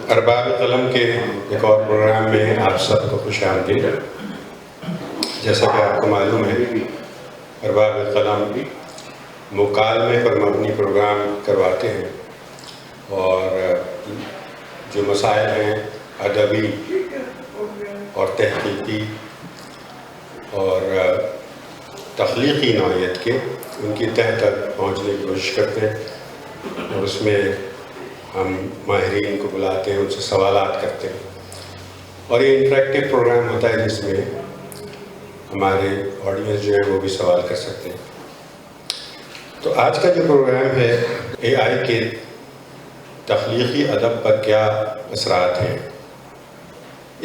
ارباب قلم کے ایک اور پروگرام میں آپ سب کو خوش آمدید۔ جیسا کہ آپ کو معلوم ہے، ارباب قلم مکالمے پر مبنی پروگرام کرواتے ہیں اور جو مسائل ہیں ادبی اور تحقیقی اور تخلیقی نوعیت کے، ان کی تہ تک پہنچنے کی کوشش کرتے ہیں اور اس میں ہم ماہرین کو بلاتے ہیں، ان سے سوالات کرتے ہیں اور یہ انٹریکٹیو پروگرام ہوتا ہے جس میں ہمارے آڈینس جو ہے وہ بھی سوال کر سکتے ہیں۔ تو آج کا جو پروگرام ہے اے آئی کے تخلیقی ادب پر کیا اثرات ہیں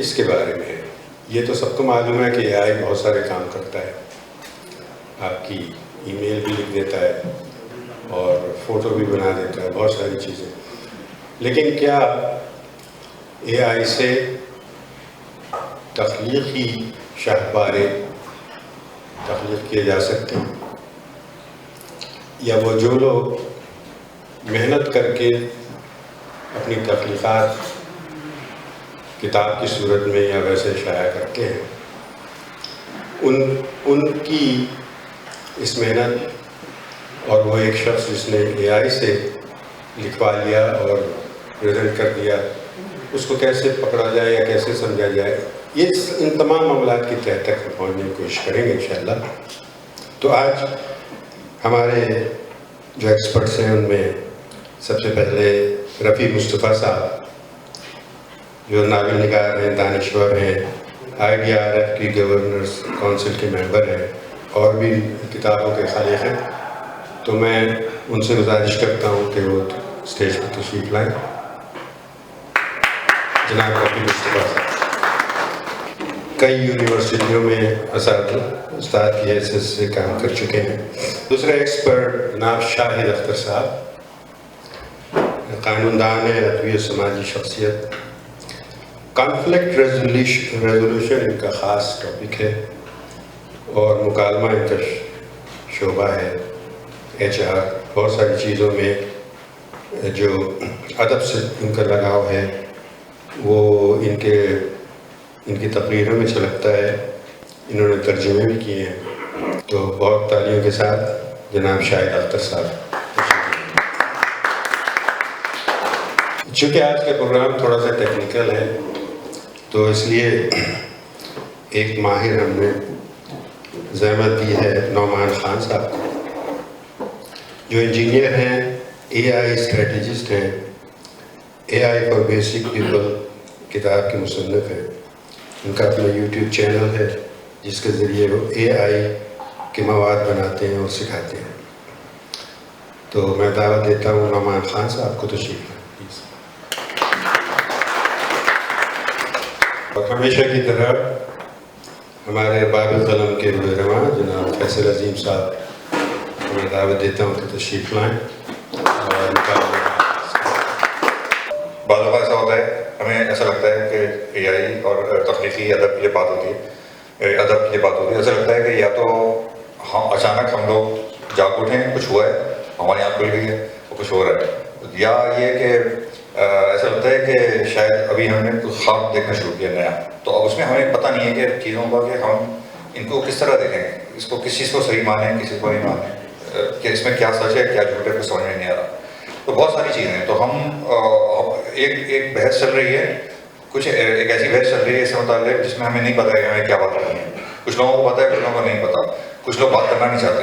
اس کے بارے میں ہے۔ یہ تو سب کو معلوم ہے کہ اے آئی بہت سارے کام کرتا ہے، آپ کی ای میل بھی لکھ دیتا ہے اور فوٹو بھی بنا دیتا ہے، بہت ساری چیزیں، لیکن کیا اے آئی سے تخلیقی شاہکاریں تخلیق کیے جا سکتے ہیں، یا وہ جو لوگ محنت کر کے اپنی تخلیقات کتاب کی صورت میں یا ویسے شائع کرتے ہیں، ان کی اس محنت اور وہ ایک شخص جس نے اے آئی سے لکھوا لیا اور پریزنٹ کر دیا، اس کو کیسے پکڑا جائے یا کیسے سمجھا جائے، یہ ان تمام معاملات کی تہ تک پہنچنے کی کوشش کریں گے انشاءاللہ۔ تو آج ہمارے جو ایکسپرٹس ہیں ان میں سب سے پہلے رفیع مصطفیٰ صاحب جو ناول نگار ہیں، دانشور ہیں، IDRF کی گورنرز کونسل کے ممبر ہیں اور بھی کتابوں کے خالق ہیں، تو میں ان سے گزارش کرتا ہوں کہ وہ اسٹیج پر تشریف لائیں۔ جناب رفیع مصطفیٰ صاحب کئی یونیورسٹیوں میں استاد کی حیثیت سے کام کر چکے ہیں۔ دوسرے ایکسپرٹ جناب شاہد اختر صاحب قانون دان ہے، ادبی و سماجی شخصیت، کانفلکٹ ریزولوشن ان کا خاص ٹاپک ہے اور مکالمہ ان کا شعبہ ہے، HR، بہت ساری چیزوں میں جو ادب سے ان کا لگاؤ ہے وہ ان کی تقریروں میں چھلکتا ہے، انہوں نے ترجمے بھی کیے ہیں۔ تو بہت تعلیموں کے ساتھ جناب شاہد اختر صاحب۔ چونکہ آج کا پروگرام تھوڑا سا ٹیکنیکل ہے تو اس لیے ایک ماہر ہم نے زحمت دی ہے نعمان خان صاحب کو، جو انجینئر ہیں، AI اسٹریٹجسٹ ہیں، AI فار بیسک پیپل کتاب کے مصنف ہیں۔ ان کا اپنا YouTube چینل ہے جس کے ذریعے وہ AI کے مواد بناتے ہیں اور سکھاتے ہیں۔ تو میں دعوت دیتا ہوں نعمان خان صاحب کو تشریف لائیں پلیز۔ اور ہمیشہ کی طرح ہمارے ارباب قلم کے رہنما جناب فیصل عظیم صاحب کو میں دعوت دیتا ہوں کہ تشریف لائیں۔ اور بعض اوقات ایسا ہوتا ہے، ہمیں ایسا لگتا ہے کہ AI اور تخلیقی ادب کی یہ بات ہوتی ہے، ایسا لگتا ہے کہ یا تو اچانک ہم لوگ جاگ اٹھے ہیں، کچھ ہوا ہے، ہماری آنکھ کھل گئی ہے اور کچھ ہو رہا ہے، یا یہ کہ ایسا لگتا ہے کہ شاید ابھی ہم نے کچھ خواب دیکھنا شروع کیا نیا، تو اب اس میں ہمیں پتہ نہیں ہے کہ چیزوں کا کہ ہم ان کو کس طرح دیکھیں، اس کو کس چیز کو صحیح مانیں، کسی کو نہیں مانیں، کہ اس میں کیا سچ ہے کیا جھوٹ ہے، کچھ سمجھ میں نہیں آ رہا۔ تو بہت ساری چیزیں ہیں، تو ہم ایک بحث چل رہی ہے، ایک ایسی بحث چل رہی ہے اس سے متعلق جس میں ہمیں نہیں پتہ ہے کہ ہمیں کیا بات کرنی ہے۔ کچھ لوگوں کو پتہ ہے، کچھ لوگوں کو نہیں پتہ، کچھ لوگ بات کرنا نہیں چاہتے،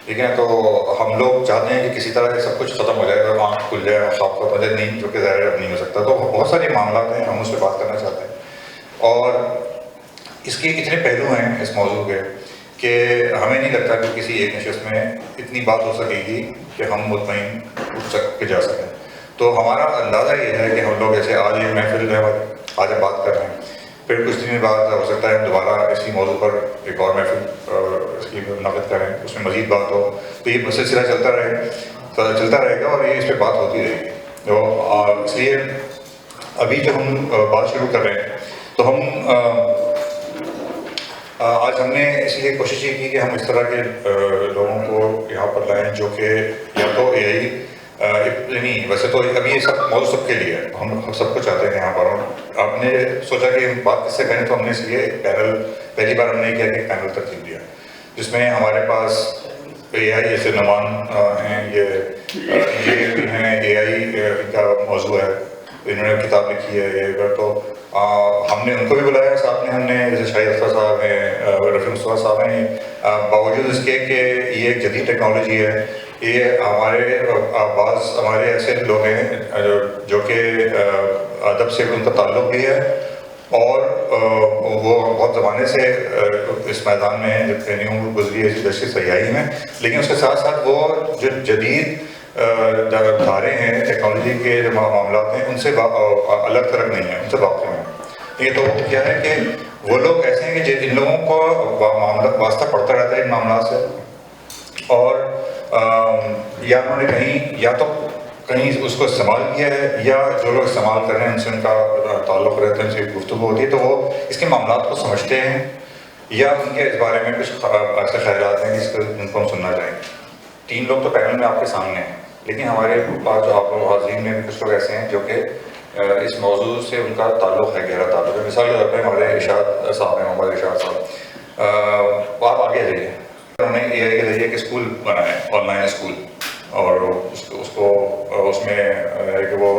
ٹھیک ہے۔ تو ہم لوگ چاہتے ہیں کہ کسی طرح یہ سب کچھ ختم ہو جائے اور آنکھ کھل جائے اور خواب ختم ہو جائے، نہیں، جو کہ ظاہر اب نہیں ہو سکتا۔ تو بہت سارے معاملات ہیں، ہم اس پہ بات کرنا چاہتے ہیں اور اس کے اتنے پہلو ہیں اس موضوع کے کہ ہمیں نہیں لگتا کہ کسی ایک نشست میں اتنی بات ہو سکے گی کہ ہم مطمئن اٹھ کے جا سکیں۔ تو ہمارا اندازہ یہ ہے کہ ہم لوگ جیسے آج یہ محفل جو ہے آج ہم بات کر رہے ہیں، پھر کچھ دن بعد ہو سکتا ہے ہم دوبارہ اسی موضوع پر ایک اور محفل اس کی منعقد کریں، اس میں مزید بات ہو، تو یہ سلسلہ چلتا رہے گا اور یہ اس پہ بات ہوتی رہے گی۔ تو اس لیے ابھی جو ہم بات شروع کر رہے ہیں تو آج ہم نے اس لیے کوشش یہ کی کہ ہم اس طرح کے لوگوں کو یہاں پر لائیں جو کہ یا تو AI نہیں ویسے تو ابھی یہ سب موضوع سب کے لیے ہے, ہم سب کو چاہتے ہیں یہاں پر. آپ نے سوچا کہ بات کس سے کریں, تو ہم نے اس لیے پینل پہلی بار ہم نے کیا کہ پینل ترتیب دیا جس میں ہمارے پاس اے آئی جیسے نعمان ہیں, یہ بھی ہیں اے آئی کا موضوع ہے, انہوں نے کتاب لکھی ہے یہ, تو ہم نے ان کو بھی بلایا ساتھ میں. ہم نے جیسے شاہد اختر صاحب ہیں, رفیع مصطفیٰ صاحب ہیں, باوجود اس کے کہ یہ ایک جدید ٹیکنالوجی ہے, یہ بعض ہمارے ایسے لوگ ہیں جو کہ ادب سے ان کا تعلق بھی ہے اور وہ بہت زمانے سے اس میدان میں جب ٹریننگ عمر گزری ہے دشت سیاحی میں, لیکن اس کے ساتھ ساتھ وہ جو جدید دھارے ہیں ٹیکنالوجی کے جو معاملات ہیں ان سے الگ تھلگ نہیں ہیں, ان سے واقف ہیں. یہ تو کیا ہے کہ وہ لوگ ایسے ہیں کہ ان لوگوں کو واسطہ پڑتا رہتا ہے ان معاملات سے, اور یا انہوں نے یا تو کہیں اس کو استعمال کیا ہے, یا جو لوگ استعمال کر رہے ہیں ان سے ان کا تعلق رہتا ہے, ان سے گفتگو ہوتی ہے تو وہ اس کے معاملات کو سمجھتے ہیں, یا ان کے اس بارے میں کچھ ایسے خیالات ہیں جن کو ہم سننا چاہیں گے. 3 لوگ تو پینل میں آپ کے سامنے ہیں, لیکن ہمارے پاس جو آپ لوگ حاضرین میں بھی کچھ لوگ ایسے ہیں جو کہ اس موضوع سے ان کا تعلق ہے, گہرا تعلق ہے. مثال کے طور پہ ہمارے ارشاد صاحب ہیں, محمد ارشاد صاحب, آپ آگے جائیے. انہوں نے اے آئی کے ذریعے ایک اسکول بنایا ہے, آن لائن اسکول, اور اس میں کہ وہ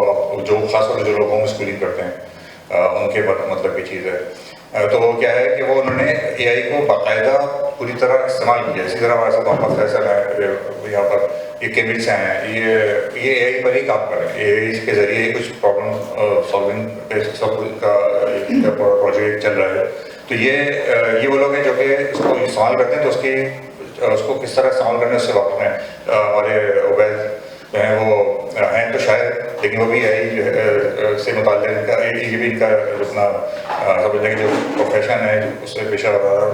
جو خاص طور سے جو لوگ ہوم اسکولنگ کرتے ہیں ان کے مطلب کی چیز ہے. تو کیا ہے کہ وہ انہوں نے اے آئی کو باقاعدہ پوری طرح استعمال کیا. اسی طرح ہمارے ساتھ محمد فیصل ہیں یہاں پر, یہ کیمبرج سے ہیں, یہ اے آئی پر ہی کام کر رہے ہیں. اے آئی کے ذریعے کچھ پرابلم سالونگ پہ سب کا پروجیکٹ چل رہا ہے. تو یہ وہ لوگ ہیں جو کہ اس کو استعمال کرتے ہیں, تو اس کو کس طرح استعمال کرنے اس سے واقف ہیں. ہمارے عبید جو ہیں وہ ہیں تو شاید, لیکن وہ بھی اے سے متعلق یہ بھی ان کا اپنا سمجھنے کی جو پروفیشن ہے, اس سے پیشہ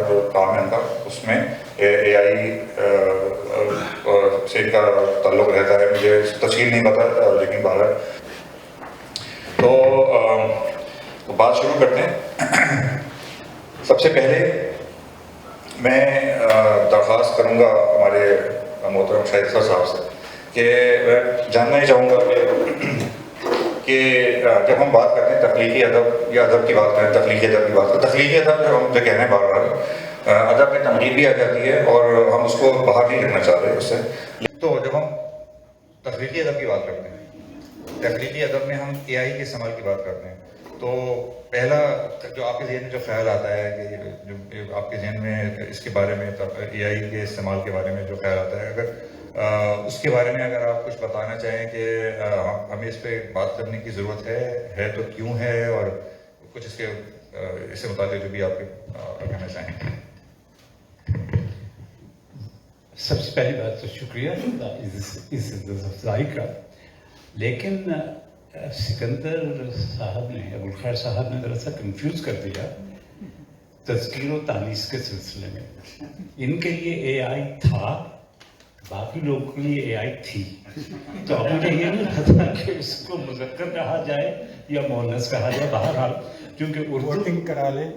جو کام ہے ان کا, اس میں اے آئی سے ان کا تعلق رہتا ہے. مجھے تفصیل نہیں پتا, لیکن بہرحال تو بات شروع کرتے ہیں. سب سے پہلے میں درخواست کروں گا ہمارے محترم شاہد اختر صاحب سے کہ جاننا ہی چاہوں گا کہ جب ہم بات کرتے ہیں تخلیقی ادب یا ادب کی بات کریں, تخلیقی ادب کی بات کریں, تخلیقی ادب جو ہم جو کہنے ہیں بار بار ادب میں تنقید بھی آ جاتی ہے اور ہم اس کو باہر نہیں رکھنا چاہ رہے اس سے. تو جب ہم تخلیقی ادب کی بات کرتے ہیں, تخلیقی ادب میں ہم اے آئی کے استعمال کی بات کرتے ہیں, تو پہلا جو آپ کے ذہن میں جو خیال آتا ہے کہ جو آپ کے ذہن میں اس کے بارے میں اے آئی کے استعمال کے بارے میں جو خیال آتا ہے, اگر اس کے بارے میں اگر آپ کچھ بتانا چاہیں کہ ہمیں اس پہ بات کرنے کی ضرورت ہے تو کیوں ہے, اور کچھ اس سے متعلق جو بھی آپ کہنا چاہیں. سب سے پہلی بات تو شکریہ اس افزائی کا, لیکن سکندر صاحب نے, ابوالخیر صاحب نے ذرا سا کنفیوز کر دیا تذکیر و تانیث کے سلسلے میں. ان کے لیے اے آئی تھا, باقی لوگوں کے لیے اے آئی تھی. تو اب مجھے یہ نہیں پتا کہ اس کو مذکر کہا جائے یا مؤنث کہا جائے. بہرحال کیونکہ ووٹنگ کرا لیں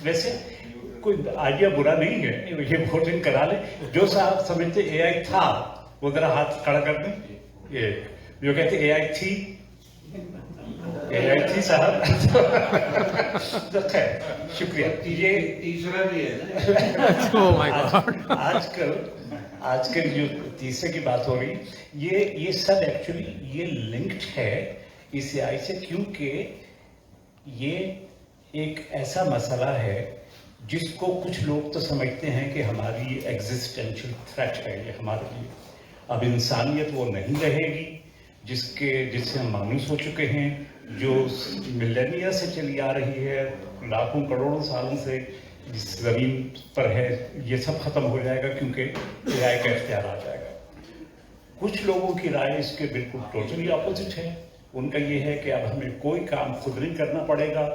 ویسے کوئی آئیڈیا برا نہیں ہے, یہ ووٹنگ کرا لیں. جو صاحب سمجھتے اے آئی تھا وہ ذرا ہاتھ کھڑا کر دیں. یہ جو کہتے اے آئی تھی, اے آئی تھی صاحب. خیر شکریہ. یہ تیسرا بھی ہے آج کل جو تیسرے کی بات ہو رہی, یہ سب ایکچولی یہ لنکڈ ہے اس اے آئی سے, کیونکہ یہ ایک ایسا مسئلہ ہے جس کو کچھ لوگ تو سمجھتے ہیں کہ ہماری ایگزسٹینشل تھریٹ ہے یہ ہمارے لیے. اب انسانیت وہ نہیں رہے گی جس سے ہم مانوس ہو چکے ہیں, جو ملینیا سے چلی آ رہی ہے, لاکھوں کروڑوں سالوں سے جس زمین پر ہے, یہ سب ختم ہو جائے گا کیونکہ اے آئی کا اختیار آ جائے گا. کچھ لوگوں کی رائے اس کے بالکل ٹوٹلی اپوزٹ ہے. ان کا یہ ہے کہ اب ہمیں کوئی کام خود نہیں کرنا پڑے گا,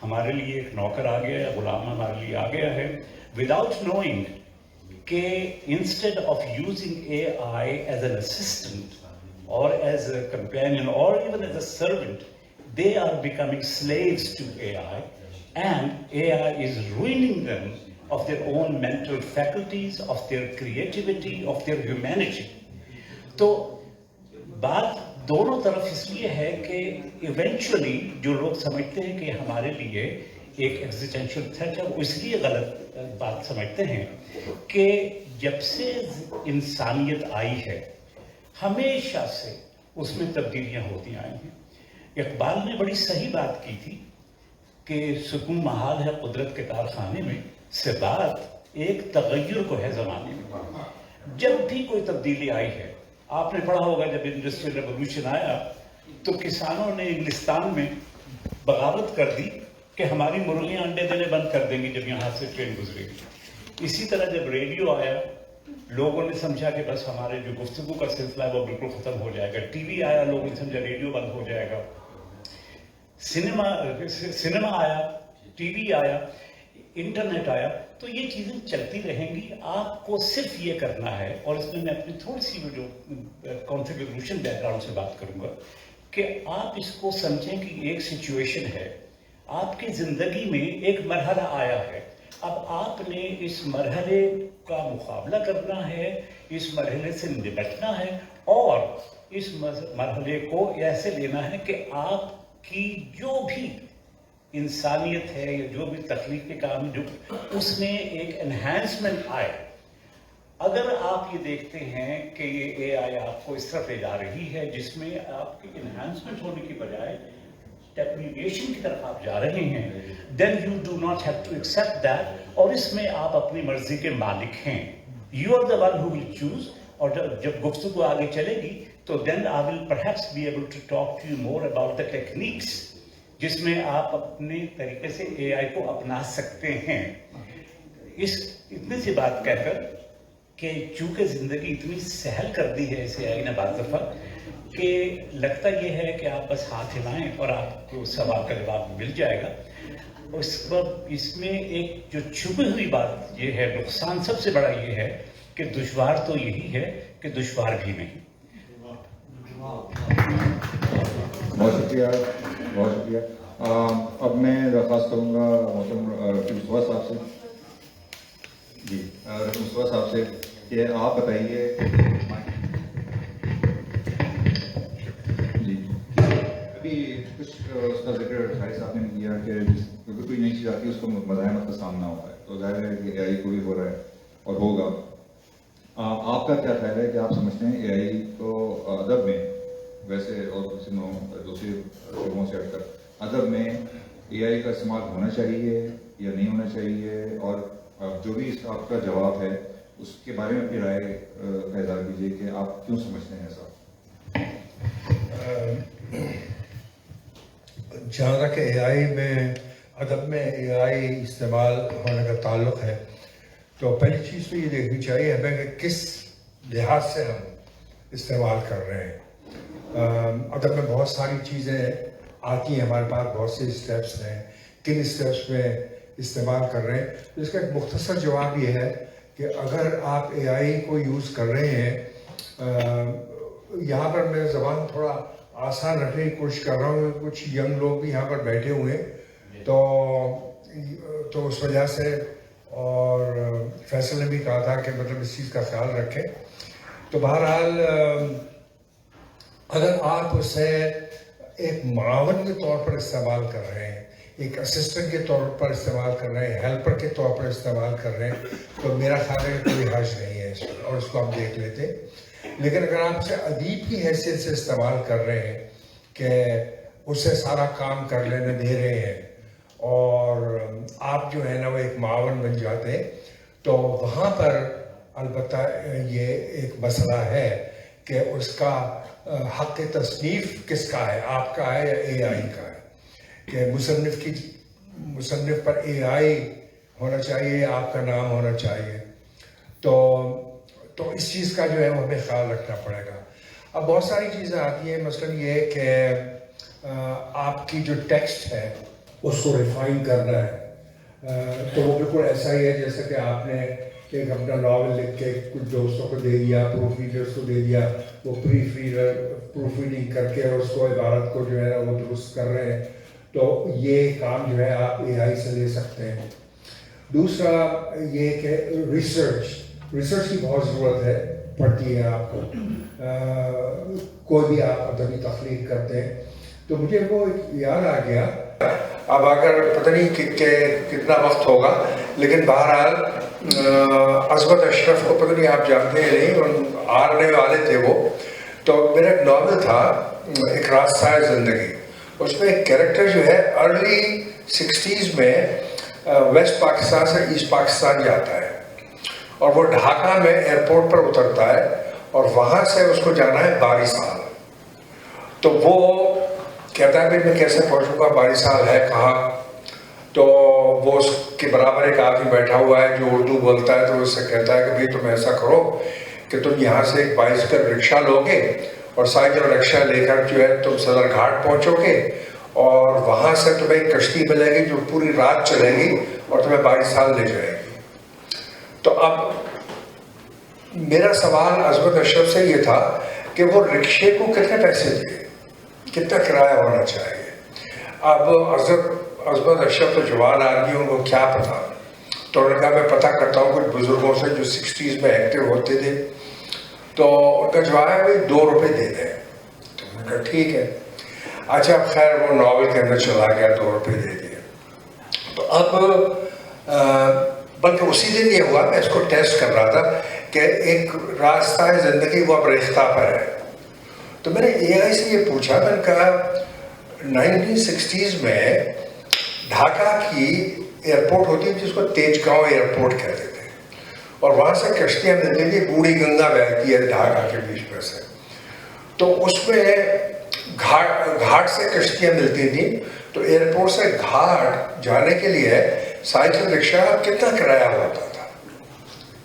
ہمارے لیے ایک نوکر آ گیا ہے, غلام ہمارے لیے آ گیا ہے, وداؤٹ نوئنگ کہ instead of using a I as an assistant or as a companion or even as a servant, they are becoming slaves to AI, and AI is ruining them of their own mental faculties, of their creativity, of their humanity. तो बात दोनों तरफ इसलिए है कि eventually जो लोग समझते हैं कि हमारे लिए एक एग्जिस्टेंशियल थ्रेट है, वो इसलिए गलत बात समझते हैं कि जब से इंसानियत आई है हमेशा से उसमें तब्दीलियां होती आई हैं। इकबाल ने बड़ी सही बात की थी कि सुकून महाल है कुदरत के कारखाने में, से बात एक तगय्युर को है ज़माने में। जब भी कोई तब्दीली आई है, आपने पढ़ा होगा जब इंडस्ट्रियल रेवोल्यूशन आया तो किसानों ने इंग्लिस्तान में बगावत कर दी कि हमारी मुर्गियां अंडे देने बंद कर देंगी जब यहाँ से ट्रेन गुजरेगी। इसी तरह जब रेडियो आया लोगों ने समझा कि बस हमारे जो गुफ्तगू का सिलसिला है वो बिल्कुल ख़त्म हो जाएगा। टीवी आया, लोगों ने समझा रेडियो बंद हो जाएगा। सिनेमा आया, टीवी आया, इंटरनेट आया, तो ये चीज़ें चलती रहेंगी। आपको सिर्फ ये करना है, और इसमें मैं अपनी थोड़ी सी जो कॉन्फिगरेशन बैकग्राउंड से बात करूँगा, कि आप इसको समझें कि एक सिचुएशन है, आपकी ज़िंदगी में एक मरहला आया है, अब आपने इस मरहले का मुकाबला करना है, इस मरहले से निपटना है और इस मरहले को ऐसे लेना है कि आपकी जो भी इंसानियत है या जो भी तख्लीकी काम जो उसमें एक एनहांसमेंट आए। अगर आप ये देखते हैं कि ये एआई आपको इस तरफ ले जा रही है जिसमें आपकी एनहांसमेंट होने की बजाय टेक्निकेशन की तरफ आप जा रहे हैं, then you do not have to accept that, और इसमें आप अपनी मर्जी के मालिक हैं। You are the one who will choose, और जब गुफ्तगू आगे चलेगी तो then I will perhaps be able to talk to you more about the techniques जिसमें आप अपने तरीके से एआई को अपना सकते हैं। इतनी सी बात कहकर कि चूंकि ज़िंदगी इतनी सहल कर दी है इस एआई ने बात दफ़ा कि लगता ये है कि आप बस हाथ हिलाएं और आपको सवाल का जवाब मिल जाएगा। उस पर इसमें एक जो छुपी हुई बात ये है, नुकसान सबसे बड़ा ये है कि दुश्वार तो यही है कि दुश्वार भी नहीं। बहुत शुक्रिया, बहुत शुक्रिया। अब मैं दरख्वास्त करूँगा मुस्तफा साहब से, जी मुस्तफा साहब से, कि आप बताइए जी अभी कुछ उसका जिक्र भाई साहब ने किया कि क्योंकि कोई नई चीज़ आती है उसको मज़ाहमत का सामना होता है, तो जाहिर है कि एआई को भी हो रहा है और होगा। आपका क्या ख्याल है कि आप समझते हैं एआई को अदब में, वैसे और दूसरी फिल्मों से हटकर अदब में एआई का इस्तेमाल होना चाहिए या नहीं होना चाहिए, और जो भी इसका आपका जवाब है उसके बारे में अपनी राय का इज़हार कीजिए कि आप क्यों समझते हैं ऐसा। जहाँ तक एआई में अदब में एआई इस्तेमाल होने का ताल्लुक़ है, तो पहली चीज़ तो ये देखनी चाहिए हमें कि किस लिहाज से हम इस्तेमाल कर रहे हैं। अदब में बहुत सारी चीज़ें आती हैं, हमारे पास बहुत से स्टेप्स हैं, किन स्टेप्स में इस्तेमाल कर रहे हैं। तो इसका एक मुख्तसर जवाब ये है कि अगर आप एआई को यूज़ कर रहे हैं, यहाँ पर मैं ज़बान थोड़ा आसान रखने की कोशिश कर रहा हूँ, कुछ यंग लोग भी यहाँ पर बैठे हुए हैं, तो उस वजह से, और फैसल ने भी कहा था कि मतलब इस चीज़ का ख्याल रखें। तो बहरहाल अगर आप उसे एक मावन के तौर पर इस्तेमाल कर रहे हैं, एक असिस्टेंट के तौर पर इस्तेमाल कर रहे हैं, हेल्पर के तौर पर इस्तेमाल कर रहे हैं, तो मेरा ख्याल है कोई हर्ज नहीं है इसमें, और उसको हम देख लेते हैं। लेकिन अगर आप उसे अदीब की हैसियत से इस्तेमाल कर रहे हैं कि उसे सारा काम कर लेने दे रहे हैं और आप जो है ना वो एक मावन बन जाते हैं, तो वहाँ पर अलबत्ता ये एक मसला है कि उसका हक़ तसनीफ़ किसका है, आपका है या एआई का है, कि मुसन्निफ़ पर एआई होना चाहिए, आपका नाम होना चाहिए। तो इस चीज़ का जो है वो हमें ख्याल रखना पड़ेगा। अब बहुत सारी चीज़ें आती हैं, मसलन ये है कि आपकी जो टेक्स्ट है उसको रिफाइन करना है, तो वो बिल्कुल ऐसा ही है जैसे कि आपने एक अपना नॉवल लिख के कुछ दोस्तों को दे दिया, प्रूफ रीडर्स को दे दिया, वो प्रूफ रीडिंग करके उसको इबारत को जो है वो दुरुस्त कर रहे हैं, तो ये काम जो है आप एआई से ले सकते हैं। दूसरा ये कि रिसर्च की बहुत ज़रूरत है, पड़ती है आपको। कोई भी आप अदबी तख्लीक करते हैं, तो मुझे वो याद आ गया। अब अगर पता नहीं कितना वक्त होगा, लेकिन बहरहाल अज़मत अशरफ को पता नहीं आप जानते हैं नहीं, आने वाले थे वो। तो मेरा एक नावल था एक रास्ता है ज़िंदगी, उसमें एक कैरेक्टर जो है अर्ली 60s में वेस्ट पाकिस्तान से ईस्ट पाकिस्तान जाता है, और वो ढाका में एयरपोर्ट पर उतरता है, और वहाँ से उसको जाना है बारिसाल। तो वो कहता है भाई मैं कैसे पहुँचूँगा, बारिसाल है कहाँ? तो वो उसके बराबर एक आदमी बैठा हुआ है जो उर्दू बोलता है, तो उससे कहता है कि भाई तुम ऐसा करो कि तुम यहाँ से एक बाइसिकल रिक्शा लोगे, और साइकिल रिक्शा लेकर जो है तुम सदर घाट पहुँचोगे, और वहाँ से तुम्हें एक कश्ती मिलेगी जो पूरी रात चलेगी और तुम्हें बारिसाल ले जाएगी। तो अब मेरा सवाल अज़मत अशरफ से ये था कि वो रिक्शे को कितने पैसे दिए, कितना किराया होना चाहिए। अब अज़मत अशरफ तो जवान आदमी, उनको क्या पता। तो उन्होंने कहा मैं पता करता हूँ कुछ बुज़ुर्गों से जो 60s में एक्टिव होते थे। तो उनका जवाब है भाई 2 रुपये दे दें। तो मैंने कहा ठीक है। अच्छा खैर वो नावल के अंदर चला गया, 2 रुपये दे दिए। तो अब बल्कि उसी दिन ये हुआ, मैं इसको टेस्ट कर रहा था कि एक रास्ता है ज़िंदगी वो अब रेख्ता पर है। तो मैंने AI से ये पूछा, मैंने कहा 1960s में ढाका की एयरपोर्ट होती थी जिसको तेजगांव एयरपोर्ट कहते थे, और वहाँ से कश्तियाँ मिलती थी, बूढ़ी गंगा बहती है ढाका के बीच में से। तो उसमें घाट से कश्तियाँ मिलती थी। तो एयरपोर्ट से घाट जाने के लिए साइकिल रिक्शा कितना किराया होता था?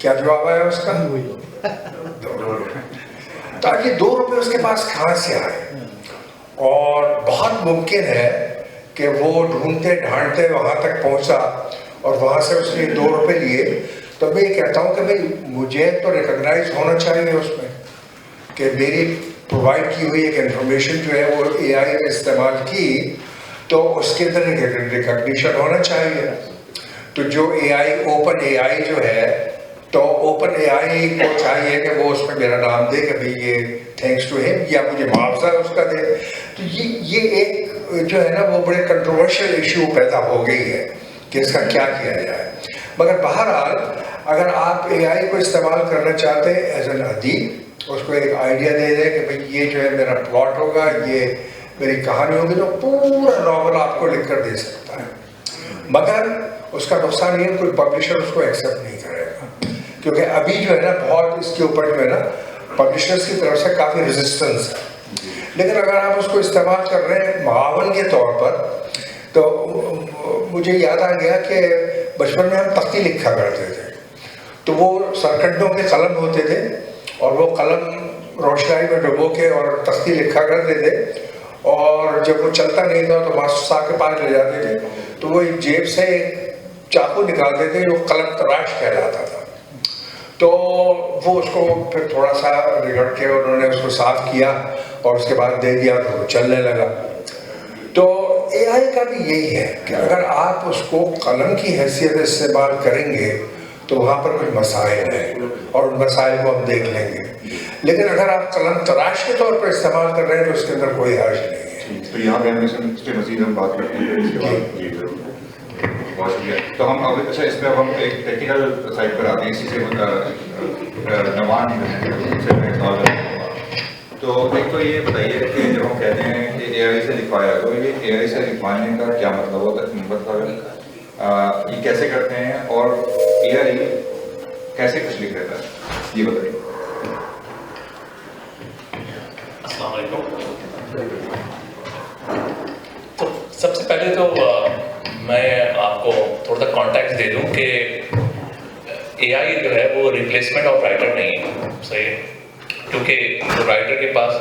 क्या जवाब आया उसका? 2 रुपये। ताकि 2 रुपये उसके पास कहाँ से आए? और बहुत मुमकिन है कि वो ढूंढते ढांढते वहाँ तक पहुँचा, और वहाँ से उसने 2 रुपये लिए। तो मैं ये कहता हूँ कि भाई मुझे तो रिकॉग्नाइज होना चाहिए उसमें कि मेरी प्रोवाइड की हुई एक इन्फॉर्मेशन जो है वो AI ने इस्तेमाल की, तो उसके अंदर रिकॉग्निशन होना चाहिए। तो जो AI ओपन AI जो है, तो ओपन AI को चाहिए कि वो उसमें मेरा नाम दे कि भाई ये थैंक्स टू हिम, या मुझे मुआवजा उसका दे। तो ये एक जो है ना वो बड़े कंट्रोवर्शियल इशू पैदा हो गई है कि इसका क्या किया जाए। मगर बहरहाल अगर आप AI को इस्तेमाल करना चाहते हैं एज एन अदीब, उसको एक आइडिया दे दें कि भाई ये जो है मेरा प्लॉट होगा, ये मेरी कहानी होगी, तो पूरा नॉवल आपको लिख कर दे सकता है। मगर उसका नुकसान ये कोई पब्लिशर उसको एक्सेप्ट नहीं करेगा, क्योंकि अभी जो है ना बहुत इसके ऊपर जो है ना पब्लिशर्स की तरफ से काफ़ी रेजिस्टेंस है। लेकिन अगर आप उसको इस्तेमाल कर रहे हैं मुआवन के तौर पर, तो मुझे याद आ गया कि बचपन में हम तख्ती लिखा करते थे, तो वो सरकंडों के कलम होते थे, और वो कलम रोशनाई में डुबो के और तख्ती लिखा करते थे, और जब वो चलता नहीं था तो मास्टर साहब के पास ले जाते थे, तो वो जेब से चाकू निकालते थे जो कलम तराश कहलाता था। तो वो उसको फिर थोड़ा सा रगड़ के उन्होंने उसको साफ किया और उसके बाद दे दिया, तो वो चलने लगा। तो AI का भी यही है कि अगर आप उसको कलम की हैसियत से इस्तेमाल करेंगे तो वहाँ पर कुछ मसाइल हैं, और उन मसाइल को हम देख लेंगे। लेकिन अगर आप कलम तराश के तौर पर इस्तेमाल कर रहे हैं तो उसके अंदर कोई हर्ज नहीं है। तो यहाँ पे मज़ीद हम बात करते हैं इसके बाद। जी बहुत शुक्रिया। तो हम अब अच्छा इस पर अब हम एक टेक्निकल साइड पर आते हैं, इसी से नवान से मैं सवाल करूँगा। तो एक तो ये बताइए कि जब हम कहते हैं कि AI से लिखवाया, तो ये AI से लिखवाने का क्या मतलब होता है, ये कैसे करते हैं, और AI कैसे कुछ लिख देता है, ये बताइए। अस्सलाम वालेकुम। तो सबसे पहले तो मैं आपको थोड़ा सा कॉन्टेक्स्ट दे दूं कि AI जो है वो रिप्लेसमेंट ऑफ राइटर नहीं है, सही है, क्योंकि राइटर के पास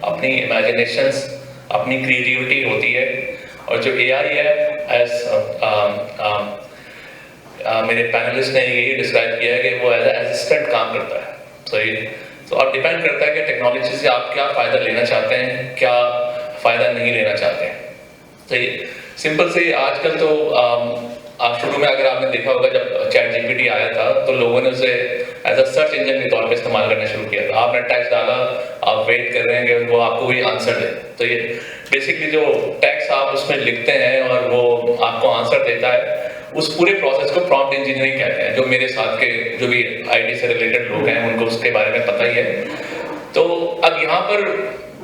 अपनी इमेजिनेशंस, अपनी क्रिएटिविटी होती है, और जो AI है एज मेरे पैनलिस्ट ने यही डिस्क्राइब किया है कि वो एज असिस्टेंट काम करता है, सही है। तो अब डिपेंड करता है कि टेक्नोलॉजी से आप क्या फ़ायदा लेना चाहते हैं, क्या फ़ायदा नहीं लेना चाहते हैं। सही है। सिंपल से आजकल तो शुरू में अगर आपने देखा होगा जब चैट जीपीटी आया था तो लोगों ने उसे एज अ सर्च इंजन के तौर पे इस्तेमाल करना शुरू किया था। आपने टेक्स्ट डाला, आप वेट कर रहे हैं कि वो आपको कोई आंसर दे। तो ये बेसिकली जो टेक्स्ट आप उसमें लिखते हैं और वो आपको आंसर देता है, उस पूरे प्रोसेस को प्रॉम्प्ट इंजीनियरिंग कहते हैं। जो मेरे साथ के जो भी आईटी से रिलेटेड लोग हैं उनको उसके बारे में पता ही है। तो अब यहाँ पर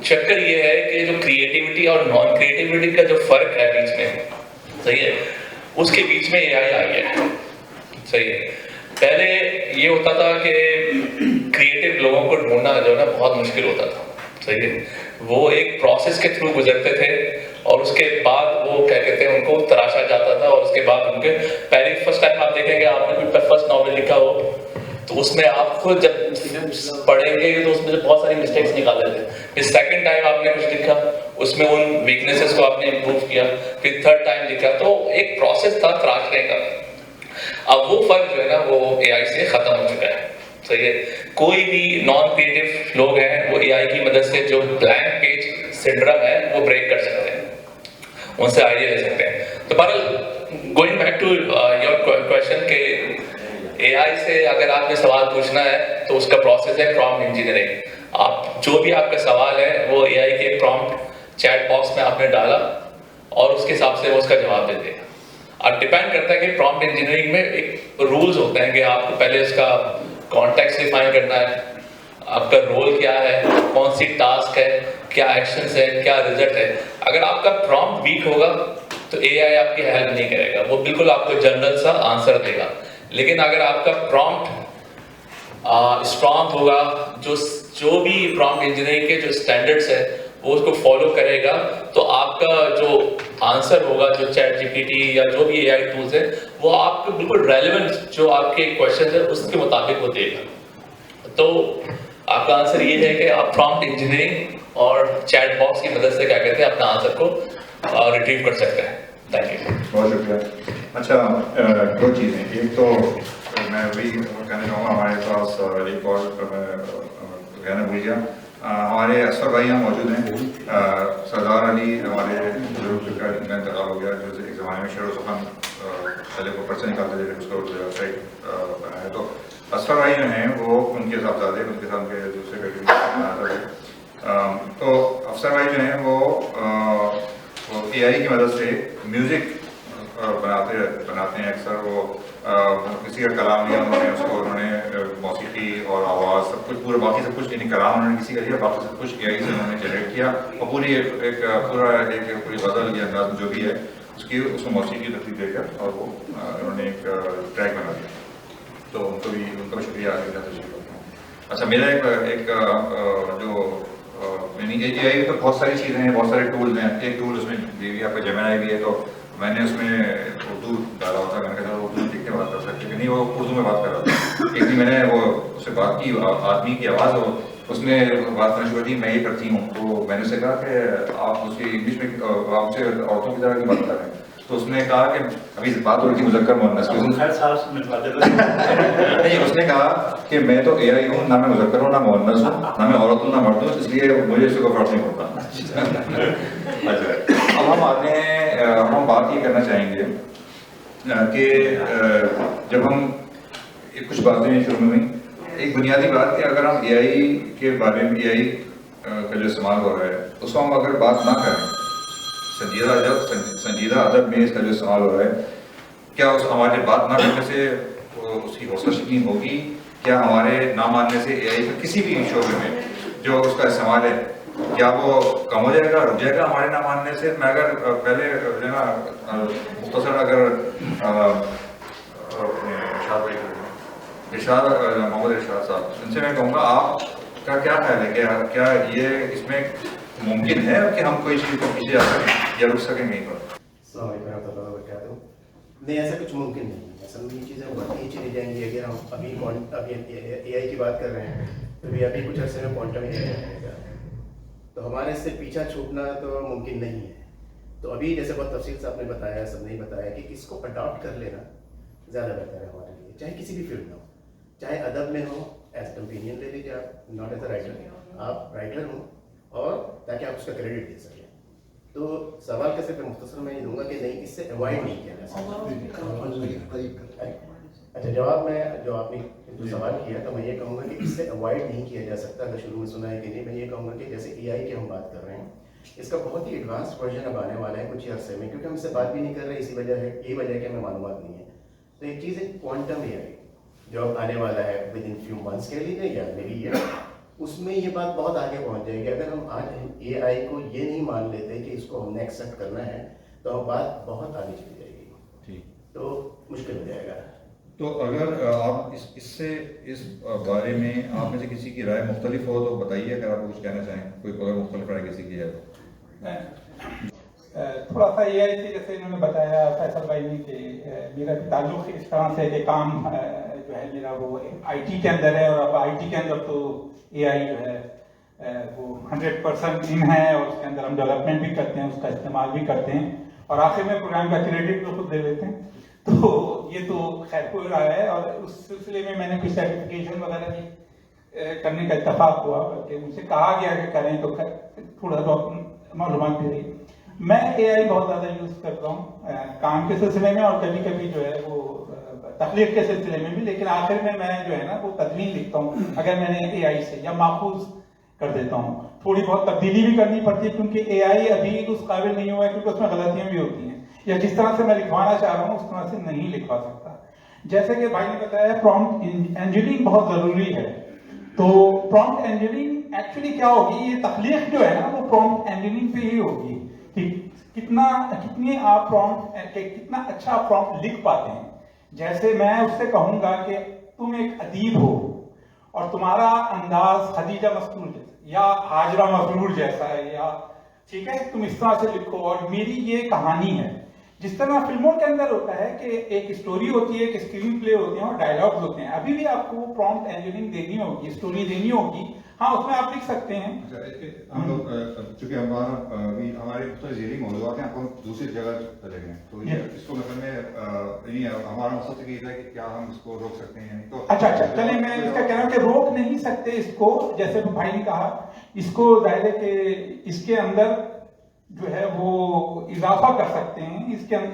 चक्कर ये है कि जो क्रिएटिविटी और नॉन क्रिएटिविटी का जो फर्क है बीच में, सही है, उसके बीच में एआई आई है। सही है, पहले ये होता था कि क्रिएटिव लोगों को ढूंढना जो है ना बहुत मुश्किल होता था। सही है, वो एक प्रोसेस के थ्रू गुजरते थे और उसके बाद वो क्या कहते हैं उनको तराशा जाता था और उसके बाद उनके पहली फर्स्ट टाइम आप देखेंगे आपने कोई फर्स्ट नॉवेल लिखा हो तो उसमें आपको जब पढ़ेंगे तो उसमें से बहुत सारी मिस्टेक्स निकाले थे। फिर सेकंड टाइम आपने कुछ लिखा उसमें उन वीकनेसेस को आपने इम्प्रूव किया, फिर थर्ड टाइम लिखा, तो एक प्रोसेस था तराशने का। अब वो फर्क जो है ना वो एआई से खत्म हो चुका है। सही है, कोई भी नॉन क्रिएटिव लोग हैं वो एआई की मदद से जो ब्लैंक पेज सिंड्रोम है वो ब्रेक कर सकते हैं, उनसे आइडिया ले सकते हैं। तो बहरहाल going back to your question के एआई से अगर आपने सवाल पूछना है तो उसका प्रोसेस है प्रॉम्प्ट इंजीनियरिंग। आप जो भी आपका सवाल है वो एआई के प्रॉम्प्ट चैट बॉक्स में आपने डाला और उसके हिसाब से वो उसका जवाब दे देगा। अब डिपेंड करता है कि प्रॉम्प्ट इंजीनियरिंग में एक रूल्स होते हैं कि आपको पहले उसका कॉन्टेक्स्ट डिफाइन करना है, आपका रोल क्या है, कौन सी टास्क है, क्या एक्शंस है, क्या रिजल्ट है। अगर आपका प्रॉम्प्ट वीक होगा तो एआई आपकी हेल्प नहीं करेगा, वो बिल्कुल आपको जनरल सा आंसर देगा। लेकिन अगर आपका प्रॉम्प्ट स्ट्रॉन्ग होगा, जो भी प्रॉम्प्ट इंजीनियरिंग के जो स्टैंडर्ड्स है वो उसको फॉलो करेगा, तो आपका जो आंसर होगा, जो चैट जीपीटी या जो भी एआई टूल्स है, वो आपको बिल्कुल रेलेवेंट जो आपके क्वेश्चन है उसके मुताबिक वो देगा। तो आपका आंसर ये है कि आप प्रॉम्प्ट इंजीनियरिंग और चैट बॉक्स की मदद से क्या कहते हैं अपना आंसर को रिट्रीव कर सकते हैं। Thank you. बहुत शुक्रिया। अच्छा, दो चीज़ें, एक तो मैं वही कहना चाहूँगा, हमारे पास एक और कहना भूल गया, हमारे असफर भाई यहाँ मौजूद हैं। सरदार अली हमारे बुजुर्ग का इंतकाल हो गया, जो एक ज़माने में शेर सुखान पहले को पर्चा निकालते थे, उसका वेबसाइट बनाया। तो असफर भाई जो हैं वो उनके साहबजादे, उनके साथ के दूसरे बेटे। तो अफसर भाई जो हैं वो एआई की मदद से म्यूज़िक बनाते हैं। अक्सर वो किसी का कलाम लिया उन्होंने, उसको उन्होंने मौसीकी और आवाज़ सब कुछ पूरा बाकी सब कुछ यानी कलाम उन्होंने किसी का लिया, बाकी सब कुछ एआई से उन्होंने जनरेट किया और पूरी गज़ल या अंदाज जो भी है उसको मौसीकी तकलीफ देकर और वो उन्होंने एक ट्रैक बना दिया। तो उनका भी शुक्रिया तशरीफ रखता हूँ। अच्छा, मेरा एक जो यानी एआई तो बहुत सारी चीज़ें हैं, बहुत सारे टूल्स हैं। एक टूल उसमें भी आपका जेमिनी भी है, तो मैंने उसमें उर्दू डाला होता, मैंने कहा उर्दू में लिख के बात कर सकते, कि नहीं वो उर्दू में बात कर रहा था। एक दिन मैंने वो उससे बात की, आदमी की आवाज़, उसने बात करना शुरू की, मैं ये करती हूँ। तो मैंने उससे कहा कि आप उसकी इंग्लिश में आपसे औरतों की तरह की बात कर रहे हैं। तो उसने कहा कि अभी बात हो रही थी मुज़क्कर मुअन्नस की, नहीं उसने कहा कि मैं तो एआई हूँ, ना मैं मुज़क्कर हूँ ना मुअन्नस हूँ, ना मैं औरत हूँ ना मर्द हूँ, इसलिए मुझे इससे कोई फर्क नहीं पड़ता। अच्छा, अब हम आते हैं, हम बात ये करना चाहेंगे कि जब हम कुछ बातें शुरू में हुई, एक बुनियादी बात कि अगर हम एआई के बारे में, एआई का जो इस्तेमाल हो रहा है उसको हम अगर बात ना करें, संजीदा अदब में इसका जो इस्तेमाल हो रहा है, क्या उस हमारे बात ना करने से उसकी हौसला शिकनी होगी? क्या हमारे ना मानने से एआई के किसी भी शोबे में जो उसका इस्तेमाल है क्या वो कम हो जाएगा, रुक जाएगा हमारे ना मानने से? मैं अगर पहले जो ना मुख्तसर अगर मोहम्मद इरशाद साहब, इनसे मैं कहूँगा आपका क्या ख्याल है कि क्या ये इसमें मुमकिन है कि हम कोई चीज़ को पीछे आ सकें या रुक सकें कहीं पर? नहीं, ऐसा कुछ मुमकिन नहीं है। असल में ये चीज़ें बढ़ती ही चली जाएंगी। अगर हम अभी एआई की बात कर रहे हैं तो भी अभी कुछ अर्से में क्वांटम एआई आएगा, तो हमारे इससे पीछा छूटना तो मुमकिन नहीं है। तो अभी जैसे बहुत तफसील से आपने बताया, सब नहीं बताया कि किसको अडॉप्ट कर लेना ज़्यादा बेहतर है हमारे लिए, चाहे किसी भी फील्ड में हो, चाहे अदब में हो, एज कंपेनियन ले लीजिए आप, नॉट एज अ राइटर, आप राइटर हो, और ताकि आप उसका क्रेडिट दे सकें। तो सवाल का सिर्फ मुख्तसर मैं ये दूंगा कि नहीं, इससे अवॉइड नहीं किया जा सकता। अच्छा, जवाब में जो आपने जो सवाल किया तो मैं ये कहूँगा कि इससे अवॉइड नहीं किया जा सकता। अगर शुरू में सुना है कि नहीं, मैं ये कहूँगा कि जैसे AI की हम बात कर रहे हैं, इसका बहुत ही एडवांस वर्जन अब आने वाला है कुछ ही अरसे में, क्योंकि हम इससे बात भी नहीं कर रहे, इसी वजह है, यही वजह है कि हमें मालूमात नहीं है। तो एक चीज़ है क्वांटम AI जो अब आने वाला है विद इन फ्यू मंथ्स कह लीजिए या मे बी ईयर, उसमें ये बात बहुत आगे पहुंच जाएगी। अगर हम आज AI को ये नहीं मान लेते कि इसको हमने एक्सेप्ट करना है तो अब बात बहुत आगे चली जाएगी, ठीक। तो मुश्किल हो जाएगा। तो अगर आप इस बारे में आप में से किसी की राय मुख्तलिफ हो तो बताइए, अगर आप कुछ कहना चाहें, कोई अगर मुख्तलिफ राय किसी की है तो। थोड़ा सा AI से जैसे इन्होंने बताया फैसल भाई ने कि मेरा ताल्लुक इस तरह से कि काम जो है मेरा वो IT के अंदर है, और अब IT के अंदर तो AI जो है वो 100% इन है, और उसके अंदर हम डेवलपमेंट भी करते हैं, उसका इस्तेमाल भी करते हैं, और आखिर में प्रोग्राम का क्रेडिट भी खुद दे देते हैं। तो ये तो खैर हो रहा है, और उस सिलसिले में मैंने कुछ सर्टिफिकेशन वगैरह भी करने का इत्तेफाक हुआ, बल्कि मुझसे कहा गया कि करें, तो थोड़ा बहुत मालूमात दे रही। मैं AI बहुत ज़्यादा यूज़ करता हूँ काम के सिलसिले में, और कभी कभी जो है वो तखलीक के सिलसिले में भी, लेकिन आखिर में मैं जो है ना वो तदवीन लिखता हूँ अगर मैंने AI से, या माखूज कर देता हूँ। थोड़ी बहुत तब्दीली भी करनी पड़ती है क्योंकि AI अभी उस काबिल नहीं हुआ है, क्योंकि उसमें गलतियाँ भी होती हैं, या जिस तरह से मैं लिखवाना चाह रहा हूँ उस तरह से नहीं लिखवा सकता। जैसे कि भाई ने बताया प्रॉम्प्ट इंजीनियरिंग बहुत ज़रूरी है, तो प्रॉम्प्ट इंजीनियरिंग एक्चुअली क्या होगी, ये तख्लीक जो है ना वो प्रॉम्प्ट इंजीनियरिंग पे ही होगी कि कितनी आप प्रॉम्प्ट, कितना अच्छा प्रॉम्प्ट लिख पाते हैं। जैसे मैं उससे कहूँगा कि तुम एक अदीब हो और तुम्हारा अंदाज खदीजा मस्तूर जैसा या हाजरा मफरूर जैसा है, या ठीक है तुम इस तरह से लिखो, और मेरी ये कहानी है। जिस तरह फिल्मों के अंदर होता है कि एक स्टोरी होती है, एक स्क्रीन प्ले होती है और डायलॉग्स होते हैं, अभी भी आपको वो प्रॉम्प्ट इंजीनियरिंग देनी होगी, स्टोरी देनी होगी। हाँ, उसमें आप लिख सकते हैं। हम लोग चूंकि हमारे जेरी मौजूद हैं, आपको दूसरी जगह चले गए, तो ये इसको मतलब में हमारा मकसद ये था कि क्या हम इसको रोक सकते हैं, तो अच्छा चलिए, मैं इसका कह रहा हूँ कि रोक नहीं सकते इसको। जैसे भाई ने कहा, इसको जाहिर है कि इसके अंदर जो है वो इजाफा कर सकते हैं,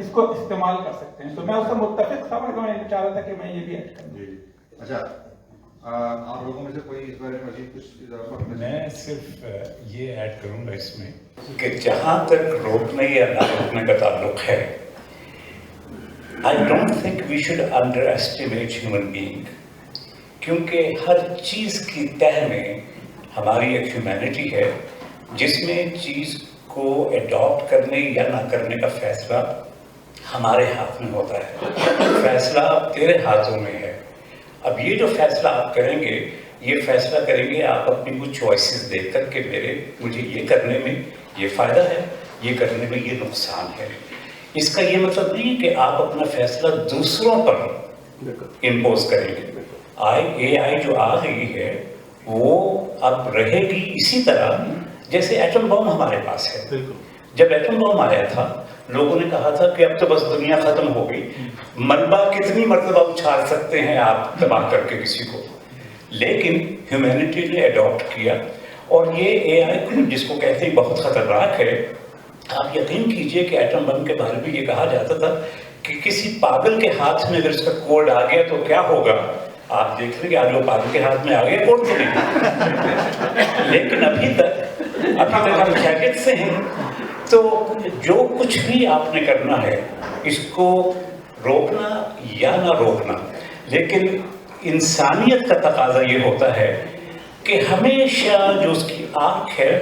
इसको इस्तेमाल कर सकते हैं, तो मैं उससे मुत्तफिक था, मैं चाह रहा था कि मैं ये भी ऐड करूँ। अच्छा, आप लोगों में से कोई इस बारे में मजीद कुछ इजाफा? मैं सिर्फ ये ऐड करूंगा इसमें कि जहां तक रोकने या ना रोकने का ताल्लुक है, I don't think we should underestimate human being, क्योंकि हर चीज की तह में हमारी एक ह्यूमैनिटी है जिसमें चीज को एडॉप्ट करने या ना करने का फैसला हमारे हाथ में होता है। फैसला तेरे हाथों में है। अब ये जो फैसला आप करेंगे, ये फैसला करेंगे आप अपनी कुछ चॉइसेस देख कर के मुझे ये करने में ये फ़ायदा है, ये करने में ये नुकसान है। इसका ये मतलब नहीं है कि आप अपना फैसला दूसरों पर इम्पोज करेंगे। AI जो आ गई है वो अब रहेगी इसी तरह जैसे एटम बम हमारे पास है। जब एटम बम आया था, लोगों ने कहा था कि अब तो बस दुनिया खत्म हो गई, मलबा कितनी मरतबा उछाल सकते हैं आप तबाह करके किसी को। लेकिन ह्यूमैनिटी ने अडॉप्ट किया, और ये AI जिसको कहते हैं बहुत खतरनाक है। आप यकीन कीजिए कि एटम बम के बारे में ये कहा जाता था कि किसी पागल के हाथ में अगर इसका कोड आ गया तो क्या होगा। आप देख लेंगे आज वो पागल के हाथ में आ गया कोड तो नहीं। लेकिन अभी तक हम खैरियत से हैं। तो जो कुछ भी आपने करना है, इसको रोकना या ना रोकना, लेकिन इंसानियत का तकाजा ये होता है कि हमेशा जो उसकी आंख है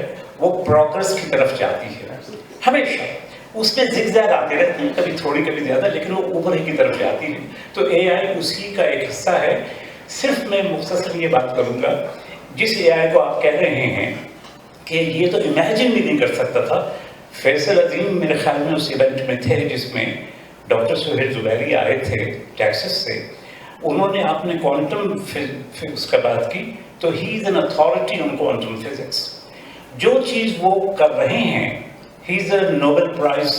वो प्रोग्रेस की तरफ जाती है। हमेशा उसमें जिगजैग आते रहते हैं, कभी थोड़ी कभी ज़्यादा, लेकिन वो ऊपर ही की तरफ जाती है। तो AI उसी का एक हिस्सा है। सिर्फ मैं मुख्तसर ये बात करूँगा, जिस AI को आप कह रहे हैं कि ये तो इमेजिन भी नहीं कर सकता था। फैसल अजीम मेरे ख्याल में उस इवेंट में थे जिसमें डॉक्टर सुहेल जुबैरी आए थे टेक्सास से। उन्होंने आपने क्वांटम फिजिक्स का बात की, तो he is an authority on quantum physics. जो चीज़ वो कर रहे हैं, he is a Nobel prize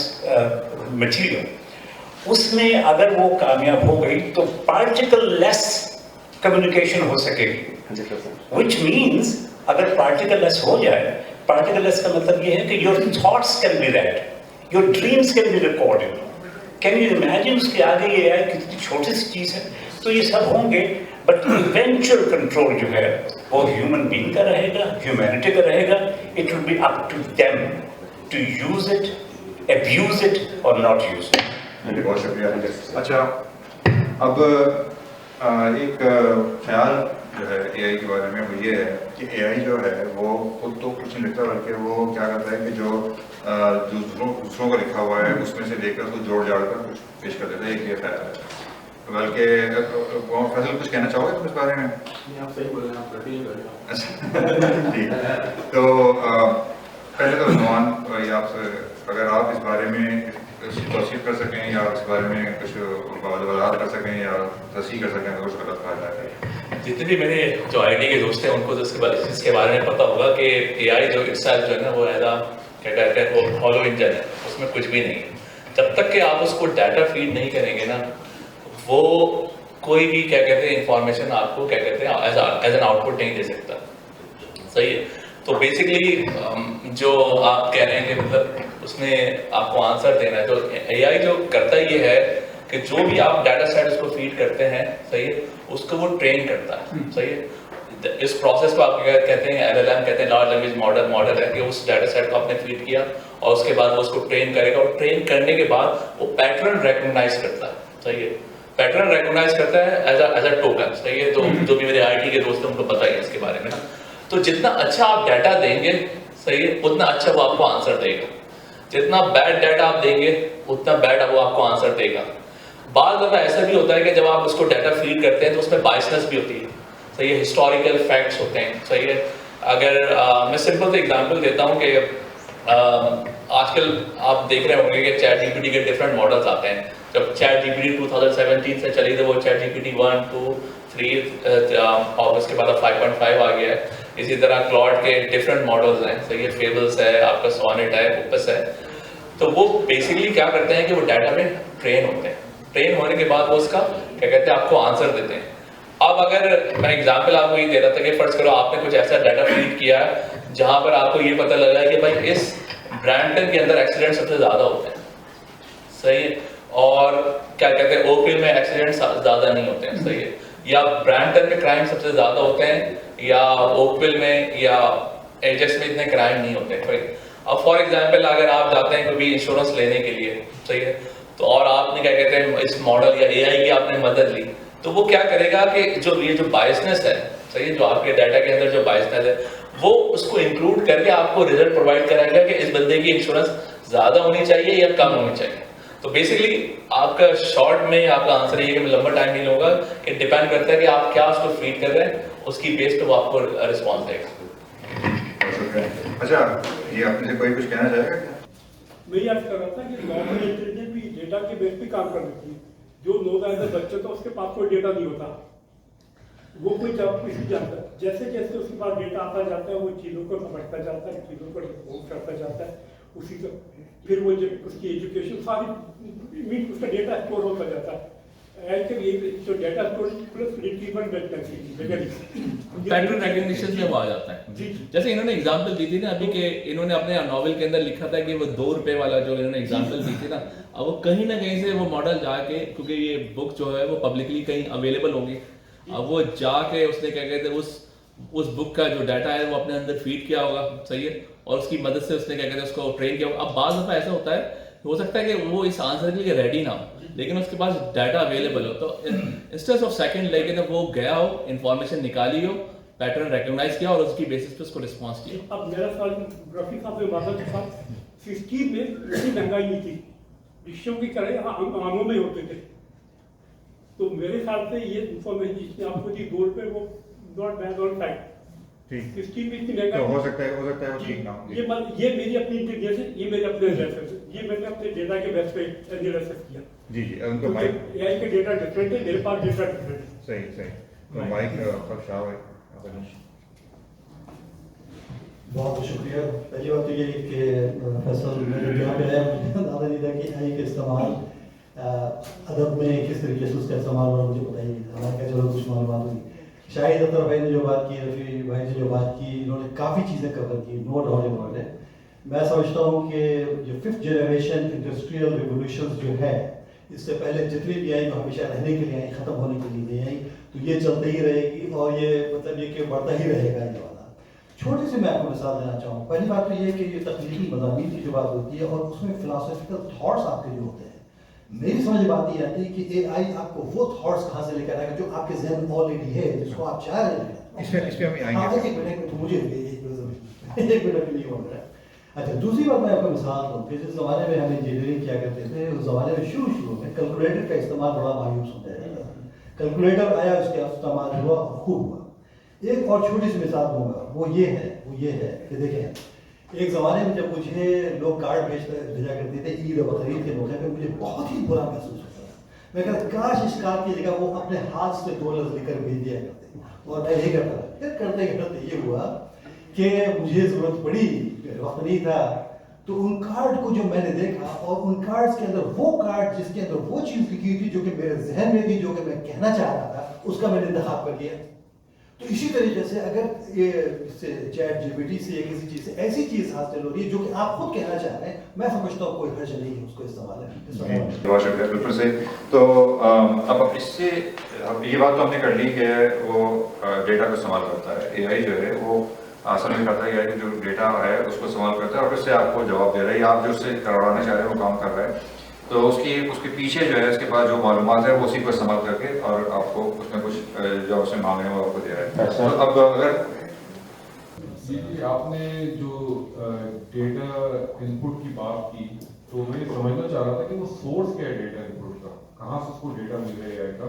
material. उसमें अगर वो कामयाब हो गई तो पार्टिकल लेस कम्युनिकेशन हो सकेगी, विच मीन्स अगर पार्टिकल लेस हो जाए पार्टिकललेस का मतलब ये है कि your thoughts can be red, your dreams can be recorded. Can you imagine उसके आगे ये AI कितनी छोटी सी चीज़ है। तो ये सब होंगे, बट इवेंचुअल कंट्रोल जो है वो ह्यूमन बीइंग का रहेगा, ह्यूमैनिटी का रहेगा। It will be up to them to use it, abuse it or not use it. बहुत शुक्रिया। अच्छा, अब एक ख्याल जो है AI के बारे में वो ये है कि AI जो है वो खुद तो कुछ नहीं लिखता, बल्कि वो क्या करता है कि जो दूसरों को लिखा हुआ है उसमें से लेकर उसको जोड़ जाड़ कर कुछ पेश कर देता है। एक ये ख्याल है। बल्कि फैसल कुछ कहना चाहोगे तुम इस बारे में? आप सही बोल रहे हैं, आप repeat कर रहे हैं। अच्छा, ठीक। तो पहले तो नौमान आपसे अगर आप इस बारे में तौसीफ कर सकें या इस बारे में कुछ वजाहत कर सकें या तस्हीह कर सकें तो कुछ गलत फायदा है। जितने भी मेरे जो आईटी के दोस्त हैं उनको तो इसके बारे में पता होगा कि AI जो इट्सेल्फ जो है ना वो ऐसा क्या कहते हैं वो हॉलो इंजन है, उसमें कुछ भी नहीं है। जब तक कि आप उसको डाटा फीड नहीं करेंगे ना, वो कोई भी क्या कहते हैं इंफॉर्मेशन आपको क्या कहते हैं एज एन आउटपुट नहीं दे सकता। सही है। तो बेसिकली जो आप कह रहे हैं कि मतलब उसने आपको आंसर देना है, तो AI जो करता ये है कि जो भी आप डाटा सेट उसको फीड करते हैं, सही है, उसको वो ट्रेन करता है। सही है। इस प्रोसेस को आप क्या कहते हैं LLM कहते हैं, लार्ज लैंग्वेज मॉडल है कि उस डाटा सेट को आपने फीड किया और उसके बाद वो उसको ट्रेन करेगा और ट्रेन करने के बाद वो पैटर्न रिकॉग्नाइज करता है। सही है। पैटर्न रिकॉग्नाइज करता है एज अ टोकन। सही है। तो जो भी मेरे IT के दोस्त हैं उनको पता ही है इसके बारे में ना। तो जितना अच्छा आप डाटा देंगे, सही है, उतना अच्छा वो आपको आंसर देगा। जितना बैड डाटा आप देंगे उतना बैड वो आपको आंसर देगा। बाद दफा ऐसा भी होता है कि जब आप उसको डाटा फीड करते हैं तो उसमें बायसनेस भी होती है। सही है। हिस्टोरिकल फैक्ट्स होते हैं। सही है। अगर मैं सिंपल से एग्जांपल देता हूँ कि आजकल आप देख रहे होंगे कि ChatGPT के डिफरेंट मॉडल्स आते हैं। जब ChatGPT 2017 से चली तो वो ChatGPT 1, 2, 3 और उसके बाद 5.5 आ गया है। इसी तरह क्लॉड के डिफरेंट मॉडल्स हैं। सही है। फेबल्स है, आपका सोनेट है, ओपस है। तो वो बेसिकली क्या करते हैं कि वो डाटा में ट्रेन होते हैं। ट्रेन होने के बाद वो उसका क्या कहते हैं आपको आंसर देते हैं। अब अगर मैं एग्जांपल आपको ये दे रहा था कि फर्ज करो आपने कुछ ऐसा डाटा फीड किया है जहां पर आपको ये पता लगा कि भाई इस ब्रैम्पटन के अंदर एक्सीडेंट सबसे ज़्यादा होते हैं। सही है। और क्या कहते हैं ओकविल में एक्सीडेंट ज़्यादा नहीं होते हैं। सही है। या ब्रैम्पटन में क्राइम सबसे ज़्यादा होते हैं या ओकविल में या एजेक्स में इतने क्राइम नहीं होते हैं। अब फॉर एग्जांपल अगर आप जाते हैं कभी इंश्योरेंस लेने के लिए, सही है, तो और आपने क्या कहते हैं इस मॉडल या AI की आपने मदद ली, तो वो क्या करेगा कि ये जो बायसनेस है, सही है, जो आपके डाटा के अंदर जो बायसनेस है वो उसको इंक्लूड करके आपको रिजल्ट प्रोवाइड कराएगा कि इस बंदे की इंश्योरेंस ज़्यादा होनी चाहिए या कम होनी चाहिए। तो बेसिकली आपका शॉर्ट में आपका आंसर ये कि मैं लंबा टाइम नहीं लूँगा, कि डिपेंड करता है कि आप क्या उसको फीड कर रहे हैं, उसकी बेस पे वो आपको रिस्पॉन्स देगा। अच्छा, ये आपने से कोई कुछ कहना चाहेगा? मैं ये अर्ज कर रहा था कि नॉर्मल इंटेलिजेंस भी डेटा के बेस पे काम कर रही है। जो नौजवान बच्चे तो उसके पास कोई डेटा नहीं होता, वो कोई जब कुछ नहीं जानता। जैसे जैसे उसके पास डेटा आता जाता है वो चीज़ों को समझता जाता है, चीज़ों को रिपोर्ट करता जाता है, उसी से फिर वो जब उसकी एजुकेशन सारी मीन उसका डेटा स्टोर होता जाता है। जो data storage plus retrieval pattern recognition में वो आ जाता है। जैसे इन्होंने एग्जांपल दी थी ना अभी कि इन्होंने अपने नॉवेल के अंदर लिखा था कि वो 2 रुपए वाला जो इन्होंने एग्जांपल दी थी ना, अब वो कहीं ना कहीं से वो मॉडल जाके, क्योंकि ये बुक जो है वो पब्लिकली कहीं अवेलेबल होगी, अब वो जाके उसने क्या कहते हैं उस बुक का जो डाटा है वो अपने अंदर फीड किया होगा। सही है। और उसकी मदद से उसने क्या कहते हैं उसको ट्रेन किया होगा। अब बाज़ दफ़ा ऐसा होता है, हो सकता है कि वो इस आंसर के लिए रेडी ना हो, लेकिन उसके पास डाटा अवेलेबल हो, तो इंस्टेंस ऑफ सेकंड लेकिन वो गया हो, इंफॉर्मेशन निकाली हो, पैटर्न रिकॉग्नाइज किया और उसकी बेसिस पे उसको रिस्पांस किया। अब मेरा सवाल रफी साहब ने बात के साथ 60 में इतनी महंगाई नहीं थी, विषयों की तरह आमों में होते थे। तो मेरे ख्याल से ये इंफॉर्मेशन जिसने आपको दी 2 रुपए वो नॉट बैड ऑन फैक्ट। 60 में इतनी महंगाई तो हो सकता है वो ठीक ना हो। ये मेरी अपनी इंटेलिजेंस है, ये मेरे अपने रेफरेंस, ये मैंने अपने डेटा के बेस पे एनालिसिस किया। जी उनको माइक AI के डेटा डिफरेंट है, मेरे पास डेटा डिफरेंट है। सही तो माइक का शाह है। बहुत शुक्रिया। पहली बात तो ये कि फैसल यहाँ पे आया, मुझे अंदाजा नहीं था कि AI का इस्तेमाल अदब में किस तरीके से उसका इस्तेमाल हुआ, मुझे पता ही नहीं था। हालांकि चलो कुछ मालूमात हुई। शाहिद अख्तर भाई ने जो बात की, रफ़ी भाई ने जो बात की, इन्होंने काफ़ी चीज़ें कवर की, नो डाउट अबाउट इट। मैं समझता हूँ कि जो 5th जनरेशन इंडस्ट्रियल रिवोल्यूशन जो है, इससे पहले जितनी भी आई वो हमेशा रहने के लिए आई, ख़त्म होने के लिए नहीं आई, तो ये चलती ही रहेगी और ये मतलब ये कि बढ़ता ही रहेगा ये वाला। छोटी सी मैं आपको मिसाल देना चाहूँ। पहली बात तो ये है कि ये तकनीकी मज़ामीन की जो बात होती है और उसमें फिलासफिकल थाट्स आपके जो होते हैं, मेरी समझ बात ये आती है कि AI आपको वो थॉट्स कहाँ से लेकर आएगा जो आपके जहन में ऑलरेडी है, जिसको आप चाह रहे हैं। इसमें हम आएंगे। एक मिनट मुझे एक मिनट नहीं हो रहा है। अच्छा, दूसरी बात मैं आपको मिसाल दूँ कि जिस ज़माने में हम इंजीनियरिंग किया करते थे, उस ज़माने में शुरू में कैलकुलेटर का इस्तेमाल बड़ा मायूस होता है। कैलकुलेटर आया, उसका इस्तेमाल हुआ, खूब हुआ। एक और छोटी सी मिसाल दूंगा, वो ये है कि देखें, एक ज़माने में जब मुझे लोग कार्ड भेजा करते थे ईद और बकरीद के मौके पे, मुझे बहुत ही बुरा महसूस होता था। मैं कहता काश इस कार्ड की जगह वो अपने हाथ से 2 लफ्ज़ लिखकर भेज दिया करते, और मैं यही करता था। फिर करते करते ये हुआ कि मुझे ज़रूरत पड़ी, वक्त नहीं था, तो उन कार्ड को जो मैंने देखा और उन कार्ड्स के अंदर वो कार्ड जिसके अंदर वो चीज़ लिखी थी जो कि मेरे जहन में थी, जो कि मैं कहना चाह रहा था, उसका मैंने इंतखाब कर लिया। तो इसी तरीके से अगर ये चैट जीपीटी से या किसी चीज़ से ऐसी चीज़ हासिल हो रही है जो कि आप खुद कहना चाह रहे हैं, मैं समझता हूँ कोई हर्ज नहीं है उसको इस्तेमाल है। बहुत शुक्रिया, बिल्कुल सही। तो अब इससे ये बात तो हमने कर ली कि वो डेटा को इस्तेमाल करता है, AI जो है वो असल में करता है AI जो डेटा है उसको इस्तेमाल करता है और उससे आपको जवाब दे रहा है, या आप जो उससे करवाना चाह रहे हैं वो काम कर रहा है। तो उसके पीछे जो है इसके पास जो मालूमात है वो उसी को इस्तेमाल करके और आपको उसमें कुछ जो उसमें मांगे हैं वो आपको दे रहा है। तो अब अगर जी आपने जो डेटा इनपुट की बात की, तो मैं समझना चाह रहा था कि वो सोर्स क्या है डेटा इनपुट का, कहाँ से उसको डेटा मिल रहा है AI का,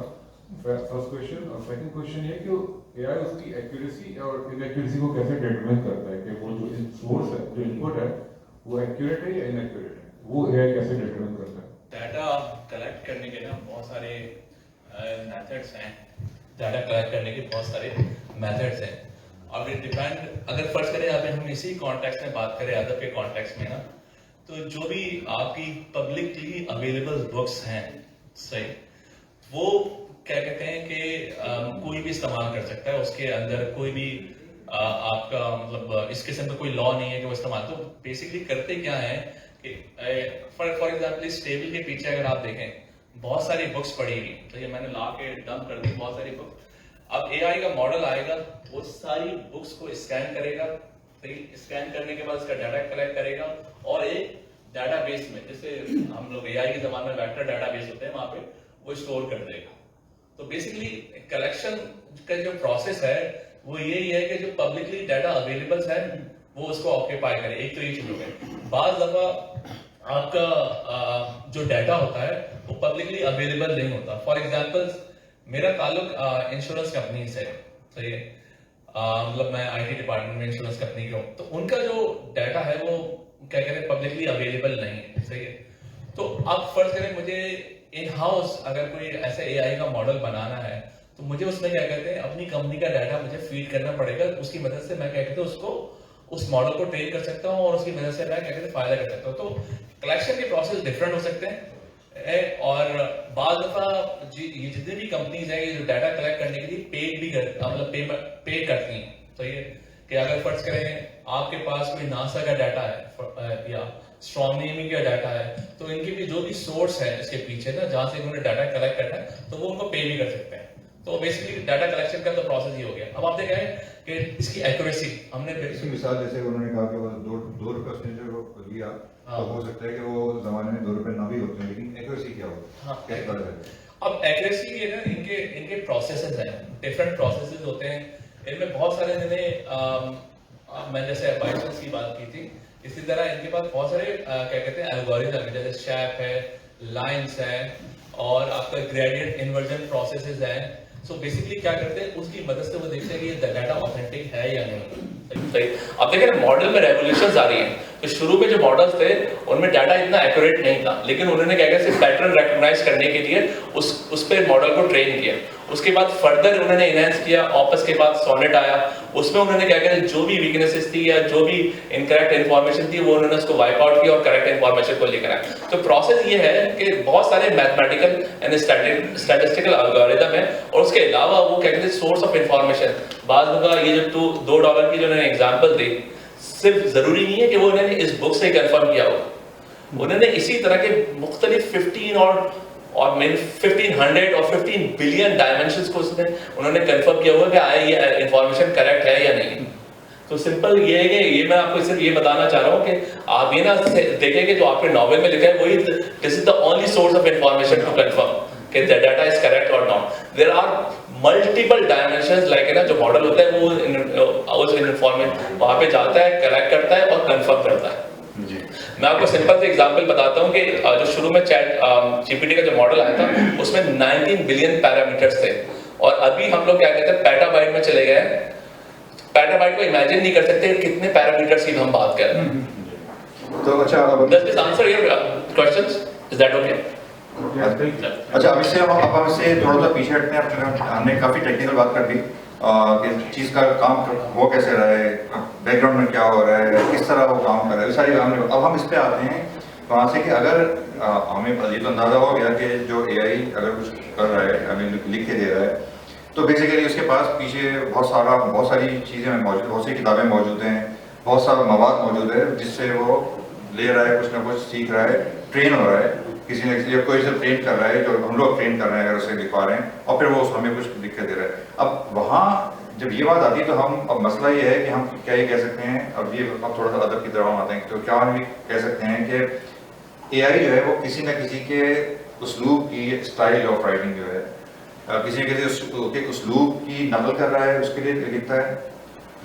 फर्स्ट क्वेश्चन। और सेकंड क्वेश्चन ये कि AI उसकी एक्यूरेसी और इनएक्यूरेसी को कैसे डिटरमाइन करता है कि वो जो सोर्स है, जो इनपुट है, वो एक्यूरेट है या इनएक्यूरेट है, वो AI कैसे डिटरमाइन करता है। डाटा कलेक्ट करने के ना बहुत सारे मेथड्स हैं, डाटा कलेक्ट करने के बहुत सारे मेथड्स हैं। अब इट डिपेंड, अगर फर्स्ट करें यहाँ पे हम इसी कॉन्टेक्स्ट में बात करें, अदब के कॉन्टेक्स्ट में ना, तो जो भी आपकी पब्लिकली अवेलेबल बुक्स हैं, सही, वो क्या कहते हैं कि कोई भी इस्तेमाल कर सकता है, उसके अंदर कोई भी आपका मतलब इस किस्म का कोई लॉ नहीं है कि वो इस्तेमाल। तो बेसिकली करते क्या है कि फॉर एग्जाम्पल इस टेबल के पीछे अगर आप देखें बहुत सारी बुक्स पड़ी हुई, तो ये मैंने ला के डंप कर दी बहुत सारी बुक्स। अब AI का मॉडल आएगा, वो सारी बुक्स को स्कैन करेगा, सही, स्कैन करने के बाद उसका डाटा कलेक्ट करेगा और एक डाटाबेस में, जैसे हम लोग AI के जमाने में वेक्टर डाटाबेस होते हैं, वहां पे वो स्टोर कर देगा। तो बेसिकली कलेक्शन का जो प्रोसेस है वो यही है कि जो पब्लिकली डाटा अवेलेबल है वो उसको ऑक्यूपाई करे। एक तो ये चीज हो गई। बाज दफा आपका जो डाटा होता है वो पब्लिकली अवेलेबल नहीं होता। फॉर एग्जांपल मेरा ताल्लुक इंश्योरेंस कंपनी से, सही है, मतलब मैं IT डिपार्टमेंट में इंश्योरेंस कंपनी का हूँ, तो उनका जो डाटा है वो क्या कहते हैं पब्लिकली अवेलेबल नहीं है, सही है। तो अब फर्ज करें मुझे इन हाउस अगर कोई ऐसा AI का मॉडल बनाना है, तो मुझे उसमें क्या कहते हैं अपनी कंपनी का डाटा मुझे फीड करना पड़ेगा, उसकी मदद से मैं क्या कहते हैं उसको उस मॉडल को ट्रेन कर सकता हूँ और उसकी मदद से मैं क्या कहते हैं फायदा कर सकता हूँ। तो कलेक्शन के प्रोसेस डिफरेंट हो सकते हैं और बाद दफा ये जितनी भी कंपनीज हैं ये जो डाटा कलेक्ट करने के लिए पेड भी मतलब पे करती हैं। तो ये कि अगर फर्ज करें आपके पास कोई नासा का डाटा है या स्ट्रॉन्गनेमी का डाटा है, तो इनके भी जो भी सोर्स है इसके पीछे ना जहां से उन्होंने डाटा कलेक्ट करना है, तो वो उनको पे भी कर सकते हैं। तो बेसिकली डाटा कलेक्शन का तो प्रोसेस ही हो गया। अब आप देखें कि इसकी एक्यूरेसी हमने इसकी मिसाल जैसे उन्होंने कहा कि वो 2 रुपये उसने जो लिया, तो हो सकता है कि वो जमाने में 2 रुपये ना भी होते हैं, लेकिन एक्यूरेसी क्या होगी? कैसे पता चले? अब एक्यूरेसी के ना इनके प्रोसेसेस हैं, डिफरेंट प्रोसेसेस होते हैं। इनमें बहुत सारे जिन्हें मैंने जैसे बाइसेंस की बात की थी, इसी तरह इनके पास बहुत सारे क्या कहते हैं एल्गोरिथम है, जैसे शैप है, लाइंस है और आपका ग्रेडियंट इन्वर्जन प्रोसेसेस है। सो बेसिकली क्या करते हैं उसकी मदद से वो देखते हैं कि ये डाटा ऑथेंटिक है या नहीं। सही। अब देखें मॉडल में रेवोल्यूशंस आ रही हैं, तो शुरू में जो मॉडल्स थे उनमें डाटा इतना एक्यूरेट नहीं था, लेकिन उन्होंने क्या किया, सिर्फ पैटर्न रिकॉग्नाइज करने के लिए उस पे मॉडल को ट्रेन किया। उसके बाद फर्दर उन्होंने इनहेंस किया, ऑपस के बाद सोनेट आया, उसमें उन्होंने क्या किया, जो भी वीकनेसेस थी या जो भी इनकरेक्ट इन्फॉर्मेशन थी वो उन्होंने उसको वाइप आउट किया और करेक्ट इन्फॉर्मेशन को लेकर आया। तो प्रोसेस ये है कि बहुत सारे मैथमेटिकल एंड स्टैटिस्टिकल एल्गोरिथम है, और उसके अलावा वो क्या कहते हैं सोर्स ऑफ इन्फॉर्मेशन। बाद होगा ये जो $2 की जो उन्होंने एग्जाम्पल दी, सिर्फ जरूरी नहीं है कि वो उन्होंने इस बुक से कंफर्म किया हो, उन्होंने इसी तरह के मुख्तलिफ 1500 और 15 बिलियन डायमेंशंस को उन्होंने कंफर्म किया हुआ कि ये इंफॉर्मेशन करेक्ट है या नहीं। तो सिंपल ये है कि ये मैं आपको सिर्फ ये बताना चाह रहा हूँ कि आप ये ना देखें कि जो आपने नॉवेल में लिखा है वही this is the only source of information to confirm कि द डाटा इज करेक्ट और not. There are multiple dimensions like है ना, जो मॉडल होता है वो उस इन्फॉर्मेशन वहाँ पे जाता है, करेक्ट करता है और कंफर्म करता है। मैं आपको सिंपल से एग्जांपल बताता हूँ कि जो शुरू में चैट जीपीटी का जो मॉडल आया था उसमें 19 बिलियन पैरामीटर्स थे, और अभी हम लोग क्या कहते हैं पेटाबाइट में चले गए। पेटाबाइट को इमेजिन नहीं कर सकते कितने पैरामीटर्स की हम बात कर रहे हैं। तो अच्छा, Does this answer your questions? Is that okay? अच्छा, अब इससे हम इससे थोड़ा सा पीछे हटते हैं। हमने काफ़ी टेक्निकल बात कर दी कि चीज़ का काम वो कैसे रहा है, बैकग्राउंड में क्या हो रहा है, किस तरह वो काम कर रहा है, सारी हमने। अब हम इस पे आते हैं वहाँ से कि अगर हमें ये तो अंदाज़ा हो गया कि जो AI अगर कुछ कर रहा है, हमें लिख के दे रहा है, तो बेसिकली उसके पास पीछे बहुत सारी चीज़ें मौजूद, बहुत सी किताबें मौजूद हैं, बहुत सारा मवाद मौजूद है जिससे वो ले रहा है, कुछ ना कुछ सीख रहा है, ट्रेन हो रहा है, किसी ने किसी कोई से ट्रेन कर रहा है, जो हम लोग ट्रेन कर रहे हैं अगर उसे लिखवा रहे हैं, और फिर वो हमें कुछ लिख के दे रहा है। अब वहाँ जब ये बात आती है तो अब मसला ये है कि हम क्या ये कह सकते हैं, अब थोड़ा सा अदब की तरफ आते हैं, तो क्या हम ये कह सकते हैं कि AI जो है वो किसी न किसी के उस्लूब की, स्टाइल ऑफ राइटिंग जो है किसी न किसी उस्लूब की नकल कर रहा है, उसके लिए लिखता है।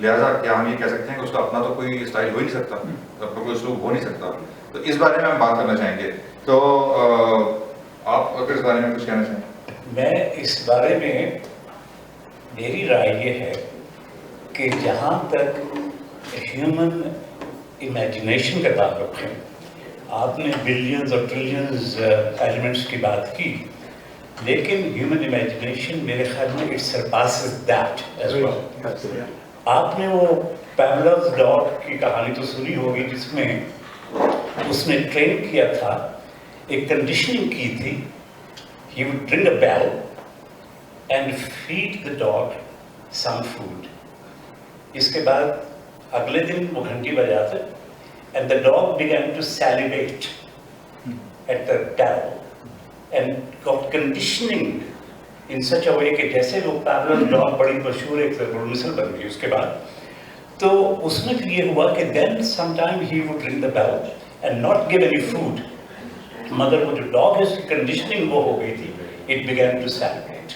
लिहाजा क्या हम ये कह सकते हैं कि उसका अपना तो कोई स्टाइल हो ही नहीं सकता, अपना कोई उस्लूब हो नहीं सकता। तो इस बारे में हम बात करना चाहेंगे, तो आप अगर इस बारे में कुछ कहना चाहें। मैं इस बारे में मेरी राय ये है कि जहाँ तक ह्यूमन इमेजिनेशन का ताल्लुक है, आपने बिलियंस और ट्रिलियंस एलिमेंट्स की बात की, लेकिन ह्यूमन इमेजिनेशन मेरे ख्याल में it surpasses that as well. आपने वो पैवलोव डॉग की कहानी तो सुनी होगी जिसमें उसने ट्रेन किया था, एक कंडीशनिंग की थी, he would ring a bell and feed the dog some food. इसके बाद अगले दिन वो घंटी बजाते and the dog began to salivate at the bell and got conditioning in such a way कि जैसे वो पैवलोव डॉग बड़ी मशहूर एक मिसल बन गई उसके बाद, तो उसमें फिर ये हुआ कि then sometime he would ring the bell and not give any food, मगर वो जो डॉग है उसकी कंडीशनिंग वो हो गई थी, इट बिगैन टू सैलिवेट।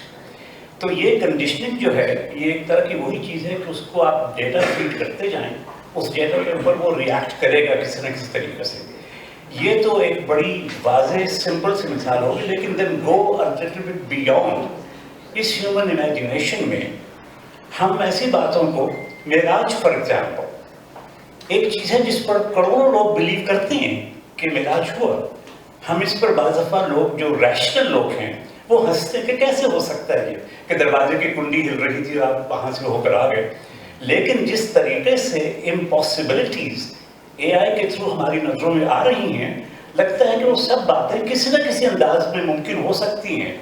तो ये कंडीशनिंग जो है ये एक तरह की वही चीज़ है कि उसको आप डेटा फीड करते जाएं, उस डेटा के ऊपर वो रिएक्ट करेगा किसी न किसी तरीके से। ये तो एक बड़ी वाज़ेह सिंपल सी मिसाल होगी, लेकिन then go a little bit beyond इस ह्यूमन इमेजिनेशन में हम ऐसी बातों को, मेराज फॉर एग्जाम्पल एक चीज़ है जिस पर करोड़ों लोग बिलीव करते हैं कि मेराज हुआ। हम इस पर बाज़ दफ़ा लोग जो रैशनल लोग हैं वो हंसते कि कैसे हो सकता है ये कि दरवाजे की कुंडी हिल रही थी आप वहाँ से होकर आ गए। लेकिन जिस तरीके से इम्पॉसिबिलिटीज़ AI के थ्रू हमारी नज़रों में आ रही हैं, लगता है कि वो सब बातें किसी न किसी अंदाज में मुमकिन हो सकती हैं।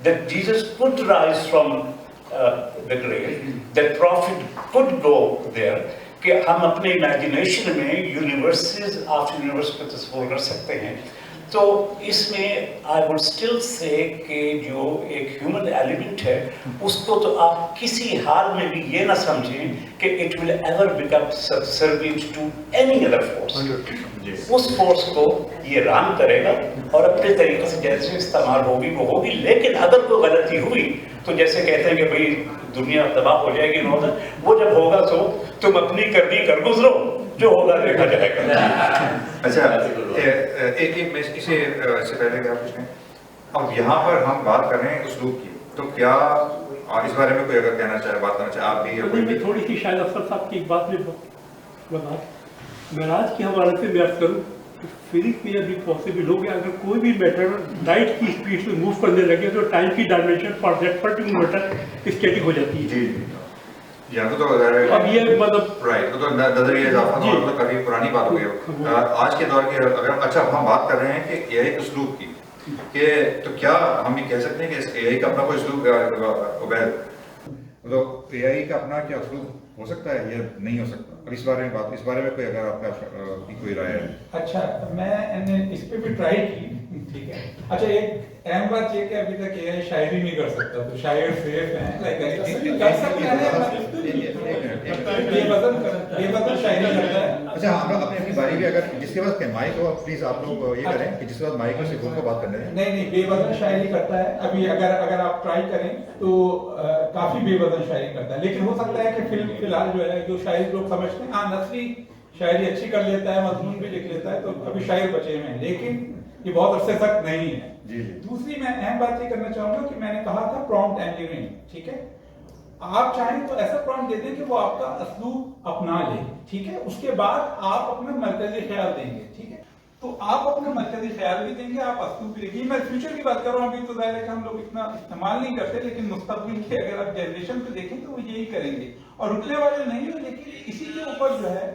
That Jesus could rise from the grave, that prophet could go there, कि हम अपने इमेजिनेशन में यूनिवर्सेस आफ्टर यूनिवर्स को तस्वीर कर सकते हैं। तो इसमें आई वुड स्टिल से कि जो एक ह्यूमन एलिमेंट है उसको तो आप किसी हाल में भी ये ना समझें कि it will ever become subservient to any other force. उस फोर्स को ये राम करेगा और अपने तरीके से जैसे इस्तेमाल होगी वो होगी। लेकिन अगर कोई गलती हुई तो जैसे कहते हैं कि भाई दुनिया तबाह हो जाएगी, वो जब होगा तो तुम अपनी करनी कर गुजरो, जो होगा देखा जाएगा। अच्छा, एक इससे पहले क्या पूछें, अब यहाँ पर हम बात कर रहे हैं उस्लूब की, तो क्या इस बारे में कोई अगर कहना चाहे, बात करना चाहे आप भी या कोई भी? थोड़ी सी शायद अफसर साहब की एक बात भी बता, महराज के हवाले से मैं करूँ तो फिजिक्स में अभी पॉसिबल हो गया, अगर कोई भी मैटर लाइट की स्पीड से मूव करने लगे तो टाइम की dimension for that particular matter static हो जाती है। जी यहाँ तो अब ये मतलब राइट, तो नजरिया इजाफा तो काफी पुरानी बात हो गई। आज के दौर की अगर अच्छा हम बात कर रहे हैं कि एआई उसलूब की, कि तो क्या हम ये कह सकते हैं कि इस एआई का अपना कोई उसलूब उबैद, मतलब एआई का अपना क्या उसलूब हो सकता है या नहीं हो सकता? अब इस बारे में कोई अगर आपका कोई राय है? अच्छा, मैंने इस पे भी ट्राई की, ठीक है। अच्छा, एक अहम बात ये कि अभी तक एआई शायरी नहीं कर सकता, तो शायर सेफ है, लाइक कर सकता है, बेवजन शायरी करता है। अच्छा, हम अपनी अपनी बारी भी अगर जिसके पास माइक हो प्लीज आप लोग ये करें कि जिसके पास माइक हो सिर्फ उनको बात करने दें। नहीं, बेवजन शायरी करता है। अभी अगर आप ट्राई करें तो काफी बेवजन शायरी करता है, लेकिन हो सकता है कि फिलहाल जो है जो शायरी लोग समझते हैं, हाँ नसरी शायरी अच्छी कर लेता है, मजमून भी लिख लेता है, तो अभी शायर बचे हुए हैं, लेकिन ये बहुत अरसे तक नहीं है। दूसरी मैं अहम बात ये करना चाहूंगा कि मैंने कहा था प्रॉम्प्ट इंजीनियरिंग, ठीक है। आप चाहें तो ऐसा प्रॉम्प्ट दे दें कि वो आपका असलूब अपना ले, ठीक है। उसके बाद आप अपना मरकजी ख्याल देंगे, ठीक है। तो आप अपना मरकजी ख्याल भी देंगे, आप असलूब भी देंगे। मैं फ्यूचर की बात कर रहा हूँ, अभी तो जाहिर है कि हम लोग इतना इस्तेमाल नहीं करते, लेकिन मुस्तकबिल की अगर आप जनरेशन पे देखें तो वो यही करेंगे और रुकने वाले नहीं हो। लेकिन इसी के ऊपर जो है,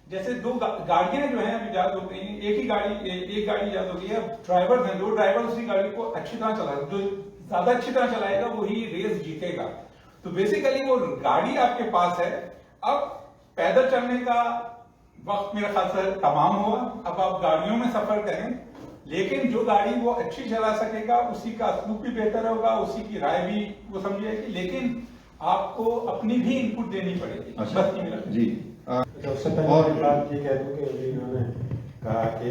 जैसे दो गाड़ियां जो हैं अभी याद हो गई हैं, एक गाड़ी याद हो गई है, ड्राइवर्स हैं, दो ड्राइवर उसी गाड़ी को अच्छी तरह चला, जो ज्यादा अच्छी तरह चलाएगा वही रेस जीतेगा। तो बेसिकली वो गाड़ी आपके पास है, अब पैदल चलने का वक्त मेरे ख्याल से तमाम हुआ, अब आप गाड़ियों में सफर करें, लेकिन जो गाड़ी वो अच्छी चला सकेगा उसी का असलूब भी बेहतर होगा, उसी की राय भी वो समझेगी, लेकिन आपको अपनी भी इनपुट देनी पड़ेगी। अच्छा, बस ये मेरा जी। सबसे पहले बात ये कह दूं कि अभी इन्होंने कहा कि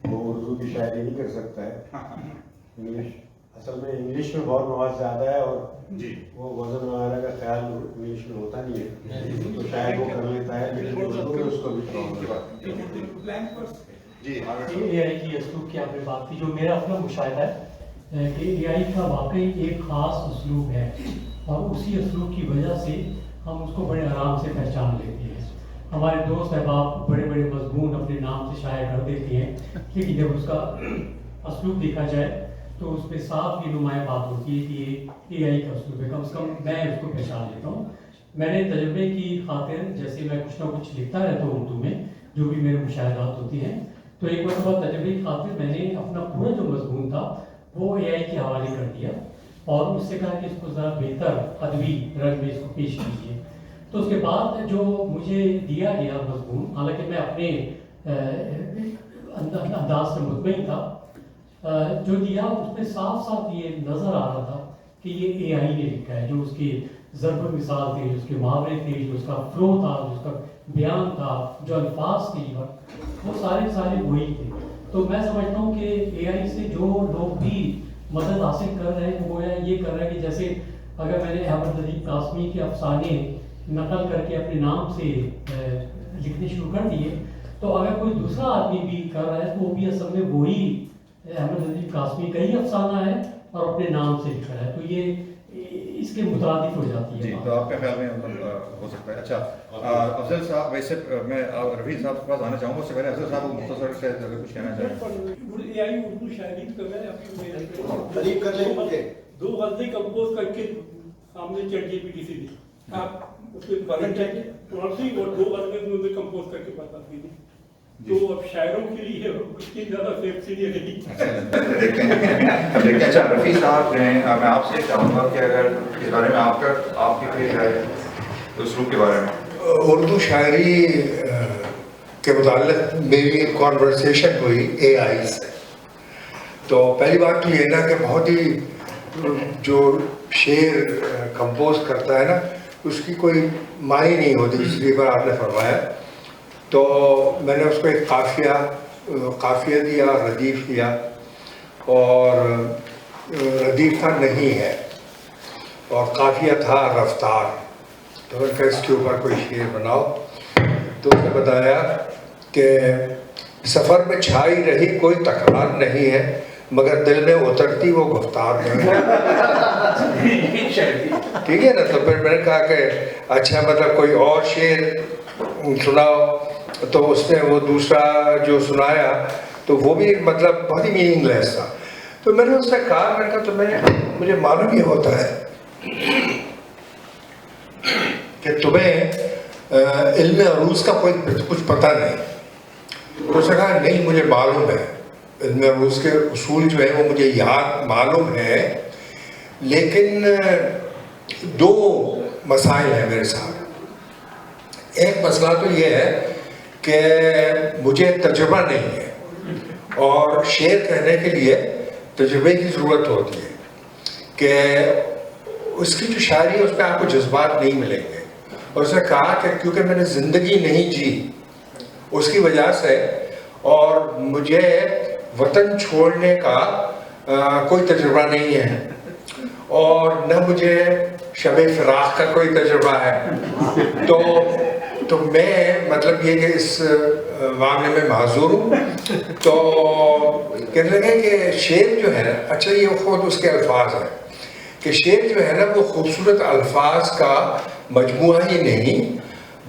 वो उर्दू की शायरी नहीं कर सकता है, इंग्लिश, असल में इंग्लिश में बहुत मवाद ज़्यादा है और जी वो वजन वगैरह का ख्याल इंग्लिश में होता नहीं है, तो शायद वो कर लेता है, लेकिन उर्दू में उसको भी प्रॉब्लम जी। एआई की असलूब की आपने बात की, जो मेरा अपना मुशाहिदा है कि एआई का वाकई एक ख़ास असलूब है और उसी असलूब की वजह से हम उसको बड़े आराम से पहचान लेते हैं। हमारे दोस्त अहबाब बड़े बड़े मजमून अपने नाम से शाया कर देते हैं, लेकिन जब उसका असलूब देखा जाए तो उसमें साफ ये नुमाया बात होती है कि ये एआई का असलूब है, कम से कम मैं उसको पहचान लेता हूँ। मैंने तजर्बे की खातिर, जैसे मैं कुछ ना कुछ लिखता रहता हूँ उर्दू में, जो भी मेरे मुशाहिदात होते हैं, तो एक मरतबा तजर्बे की खातिर मैंने अपना पूरा जो मजमून था वो एआई के हवाले कर दिया और उससे कहा कि इसको ज़रा बेहतर अदबी रंग में इसको पेश कीजिए। तो उसके बाद जो मुझे दिया गया मजमून, हालांकि मैं अपने अंदाज से मुतमईन था, जो दिया उसमें साफ साफ ये नज़र आ रहा था कि ये एआई ने लिखा है। जो उसके ज़रब मिसाल थे, जो उसके मुहावरे थे, जो उसका फ्लो था, जो उसका बयान था, जो अल्फाज थे, वो सारे वही थे। तो मैं समझता हूँ कि एआई से जो लोग भी मदद हासिल कर रहे हैं वो ये कर रहे हैं कि जैसे अगर मैंने अहमद नजीब कासमी के अफसाने नकल करके अपने नाम से लिखने शुरू कर दिए, तो अगर कोई दूसरा आदमी भी कर रहा है तो वो भी असल में वही अहमद नजीब कासमी का ही अफसाना है और अपने नाम से लिख रहा है, तो ये इसके मुताबिक हो जाती है। जी, तो आपके ख्याल में हो सकता है। अच्छा, अफजल साहब, वैसे मैं रफी साहब के पास आना चाहूँगा, उससे पहले अफजल साहब मुख्तसर से अगर कुछ कहना चाहें। एआई उर्दू शायरी कर रहा है, तारीफ कर लेंगे, 2 गज़लें कंपोज करके सामने चैट जीपीटी से दी, आप उसके बटन चाहिए तुरंत और 2 गज़लें उन्होंने कंपोज करके बता दीजिए। तो अब शायरों के लिए उसकी ज़्यादा सेफ्टी नहीं रही। देखते हैं। अच्छा, रफी साहब मैं आपसे चाहूँगा कि अगर इस बारे में आपकी कोई राय है उसलूब के बारे में। उर्दू शायरी के मुताल्लिक़ मेरी कॉन्वर्सेशन हुई एआई से, तो पहली बात तो ये ना कि बहुत ही जो शेर कंपोज करता है ना, उसकी कोई मानी नहीं होती, जिस पर आपने फरमाया। तो मैंने उसको एक काफिया दिया, रदीफ दिया, और रदीफ था नहीं है और काफिया था रफ्तार। तो मैंने कहा इसके ऊपर कोई शेर बनाओ। तो उसने बताया कि सफ़र में छाई रही कोई तकरार नहीं है, मगर दिल में उतरती वो गुफ्तार है। ठीक है ना। तो फिर मैंने कहा कि अच्छा, मतलब कोई और शेर सुनाओ। तो उसने वो दूसरा जो सुनाया तो वो भी मतलब बहुत ही मीनिंग लेस था। तो मैंने उससे कहा, मैंने कहा मुझे मालूम ये होता है कि तुम्हें इल्म अरूज का कोई कुछ पता नहीं। तो उसने कहा नहीं मुझे मालूम है, इल्म अरूज के उसूल जो है वो मुझे याद मालूम है, लेकिन दो मसाइल हैं मेरे साथ। एक मसला तो ये है कि मुझे तजुर्बा नहीं है और शेर कहने के लिए तजुर्बे की ज़रूरत होती है कि उसकी जो शायरी है उसमें आपको जज्बात नहीं मिलेंगे। और उसने कहा कि क्योंकि मैंने ज़िंदगी नहीं जी उसकी वजह से, और मुझे वतन छोड़ने का कोई तजुर्बा नहीं है और न मुझे शब फ़िराक़ का कोई तजुर्बा है, तो मैं मतलब ये कि इस मामले में माजूर हूँ। तो कहने लगे कि शेर जो है ना, अच्छा ये खुद उसके अल्फाज हैं कि शेर जो है ना वो खूबसूरत अल्फाज का मजमुआ ही नहीं,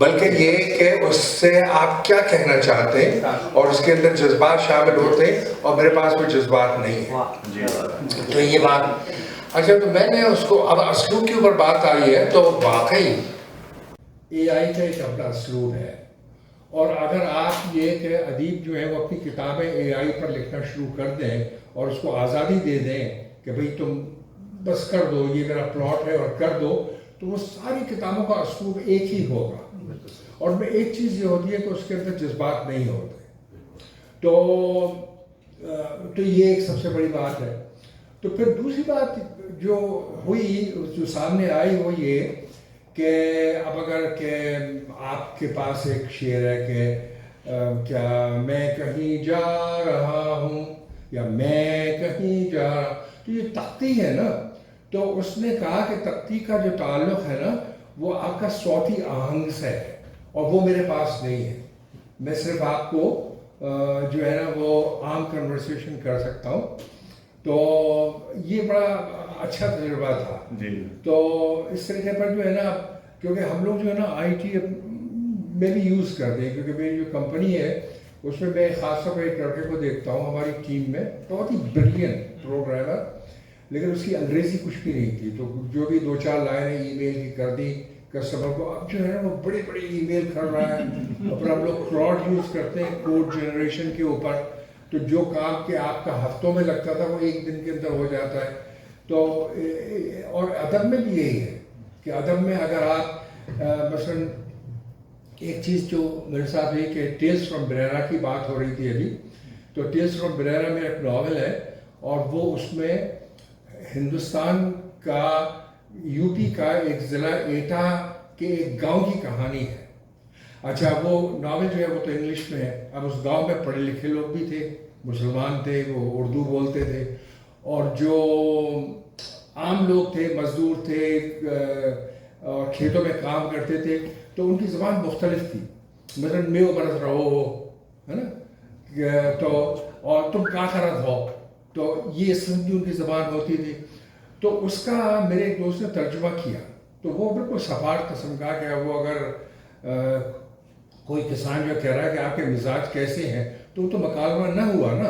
बल्कि ये कि उससे आप क्या कहना चाहते हैं और उसके अंदर जज्बात शामिल होते हैं, और मेरे पास वो जज्बात नहीं है। तो ये बात अच्छा, तो मैंने उसको, अब असलूब के ऊपर बात आई है तो वाकई AI का एक अपना असलूब है। और अगर आप ये कि अदीब जो है वो अपनी किताबें AI पर लिखना शुरू कर दें और उसको आज़ादी दे दें कि भाई तुम बस कर दो, ये मेरा प्लॉट है और कर दो, तो वो सारी किताबों का असलूब एक ही होगा। और में एक चीज़ ये होती है कि उसके अंदर जज्बात नहीं होते। तो ये एक सबसे बड़ी बात है। तो फिर दूसरी बात जो हुई, जो सामने आई, वो ये कि अब अगर के आपके पास एक शेर है कि क्या मैं कहीं जा रहा हूँ या मैं कहीं जा रहा, तो ये तख्ती है ना। तो उसने कहा कि तख्ती का जो ताल्लुक़ है ना वो आपका सौती आहंग से है और वो मेरे पास नहीं है। मैं सिर्फ आपको जो है ना वो आम कन्वर्सेशन कर सकता हूँ। तो ये बड़ा अच्छा तजुर्बा था जी। तो इस तरीके पर जो है ना, क्योंकि हम लोग जो है ना IT में भी यूज़ करते हैं, क्योंकि मेरी जो कंपनी है उसमें मैं ख़ास तौर पर एक लड़के को देखता हूँ हमारी टीम में, बहुत ही ब्रिलियंट प्रोग्रामर, लेकिन उसकी अंग्रेज़ी कुछ भी नहीं थी। तो जो भी 2-4 लाइनें ईमेल की कर दी कस्टमर को। अब जो है ना वो बड़े बड़े ईमेल कर रहा है। और हम लोग क्लॉड यूज़ करते हैं कोड जनरेशन के ऊपर, तो जो काम के आपका हफ्तों में लगता था वो एक दिन के अंदर हो जाता है। तो और अदब में भी यही है कि अदब में अगर आप मसलन एक चीज़ जो मेरे साथ हुई कि टेल्स फ्रॉम बरेरा की बात हो रही थी अभी, तो टेल्स फ्रॉम बरेरा में एक नावल है और वो उसमें हिंदुस्तान का यूपी का एक ज़िला एटा के एक गांव की कहानी है। अच्छा, वो नावल जो है वो तो इंग्लिश में है। अब उस गांव में पढ़े लिखे लोग भी थे, मुसलमान थे, वो उर्दू बोलते थे, और जो आम लोग थे, मजदूर थे और खेतों में काम करते थे, तो उनकी ज़बान मुख्तलिफ थी। मतलब मैं बरस रहो हो, है ना, तो और तुम क्या करत हो, तो ये किस्म की उनकी ज़बान होती थी। तो उसका मेरे एक दोस्त ने तर्जुमा किया, तो वो बिल्कुल सपाट किस्म का कि वो अगर कोई किसान जो कह रहा है कि आपके मिजाज कैसे हैं, तो वो तो मकालमा ना हुआ ना।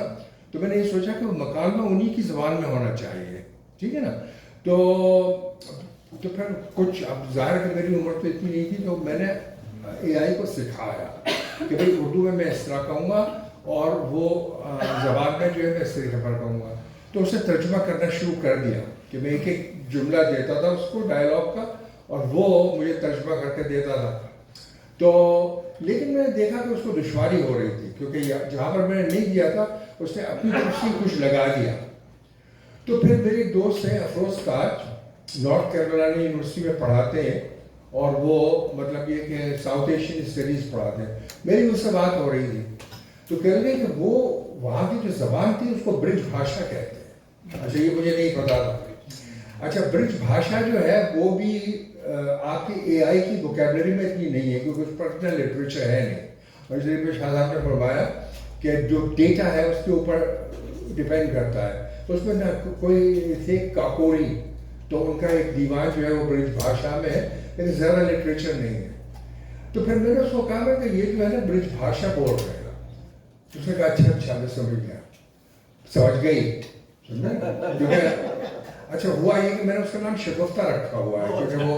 तो मैंने ये सोचा कि वो मकालमा उन्हीं की ज़बान में होना चाहिए, ठीक है ना। तो फिर कुछ, अब ज़ाहिर है मेरी उम्र तो इतनी नहीं थी, तो मैंने AI को सिखाया कि भाई उर्दू में मैं इस तरह कहूँगा और वो ज़बान में जो है मैं इस तरीके पर कहूँगा। तो उसने तर्जुमा करना शुरू कर दिया कि मैं एक एक जुमला देता था उसको डायलॉग का और वो मुझे तर्जुमा करके देता था। तो लेकिन मैंने देखा कि उसको दुश्वारी हो रही थी, क्योंकि जहाँ पर मैंने नहीं दिया था उसने अपनी तरफ से कुछ लगा दिया। तो फिर मेरे दोस्त हैं अफरोज ताज, नॉर्थ कैरोलिना यूनिवर्सिटी में पढ़ाते हैं और वो मतलब ये कि साउथ एशियन स्टडीज़ पढ़ाते हैं। मेरी उससे बात हो रही थी, तो कह रहे कि वो वहाँ की जो ज़बान थी उसको ब्रिज भाषा कहते हैं। अच्छा, ये मुझे नहीं पता था। अच्छा, ब्रिज भाषा जो है वो भी आपकी AI की वोकैबुलरी में इतनी नहीं है, क्योंकि उस पर इतना लिटरेचर है नहीं। और इसलिए मैं शाह साहब ने फरमाया कि जो डेटा है उसके ऊपर डिपेंड करता है। तो उसमें ना कोई थे काकोरी, तो उनका एक दीवान जो है वो ब्रिज भाषा में है, लेकिन ज़्यादा लिटरेचर नहीं है। तो फिर मैंने उसको कहा मैं कि ये जो है ना ब्रिज भाषा बोल रहे हैं। तो उसने कहा अच्छा मैं समझ गया, समझ गई क्योंकि अच्छा हुआ ये कि मैंने उसका नाम शगुफ्ता रखा हुआ है, क्योंकि वो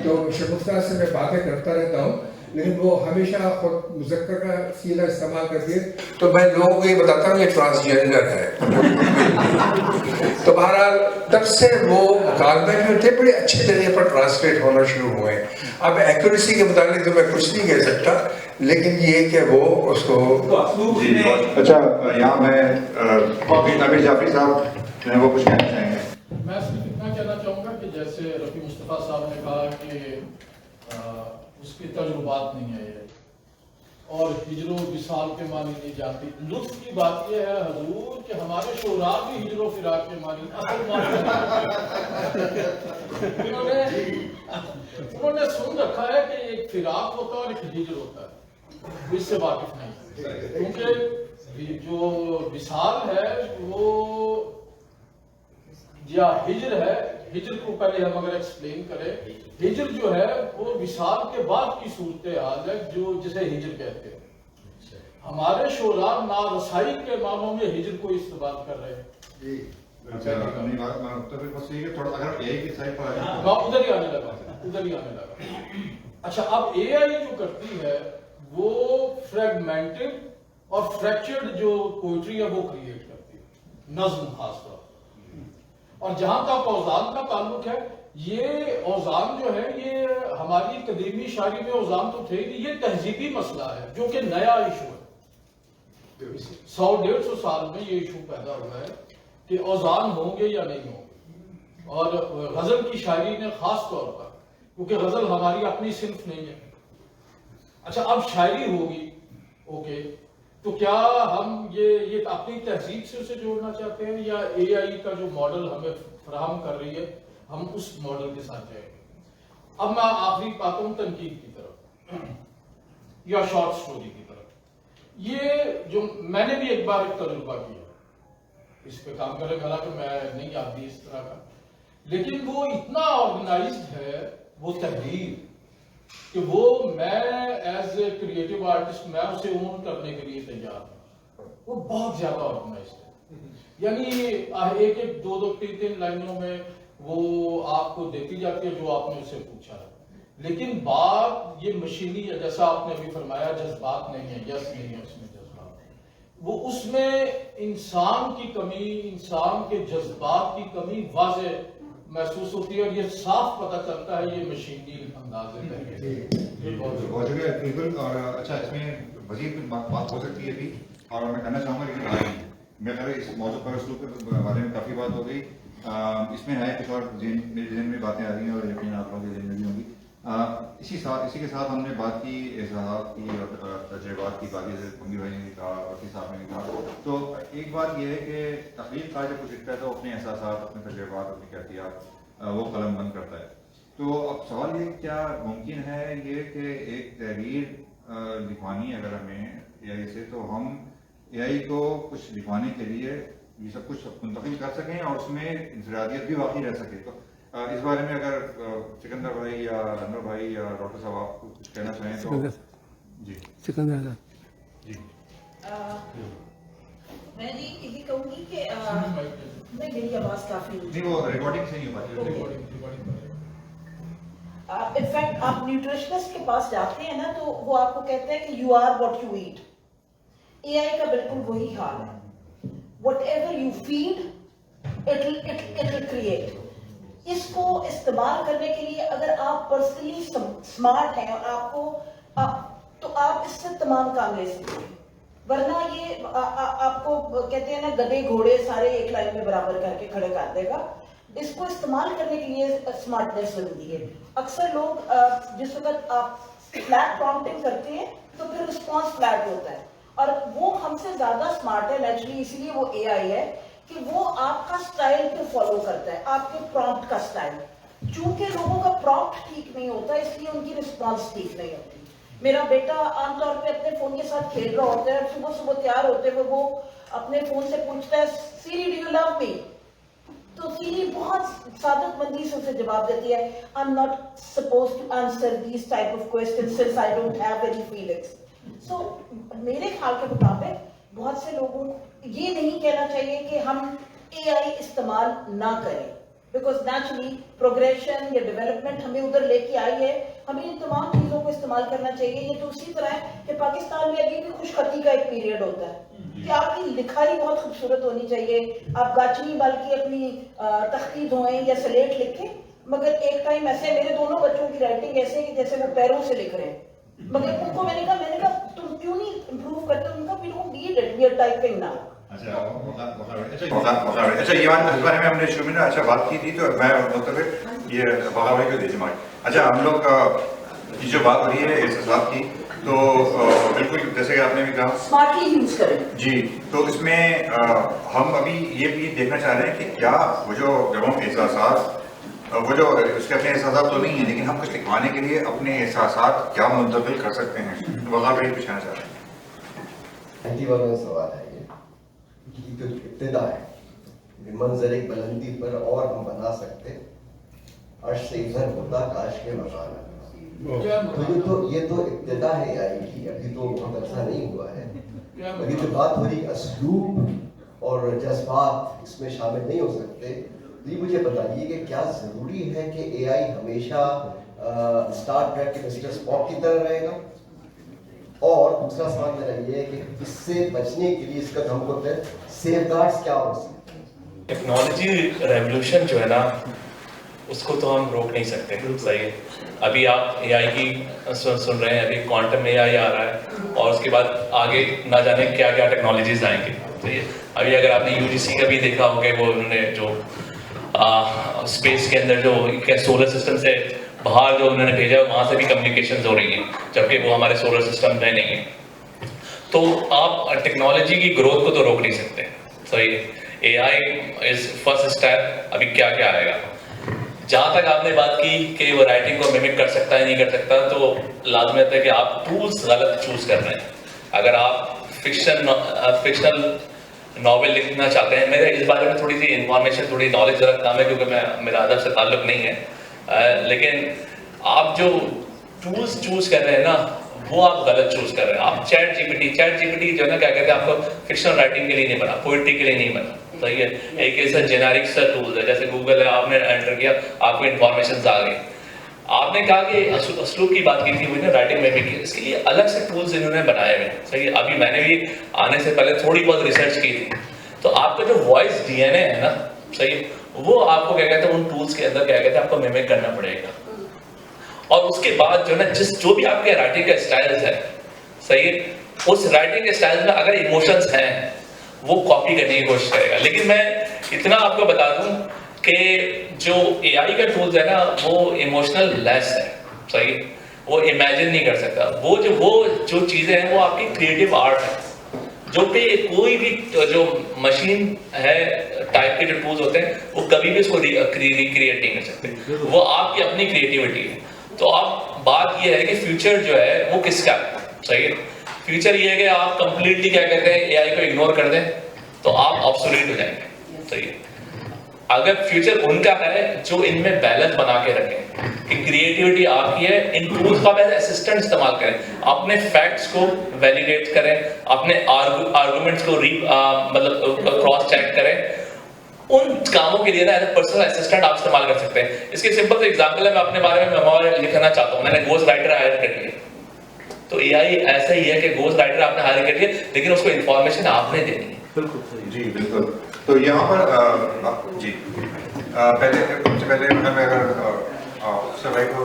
तो शगुफ्ता से मैं बातें करता रहता हूँ, लेकिन वो हमेशा खुद मुज़क्कर का सीधा इस्तेमाल करती है, तो मैं लोगों को ये बताता हूँ ये ट्रांसजेंडर है। तो बहरहाल तब से वो मुकालमे जो थे बड़े अच्छे तरीके पर ट्रांसलेट होना शुरू हुए। अब एक्यूरेसी के मुताबिक तो मैं कुछ नहीं कह सकता, लेकिन ये कि वो उसको अच्छा यहाँ मैं नबील जाफरी साहब जो है वो कुछ कहना चाहेंगे। मैं सिर्फ इतना कहना चाहूँगा कि जैसे रफ़ी मुस्तफ़ा साहब ने कहा कि उसके तजुर्बात नहीं है ये, और हिजरो विसाल के मानी नहीं जाती। लुत्फ की बात यह है हजूर कि हमारे शोरा भी हिजरो फिराक के मानी असल उन्होंने सुन रखा है कि एक फिराक होता है और एक हिजर होता है, इससे वाकिफ नहीं, क्योंकि जो विसाल है वो या हिजर है, हिजर को पहले हम अगर एक्सप्लेन करें, हिजर जो है वो विसाल के बाद की सूरत हाल है जो जिसे हिजर कहते हैं। हमारे शोरा नारसाई के मानों में हिजर को इस्तेमाल कर रहे हैं। मैं उधर ही आने लगा। अच्छा, अब एआई जो करती है वो फ्रेगमेंटेड और फ्रैक्चर्ड जो पोइट्री है वो क्रिएट करती है, नज्म खासतौर। और जहां तक औज़ान का ताल्लुक है, ये औज़ान जो है ये हमारी कदीमी शायरी में औज़ान तो थे नहीं, ये तहजीबी मसला है जो कि नया इशू है। 100-150 साल में ये इशू पैदा हुआ है कि औज़ान होंगे या नहीं होंगे, और गजल की शायरी ने खास तौर पर, क्योंकि गजल हमारी अपनी सिंफ नहीं है। अच्छा, अब शायरी होगी, ओके, तो क्या हम ये अपनी तहजीब से उसे जोड़ना चाहते हैं, या एआई का जो मॉडल हमें फराहम कर रही है हम उस मॉडल के साथ जाएंगे? अब मैं आखिरी बात हूं तनकीद की तरफ या शॉर्ट स्टोरी की तरफ। ये जो मैंने भी एक बार एक तजुर्बा किया, इस पे काम करें, हालांकि मैं नहीं आती इस तरह का, लेकिन वो इतना ऑर्गेनाइज्ड है वो तहरीर कि वो मैं एज ए क्रिएटिव आर्टिस्ट मैं उसे ओन करने के लिए तैयार हूं। वो बहुत ज्यादा ऑर्गेनाइज्ड है, यानी एक 2-3 लाइनों में वो आपको देती जाती है जो आपने उससे पूछा है, लेकिन बात ये मशीनी है, जैसा आपने अभी फरमाया जज्बात नहीं है, यस नहीं है उसमें जज्बात, वो उसमें इंसान की कमी, इंसान के जज्बात की कमी वाज़े महसूस होती है, और ये साफ पता चलता है ये मशीनी अंदाज है। बिल्कुल। और अच्छा, इसमें मजीद बात हो सकती है भी, और मैं कहना चाहूँगा, लेकिन मेरे ख्याल इस मौजूद पर उसके बारे में काफ़ी बात हो गई। इसमें है कुछ और मेरे जहन में बातें आ रही हैं और यकीन आप लोगों के जहन में भी होंगी। इसी के साथ हमने बात की एहसास की और तजुर्बात की, बाकी से पंगी भाई ने कहा, वकील साहब ने कहा। तो एक बात यह है कि तकलीफ का जब कुछ लिखता है तो अपने एहसास, अपने तजुर्बात, अपनी कहतियात वो कलम बंद करता है। तो अब सवाल ये, क्या मुमकिन है ये कि एक तहरीर लिखवानी अगर हमें एआई से, तो हम एआई को कुछ लिखवाने के लिए ये सब कुछ मुंतकिल कर सकें और उसमें इंफरादियत भी बाकी रह सके? तो इस बारे में अगर सिकंदर भाई या अनवर भाई या डॉक्टर साहब आप कुछ कहना चाहें तो। जी सिकंदर जी। मैं जी यही कहूँगी कि नहीं, मेरी आवाज़ काफ़ी नहीं, वो रिकॉर्डिंग से नहीं हो पाती। इनफैक्ट आप न्यूट्रिशनिस्ट के पास जाते हैं ना, तो वो आपको कहते हैं कि you are what you eat. AI का बिल्कुल वही हाल है, whatever you feed it will create. इसको इस्तेमाल करने के लिए अगर आप पर्सनली स्मार्ट हैं और तो आप इससे तमाम काम ले सकते हैं, वरना ये आपको कहते हैं ना गधे घोड़े सारे एक लाइन में बराबर करके खड़े कर देगा। इसको इस्तेमाल करने के लिए स्मार्टनेस जरूरी है। अक्सर लोग जिस वक्त आप फ्लैट प्रॉम्प्टिंग करते हैं तो फिर रिस्पॉन्स फ्लैट होता है, और वो हमसे ज्यादा स्मार्ट है नेचुरली, इसलिए वो एआई है कि वो आपका स्टाइल को फॉलो करता है, आपके प्रॉम्प्ट का स्टाइल। चूंकि लोगों का प्रॉम्प्ट ठीक नहीं होता इसलिए उनकी रिस्पॉन्स ठीक नहीं होती। मेरा बेटा आमतौर पे अपने फोन के साथ खेल रहा होता है, सुबह सुबह तैयार होते हुए वो अपने फोन से पूछता है Siri do you love me, तो सीरी बहुत सादतमंदी से उसे जवाब देती है, I am not suppose to answer these type of question since I don't have any feelings. So मेरे ख्याल के मुताबिक बहुत से लोगों को ये नहीं कहना चाहिए कि हम एआई इस्तेमाल ना करें, बिकॉज नेचुरली प्रोग्रेशन या डेवलपमेंट हमें उधर लेके आई है, हमें इन तमाम चीज़ों को इस्तेमाल करना चाहिए। ये तो उसी तरह है कि पाकिस्तान में अभी भी खुशखती का एक पीरियड होता है कि आपकी लिखाई बहुत खूबसूरत होनी चाहिए, आप गाचनी बाल की अपनी तख्ती धोएं या स्लेट लिखें, मगर एक टाइम ऐसे मेरे दोनों बच्चों की राइटिंग ऐसे कि जैसे वो पैरों से लिख रहे हैं, मगर उनको मैंने कहा तुम क्यों नहीं इम्प्रूव करते? उनका we don't need it, we are typing now. अच्छा ये बारे में हमने शुरू में अच्छा बात की थी, तो मैं मतलब ये बगावड़ी को दीजिए मार्क। अच्छा हम लोग की जो बात हो रही है एहसास की, तो बिल्कुल जैसे कि आपने भी कहा स्मार्टली यूज करें जी, तो इसमें हम अभी ये भी देखना चाह रहे हैं कि क्या वो जो जब हम एहसास वो जो उसके अपने एहसास तो नहीं है, लेकिन हम कुछ लिखवाने के लिए अपने एहसास क्या मुंतकिल कर सकते हैं, तो वहाँ पर पूछना चाह रहे हैं। सवाल है की जो इब्तिदा है, मंजर एक बुलंदी पर और हम बना सकते, अर्श से इधर होता काश के मकान। तो ये तो इब्तिदा है आई की, अभी तो बहुत अच्छा नहीं हुआ है। अभी जो बात हो रही असलूब और जज्बात इसमें शामिल नहीं हो सकते, तो ये मुझे बताइए कि क्या जरूरी है कि एआई हमेशा स्टार ट्रेक के मिस्टर स्पॉक की तरह रहेगा? और दूसरा सवाल मेरा ये है कि इससे बचने के लिए इसका हम बोलते हैं सेफगार्ड्स क्या हो सकते हैं? टेक्नोलॉजी रेवोल्यूशन जो है ना, उसको तो हम रोक नहीं सकते, सही है। अभी आप एआई की सुन रहे हैं, अभी क्वांटम एआई आ रहा है, और उसके बाद आगे ना जाने क्या क्या टेक्नोलॉजीज आएंगे, सही है। अभी अगर आपने यूजीसी का भी देखा होगा, वो उन्होंने जो स्पेस के अंदर जो सोलर सिस्टम से बाहर जो उन्होंने भेजा है, वहाँ से भी कम्युनिकेशन हो रही हैं, जबकि वो हमारे सोलर सिस्टम में नहीं है। तो आप टेक्नोलॉजी की ग्रोथ को तो रोक नहीं सकते, सही है। एआई इज फर्स्ट स्टेप, अभी क्या क्या आएगा। जहाँ तक आपने बात की कि वो राइटिंग को मिमिक कर सकता है नहीं कर सकता, तो लाजमी है कि आप टूल्स गलत चूज कर रहे हैं। अगर आप फिक्शनल नॉवेल लिखना चाहते हैं, मेरे इस बारे में थोड़ी सी इंफॉर्मेशन, थोड़ी नॉलेज ज़रा कम है, क्योंकि मेरा अदब से ताल्लुक नहीं है, लेकिन आप जो टूल्स चूज कर रहे हैं ना, वो आप गलत चूज कर रहे हैं। आप चैट जीपीटी जो है ना, क्या कहते हैं, आपको फिक्शनल राइटिंग के लिए नहीं बना, पोइट्री के लिए नहीं बना, सही है। एक ऐसा जेनेरिक सा टूल है, जैसे गूगल है, आपने एंटर किया, आपको इन्फॉर्मेशन आ गई। आपने कहा कि असलूब की बात की थी, मुझे राइटिंग में भी की, इसके लिए अलग से टूल्स इन्होंने बनाए हुए, सही है। अभी मैंने भी आने से पहले थोड़ी बहुत रिसर्च की थी, तो आपका जो वॉइस डीएनए है ना, सही है, वो आपको क्या कहते हैं, उन टूल्स के अंदर क्या कहते हैं, आपको मिमिक करना पड़ेगा। और उसके बाद जो ना, जो भी आपके राइटिंग का स्टाइल्स है, सही है, उस राइटिंग के स्टाइल में अगर इमोशंस हैं, वो कॉपी करने की कोशिश करेगा। लेकिन मैं इतना आपको बता दूं कि जो एआई का टूल्स है ना, वो इमोशनल लेस है, सही है, वो इमेजिन नहीं कर सकता। वो जो चीज़ें हैं, वो आपकी क्रिएटिव आर्ट है, जो कि कोई भी जो मशीन है टाइप के जो टूल्स होते हैं, वो कभी भी उसको रिक्रिएट नहीं कर सकते, वो आपकी अपनी क्रिएटिविटी है। तो आप बात ये है कि फ्यूचर जो है वो किसका है, सही है। फ्यूचर ये है कि आप कंप्लीटली क्या कहते हैं, एआई को इग्नोर कर दें, तो आप ऑब्सोलीट हो जाएंगे, सही है। अगर फ्यूचर उनका है जो इनमें बैलेंस बना के रखें कि क्रिएटिविटी आपकी है, इन टूल्स का एज असिस्टेंट इस्तेमाल करें, अपने फैक्ट्स को वैलिडेट करें, अपने आर्गुमेंट्स को मतलब क्रॉस चेक करें, उन कामों के लिए ना एज अ पर्सनल असिस्टेंट आप इस्तेमाल कर सकते हैं। इसके सिंपल से एग्जांपल है, मैं अपने बारे में मेमोयर लिखना चाहता हूँ, मैंने घोस्ट राइटर हायर कर लिया, तो एआई ऐसा ही है कि घोस्ट राइटर आपने हायर कर लिया, लेकिन उसको इन्फॉर्मेशन आपने देनी है। बिल्कुल जी, बिल्कुल। तो यहाँ पर जी पहले सबसे पहले मैं अगर सवाई को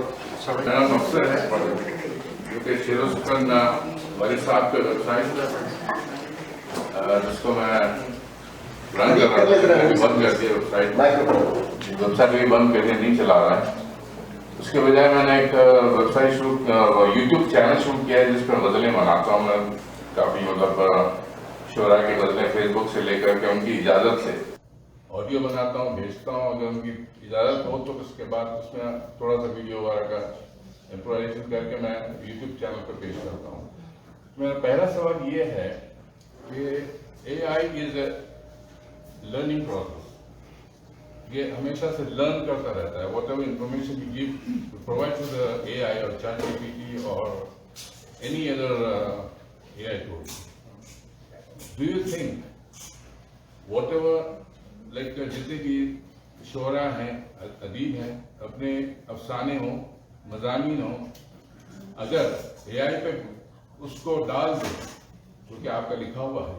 मेरा मकसद है क्योंकि शेरोस्कन वालिद साहब का वेबसाइट जिसको मैं रन कर रहा था, बंद कर दिया वेबसाइट भी बंद करके नहीं चला रहा है। उसके बजाय मैंने एक वेबसाइट यूट्यूब चैनल शुरू किया है, जिस पर गज़लें बनाता हूँ मैं, काफ़ी मतलब शोरा की गज़लें फेसबुक से लेकर के उनकी इजाज़त से ऑडियो बनाता हूँ, भेजता हूँ, अगर उनकी इजाज़त हो तो उसके बाद उसमें थोड़ा सा वीडियो वगैरह का इम्प्रोवाइजेशन करके मैं यूट्यूब चैनल पर पेश करता हूँ। मेरा पहला सवाल ये है कि AI is a learning process, ये हमेशा से लर्न करता रहता है. Whatever information you give, you provide to the AI or ChatGPT or any other AI tool. Do you think whatever like जितने भी शोरा हैं, अदीब हैं, अपने अफसाने हों, मज़ामीन हों, अगर AI पे उसको डाल दें, जो कि आपका लिखा हुआ है,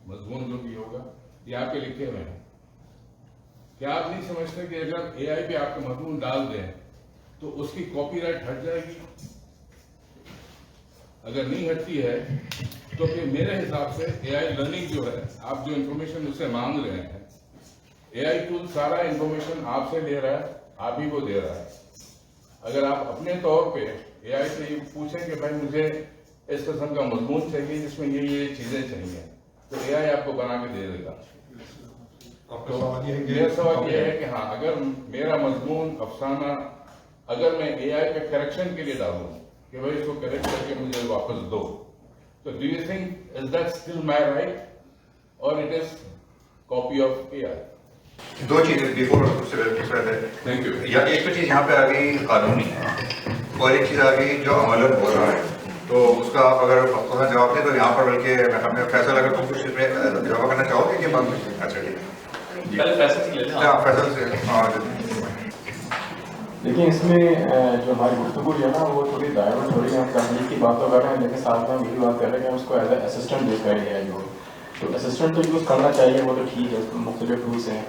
मजमून जो भी होगा, ये आपके लिखे हुए हैं. क्या आप नहीं समझते कि अगर AI पे आपके मजमून डाल दें, तो उसकी कॉपीराइट हट जाएगी? अगर नहीं हटती है, तो फिर मेरे हिसाब से AI लर्निंग जो है, आप जो इंफॉर्मेशन उससे मांग रहे हैं, AI टूल सारा इंफॉर्मेशन आपसे ले रहा है, आप ही को दे रहा है. अगर आप अपने तौर पे AI से ये पूछें कि भाई मुझे इस किस्म का मजमून चाहिए जिसमें ये चीजें चाहिए, तो AI आपको बना के दे देगा. तो मेरा सवाल ये है कि हाँ, अगर मेरा मजमून अफसाना अगर मैं AI पे करेक्शन के लिए डालूं कि भाई इसको करेक्ट करके मुझे वापस दो, तो do you think is that still my right और it is copy of AI? दो चीजें बिफोर उससे पहले, थैंक यू. या एक तो चीज यहाँ पे आ गई कानूनी है और एक चीज आ गई जो अमलन हो रहा है. तो उसका आप अगर थोड़ा जवाब दें तो यहाँ पर बल्कि हमें फैसल अगर तुम कुछ इसमें जवाब करना चाहोगे कि बाद में? अच्छा ठीक है, पहले फैसल से ले लें. हाँ फैसल से. देखिए इसमें जो हमारी गुफ्तगू है ना वो थोड़ी डाइवर्ट हो रही है. हम तकनीक की बात तो कर रहे हैं लेकिन साथ में हम यही बात कर रहे हैं कि हम उसको एज ए असिस्टेंट यूज़ करेंगे AI को. तो असिस्टेंट तो यूज़ करना चाहिए, वो तो ठीक है, उसमें मुख्तलिफ टूल्स हैं.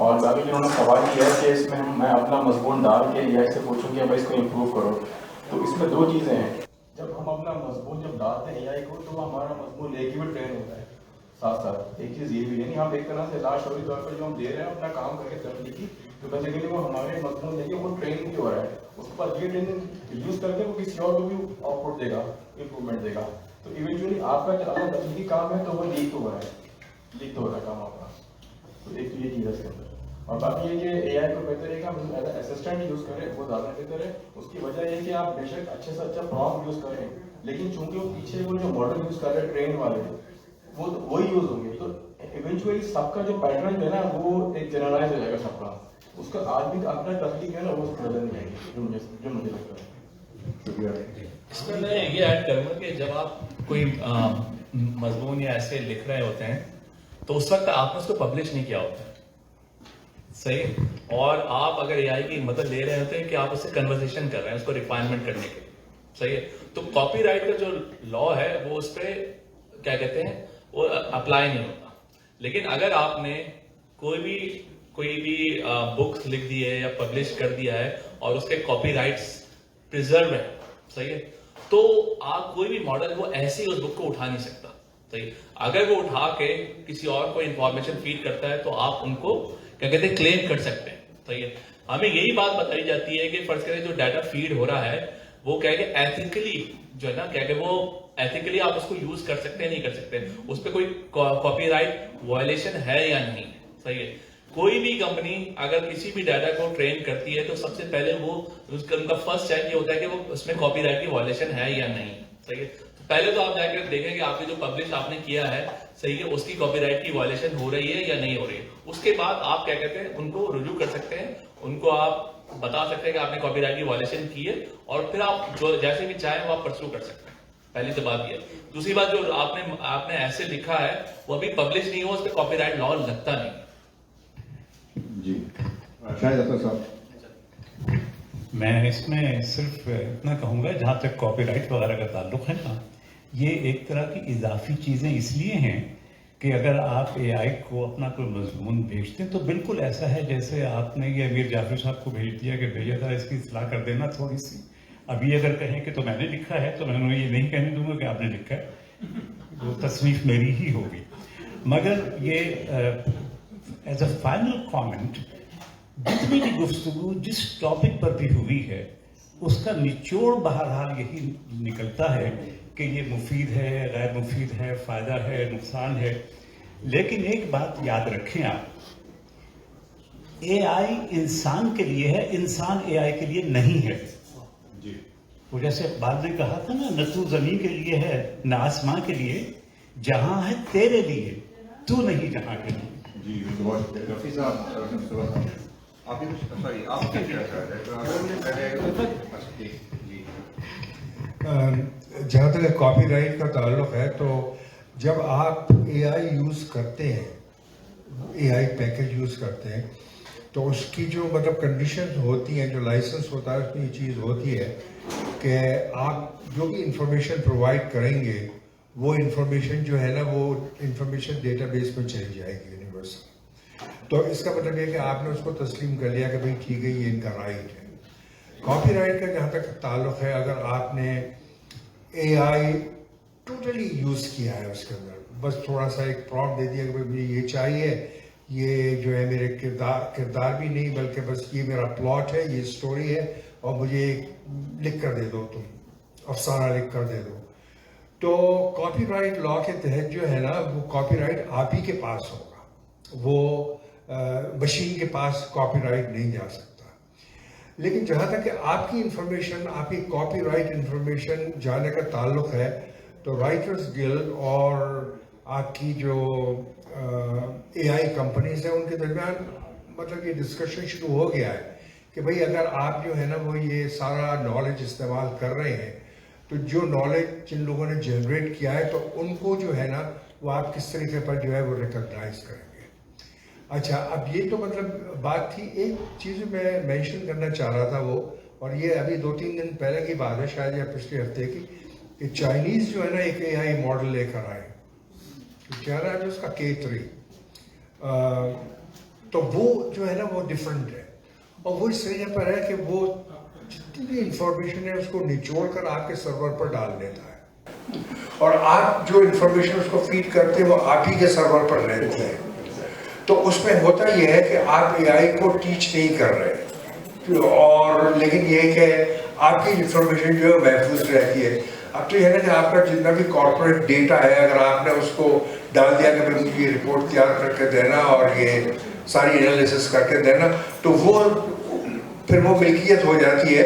और बाकी जिन्होंने सवाल किया है कि इसमें मैं अपना मजमून डाल के AI से पूछूँ कि भाई इसको इम्प्रूव करो, तो इसमें दो चीज़ें हैं. जब हम अपना मजमून जब डालते हैं AI को तो हमारा मजमून एक ही में ट्रेन होता है. साथ साथ एक चीज़ ये भी है, नहीं हम एक तरह से लाशौरी तौर पर जो हम दे रहे हैं अपना काम करके तकनीकी, तो बेसिकली वो हमारे मजमून देखिए वो ट्रेन भी हो रहा है. उसके बाद ये ट्रेनिंग यूज़ करके वो किसी और को भी आउटपुट देगा, इम्प्रूवमेंट देगा. तो इवेंचुअली आपका जो अगर तकनीकी काम है तो वो लीक तो हो रहा है, लीक तो हो रहा है काम आपका. तो एक तो ये चीज़ है इसके अंदर. और बाकी ये कि AI को बेहतर है कि हम एज असिस्टेंट यूज़ करें, वो ज़्यादा बेहतर है. उसकी वजह ये कि आप बेशक अच्छे से अच्छा प्रॉम्प्ट यूज़ करें, लेकिन चूंकि वो पीछे वो जो मॉडल यूज़ कर रहे हैं ट्रेन वाले, वो तो वही यूज़ होंगे. तो इवेंचुअली सबका जो पैटर्न है ना वो एक जनरलाइज हो जाएगा सबका. उसका आदमी का अपना तकनीक है ना वो नजर नहीं आएगी, जो मुझे लगता है. इसमें मैं ये ऐड करूँगा कि जब आप कोई मजमून या ऐसे लिख रहे होते हैं तो उस वक्त आपने उसको पब्लिश नहीं किया होता है, सही. और आप अगर AI की मदद ले रहे होते हैं कि आप उससे कन्वर्सेशन कर रहे हैं उसको रिफाइनमेंट करने के लिए, सही है. तो कॉपीराइट का जो लॉ है वो उस पर क्या कहते हैं वो अप्लाई नहीं होता. लेकिन अगर आपने कोई भी बुक्स लिख दी है या पब्लिश कर दिया है और उसके कॉपीराइट्स प्रिजर्व है, सही है, तो आप कोई भी मॉडल वो ऐसे ही उस बुक को उठा नहीं सकता, सही. अगर वो उठा के किसी और को इंफॉर्मेशन फीड करता है तो आप उनको क्या कहते हैं क्लेम कर सकते हैं, सही है. हमें यही बात बताई जाती है कि फर्ज करें जो डाटा फीड हो रहा है वो क्या है एथिकली जो है ना क्या वो एथिकली आप उसको यूज कर सकते हैं नहीं कर सकते, उस पर कोई कॉपीराइट वायलेशन है या नहीं, सही है. कोई भी कंपनी अगर किसी भी डाटा को ट्रेन करती है तो सबसे पहले वो उनका फर्स्ट चेक ये होता है कि वो उसमें कॉपीराइट की वायलेशन है या नहीं, सही है. पहले तो आप जाकर देखें कि आपने जो पब्लिश आपने किया है, सही है, उसकी कॉपीराइट की वायलेशन हो रही है या नहीं हो रही है. उसके बाद आप क्या कहते हैं उनको रुजू कर सकते हैं, उनको आप बता सकते हैं कि आपने कॉपीराइट की वायलेशन की है और फिर आप जो जैसे भी चाहें वो आप परस्यू कर सकते हैं. पहली तो बात ये. दूसरी बात जो आपने ऐसे लिखा है वो अभी पब्लिश नहीं हुआ, उस पर कॉपीराइट लॉ लगता नहीं जी. शायद साहब मैं इसमें सिर्फ इतना कहूँगा जहाँ तक कॉपीराइट वगैरह का ताल्लुक है ना, ये एक तरह की इजाफी चीज़ें इसलिए हैं कि अगर आप AI को अपना कोई मजमून भेजते हैं तो बिल्कुल ऐसा है जैसे आपने ये अमीर जाफर साहब को भेज दिया कि भैया था इसकी इस्लाह कर देना थोड़ी सी. अभी अगर कहें कि तो मैंने लिखा है तो मैं ये नहीं कहने दूंगा कि आपने लिखा है, वो तस्नीफ मेरी ही होगी. मगर ये एज अ फाइनल कमेंट जितनी भी गुफ्तगू जिस टॉपिक पर भी हुई है उसका निचोड़ बहरहाल यही निकलता है कि ये मुफीद है, गैर मुफीद है, फ़ायदा है, नुकसान है. लेकिन एक बात याद रखें आप, AI इंसान के लिए है, इंसान AI के लिए नहीं है. वो जैसे इकबाल ने कहा था ना, न तू ज़मीन के लिए है न आसमां के लिए, जहां है तेरे लिए, तू नहीं जहां के लिए. जी. रफी साहब आप ही कुछ सॉरी आप जहाँ तक कॉपीराइट का ताल्लुक है, तो जब आप AI यूज़ करते हैं, AI पैकेज यूज़ करते हैं, तो उसकी जो मतलब कंडीशंस होती हैं, जो लाइसेंस होता है, उसमें ये चीज़ होती है कि आप जो भी इंफॉर्मेशन प्रोवाइड करेंगे वो इंफॉर्मेशन जो है ना, वो इंफॉर्मेशन डेटाबेस में चली जाएगी यूनिवर्सल। तो इसका मतलब ये कि आपने उसको तस्लीम कर लिया कि भाई ठीक है, ये इनका राइट है। कॉपीराइट का जहाँ तक ताल्लुक है, अगर आपने AI टोटली यूज़ किया है, उसके अंदर बस थोड़ा सा एक प्रॉम्प्ट दे दिया कि भाई मुझे ये चाहिए, ये जो है मेरे किरदार भी नहीं बल्कि बस ये मेरा प्लॉट है, ये स्टोरी है, और मुझे लिख कर दे दो, तुम अफसाना लिख कर दे दो। तो कॉपीराइट लॉ के तहत जो है ना, वो कॉपीराइट आप ही के पास होगा, वो मशीन के पास कॉपीराइट नहीं जा सकता। लेकिन जहाँ तक कि आपकी इंफॉर्मेशन, आपकी कॉपीराइट इंफॉर्मेशन जाने का ताल्लुक है, तो राइटर्स गिल्ड और आपकी जो AI कंपनीज हैं, उनके दरमियान मतलब ये डिस्कशन शुरू हो गया है कि भाई अगर आप जो है ना वो ये सारा नॉलेज इस्तेमाल कर रहे हैं, तो जो नॉलेज जिन लोगों ने जनरेट किया है, तो उनको जो है ना वो आप किस तरीके पर जो है वो रिकॉग्नाइज करेंगे। अच्छा, अब ये तो मतलब बात थी। एक चीज़ मैं मेंशन करना चाह रहा था वो, और ये अभी 2-3 दिन पहले की बात है, शायद या पिछले हफ्ते की, कि चाइनीज़ जो है ना एक AI मॉडल लेकर आए, क्या नाम है उसका, K3। तो वो जो है ना वो डिफरेंट है, और वो इस तरीके पर है कि वो जितनी भी इंफॉर्मेशन है उसको निचोड़ कर आपके सर्वर पर डाल देता है, और आप जो इंफॉर्मेशन उसको फीड करते हैं वो आप ही के सर्वर पर रहती है। तो उसमें होता यह है कि आप AI को टीच नहीं कर रहे, और लेकिन ये कि आपकी इंफॉर्मेशन जो है महफूज रहती है। अब तो यह है कि आपका जितना भी कॉर्पोरेट डेटा है, अगर आपने उसको डाल दिया कि भाई मुझे ये रिपोर्ट तैयार करके देना और ये सारी एनालिसिस करके देना, तो वो फिर वो मिल्कियत हो जाती है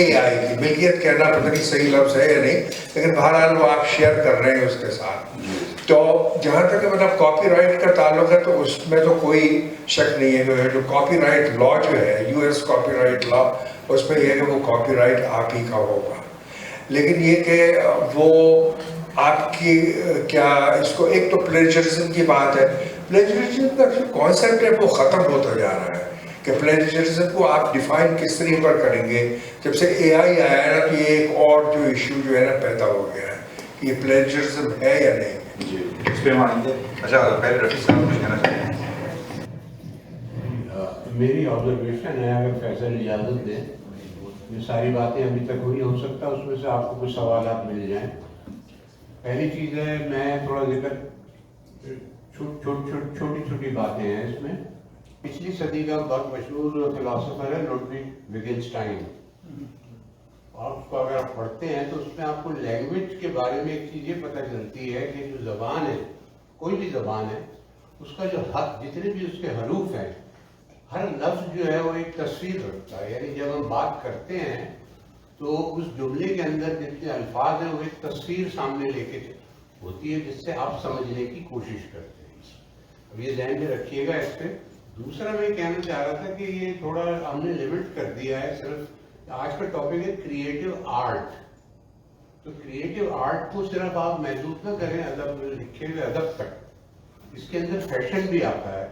AI की। मिल्कियत कहना पता नहीं सही लफ्ज़ है या नहीं, लेकिन बहरहाल वो आप शेयर कर रहे हैं उसके साथ। तो जहाँ तक मतलब कॉपीराइट का ताल्लुक है, तो उसमें तो कोई शक नहीं है। जो कॉपीराइट लॉ जो है, US कॉपीराइट लॉ, उसमें यह है कि वो कॉपीराइट आप ही का होगा। लेकिन ये कि वो आपकी क्या इसको, एक तो प्लेजरिज्म की बात है। प्लेजरिज्म का जो कॉन्सेप्ट है वो ख़त्म होता जा रहा है कि प्लेजरिज्म को आप डिफाइन किस तरीके पर करेंगे। जब से AI आया है ना, तो ये एक और जो इशू जो है ना पैदा हो गया है कि ये प्लेजरिज्म है या नहीं। इस पे हम आएंगे। अच्छा, पहले रफीक साहब कुछ कहना चाहेंगे? मेरी ऑब्जर्वेशन है, अगर फैसल इजाज़त दें, ये सारी बातें अभी तक हुई, हो सकता है उसमें से आपको कुछ सवालात मिल जाएं। पहली चीज़ है, मैं थोड़ा जिक्र, छोटी छोटी बातें हैं इसमें। पिछली सदी का बहुत मशहूर फिलोसोफर है लुडविग विटगेन्स्टाइन। आप उसको अगर आप पढ़ते हैं तो उसमें आपको लैंग्वेज के बारे में एक चीज़ ये पता चलती है कि जो ज़बान है, कोई भी ज़बान है, उसका जो हक, जितने भी उसके हरूफ हैं, हर लफ्ज़ जो है वो एक तस्वीर रखता है। यानी जब हम बात करते हैं तो उस जुमले के अंदर जितने अल्फाज हैं वो एक तस्वीर सामने लेके होती है, जिससे आप समझने की कोशिश करते हैं। अब ये ध्यान में रखिएगा इस पर। दूसरा मैं कहना चाह रहा था कि ये थोड़ा हमने लिमिट कर दिया है, सिर्फ आज का टॉपिक है क्रिएटिव आर्ट। तो क्रिएटिव आर्ट को सिर्फ आप महदूद ना करें अदब, लिखे हुए अदब तक। इसके अंदर फैशन भी आता है,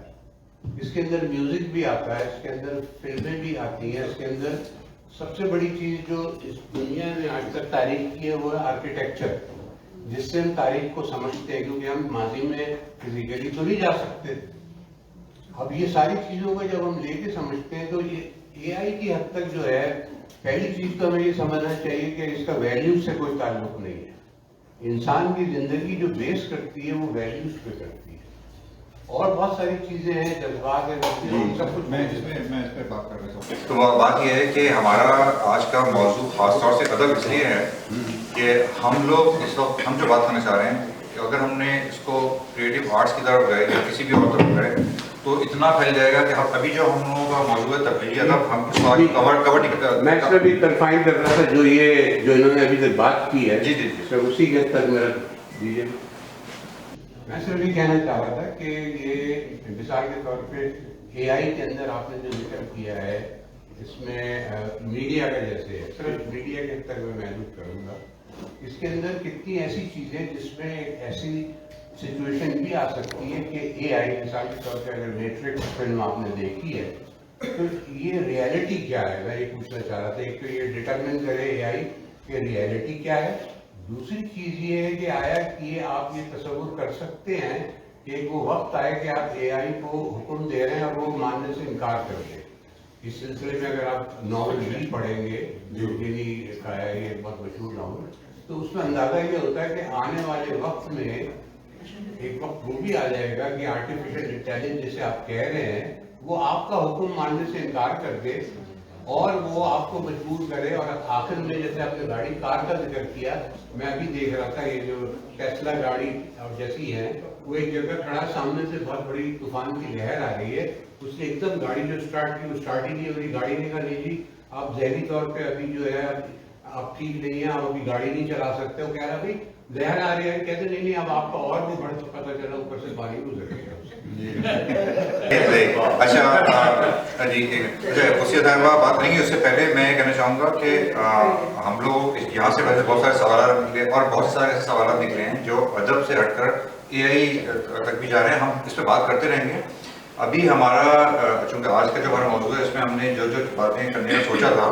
इसके अंदर म्यूजिक भी आता है, इसके अंदर फिल्में भी आती हैं, इसके अंदर सबसे बड़ी चीज़ जो इस दुनिया ने आज तक तारीफ की है वो है आर्किटेक्चर, जिससे हम तारीख को समझते हैं, क्योंकि हम माजी में फिजिकली तो नहीं जा सकते। अब ये सारी चीज़ों को जब हम लेके समझते हैं तो ये AI की हद तक जो है, पहली चीज़ तो हमें ये समझना चाहिए कि इसका वैल्यू से कोई ताल्लुक नहीं है। इंसान की ज़िंदगी जो बेस करती है वो वैल्यूज पे करती है, और बहुत सारी चीज़ें हैं, जज्बात हैं, सब कुछ। मैं इस पर बात करना चाहूँगा। तो बात यह है कि हमारा आज का मौजूद खासतौर से अदब इसलिए है कि हम लोग इस वक्त, हम जो बात करना चाह रहे हैं कि अगर हमने इसको क्रिएटिव आर्ट्स की तरफ गए या किसी भी और तरफ गए तो इतना फैल जाएगा कि हम अभी जो हम लोगों का मौजूद है तब्दीली अदब, हम कवर नहीं कर। मैं इसमें भी कंफाइन कर रहा था जो इन्होंने अभी तक बात की है। जी जी जी, उसी के तक मेरा दीजिए। मैं सिर्फ ये कहना चाह रहा था कि ये मिसाल के तौर पे एआई के अंदर आपने जो जिक्र किया है इसमें मीडिया का जैसे है, सिर्फ मीडिया के तक मैं महसूस करूँगा, इसके अंदर कितनी ऐसी चीज़ें जिसमें एक ऐसी सिचुएशन भी आ सकती है कि एआई मिसाल के तौर पे अगर मैट्रिक्स फिल्म आपने देखी है तो ये रियलिटी क्या है, मैं ये पूछना चाह रहा था। एक तो ये डिटरमिन करे एआई कि रियलिटी क्या है, दूसरी चीज़ ये है कि आया कि आप ये तस्वुर कर सकते हैं कि एक वो वक्त आए कि आप एआई को हुक्म दे रहे हैं और वो मानने से इनकार कर दे। इस सिलसिले में अगर आप नॉवल भी पढ़ेंगे जो गिनी का है, ये बहुत मशहूर नॉवल, तो उसमें अंदाजा ये होता है कि आने वाले वक्त में एक वक्त वो भी आ जाएगा कि आर्टिफिशियल इंटेलिजेंस जिसे आप कह रहे हैं वो आपका हुक्म मानने से इनकार कर दे और वो आपको मजबूर करे, और आखिर में जैसे आपने गाड़ी कार का जिक्र किया, मैं अभी देख रहा था ये जो टेस्ला गाड़ी और जैसी है वो एक जगह खड़ा, सामने से बहुत बड़ी तूफान की लहर आ रही है, उसने एकदम गाड़ी जो स्टार्ट की वो स्टार्ट ही नहीं हो रही। गाड़ी ने कहा नहीं जी आप जहरी तौर पे अभी जो है आप ठीक नहीं है, आप अभी गाड़ी नहीं चला सकते। वो कह रहा भाई लहर आ रही है, कहते नहीं अब आपका और भी बढ़ पता चला ऊपर से पानी गुजर गया। अच्छा जी, उसी बात करेंगे। उससे पहले मैं कहना चाहूँगा कि हम लोग यहाँ से वैसे बहुत सारे सवाल निकले और बहुत सारे ऐसे सवाल निकले हैं जो अदब से हटकर एआई तक भी जा रहे हैं। हम इस पर बात करते रहेंगे। अभी हमारा चूँकि आज का जो हमारा मौजूद है इसमें हमने जो जो बातें करने का सोचा था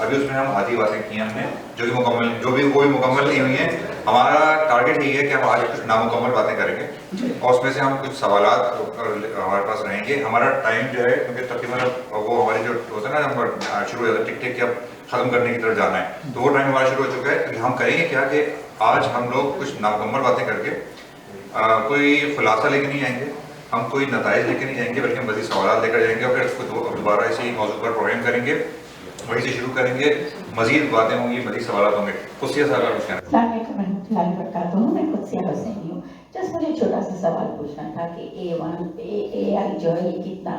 अभी उसमें हम आधी बातें की हमने जो भी कोई मुकम्मल नहीं हुई है। हमारा टारगेट यही है कि हम आज कुछ नामुकम्मल बातें करेंगे और उसमें से हम कुछ सवालात हमारे पास रहेंगे। हमारा टाइम जो है क्योंकि तकरीबन वो हमारी जो होता है ना हम शुरू हो जाता है टिक टिक के अब ख़त्म करने की तरफ जाना है, तो वो टाइम हमारा शुरू हो चुका है। हम करेंगे क्या कि आज हम लोग कुछ नामुकम्मल बातें करके कोई खुलासा लेके नहीं जाएंगे, हम कोई नताइज लेके नहीं जाएंगे, बल्कि हम मज़ीद सवाल लेकर जाएंगे और फिर उसको दोबारा इसी मौजूद पर प्रोग्राम करेंगे, वहीं से शुरू करेंगे, मज़ीद बातें होंगी, मज़ीद सवाल होंगे। कुछ मैं कुत्सिया हुसैनी हूँ। जस्ट मुझे छोटा सा सवाल पूछना था कि AI जो है ये कितना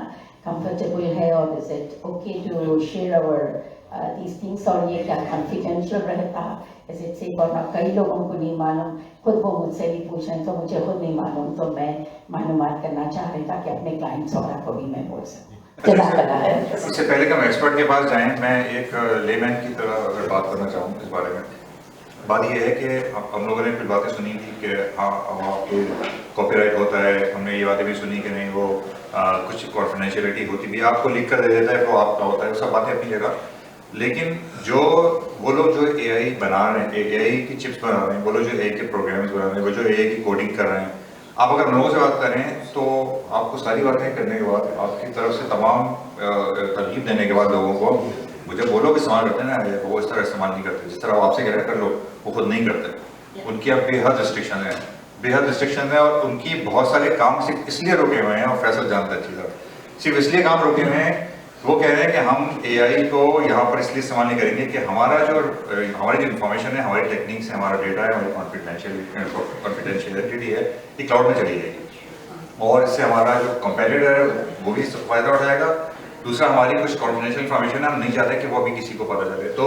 कंफर्टेबल है और is it okay to share our these things, और ये क्या कॉन्फिडेंशियल रहता, इज इट सेफ और ना। कई लोगों को नहीं मालूम, खुद वो मुझसे भी पूछ रहे हैं तो मुझे खुद नहीं मालूम, तो मैं मालूमात करना चाह रही था कि अपने क्लाइंट्स और को भी मैं बोल सकूँ। इससे पहले कि हम एक्सपर्ट के पास जाएं, मैं एक लेमैन की तरह अगर बात करना चाहूँ इस बारे में। बात यह है कि हम लोगों ने कुछ बातें सुनी थी कि हाँ आपको कॉपीराइट होता है, हमने ये बातें भी सुनी कि नहीं वो कुछ कॉन्फिडेंशियलिटी होती भी, आपको लिख कर दे देता है तो आपका होता है, वो सब बातें अपनी जगह। लेकिन जो वो लोग जो एआई बना रहे हैं, एआई की चिप्स बना रहे हैं, वो लोग जो एआई के प्रोग्राम्स बना रहे हैं, वो जो एआई की कोडिंग कर रहे हैं, आप अगर हम लोगों से बात करें तो आपको सारी बातें करने के बाद आपकी तरफ से तमाम तरकीब देने के बाद लोगों को मुझे वो लोग इस्तेमाल करते हैं ना, वो इस तरह इस्तेमाल नहीं करते जिस तरह आपसे कह रहे कर लो, वो खुद नहीं करते। उनकी अब बेहद रिस्ट्रिक्शन है और उनकी बहुत सारे काम सिर्फ इसलिए रुके हुए हैं, और फैसल जानता है अच्छी तरह, सिर्फ इसलिए काम रुके हुए हैं। वो कह रहे हैं कि हम एआई को यहाँ पर इसलिए इस्तेमाल नहीं करेंगे कि हमारी जो इन्फॉर्मेशन है, हमारी टेक्निक्स है, हमारा डेटा है, हमारी कॉन्फिडेंशियलिटी है, ये क्लाउड में चली जाएगी और इससे हमारा जो कंपेटिटर है वो भी फ़ायदा उठाएगा। दूसरा, हमारी कुछ कॉन्फिडेंशियल इन्फॉर्मेशन है, हम नहीं चाहते कि वो अभी किसी को पता चले। तो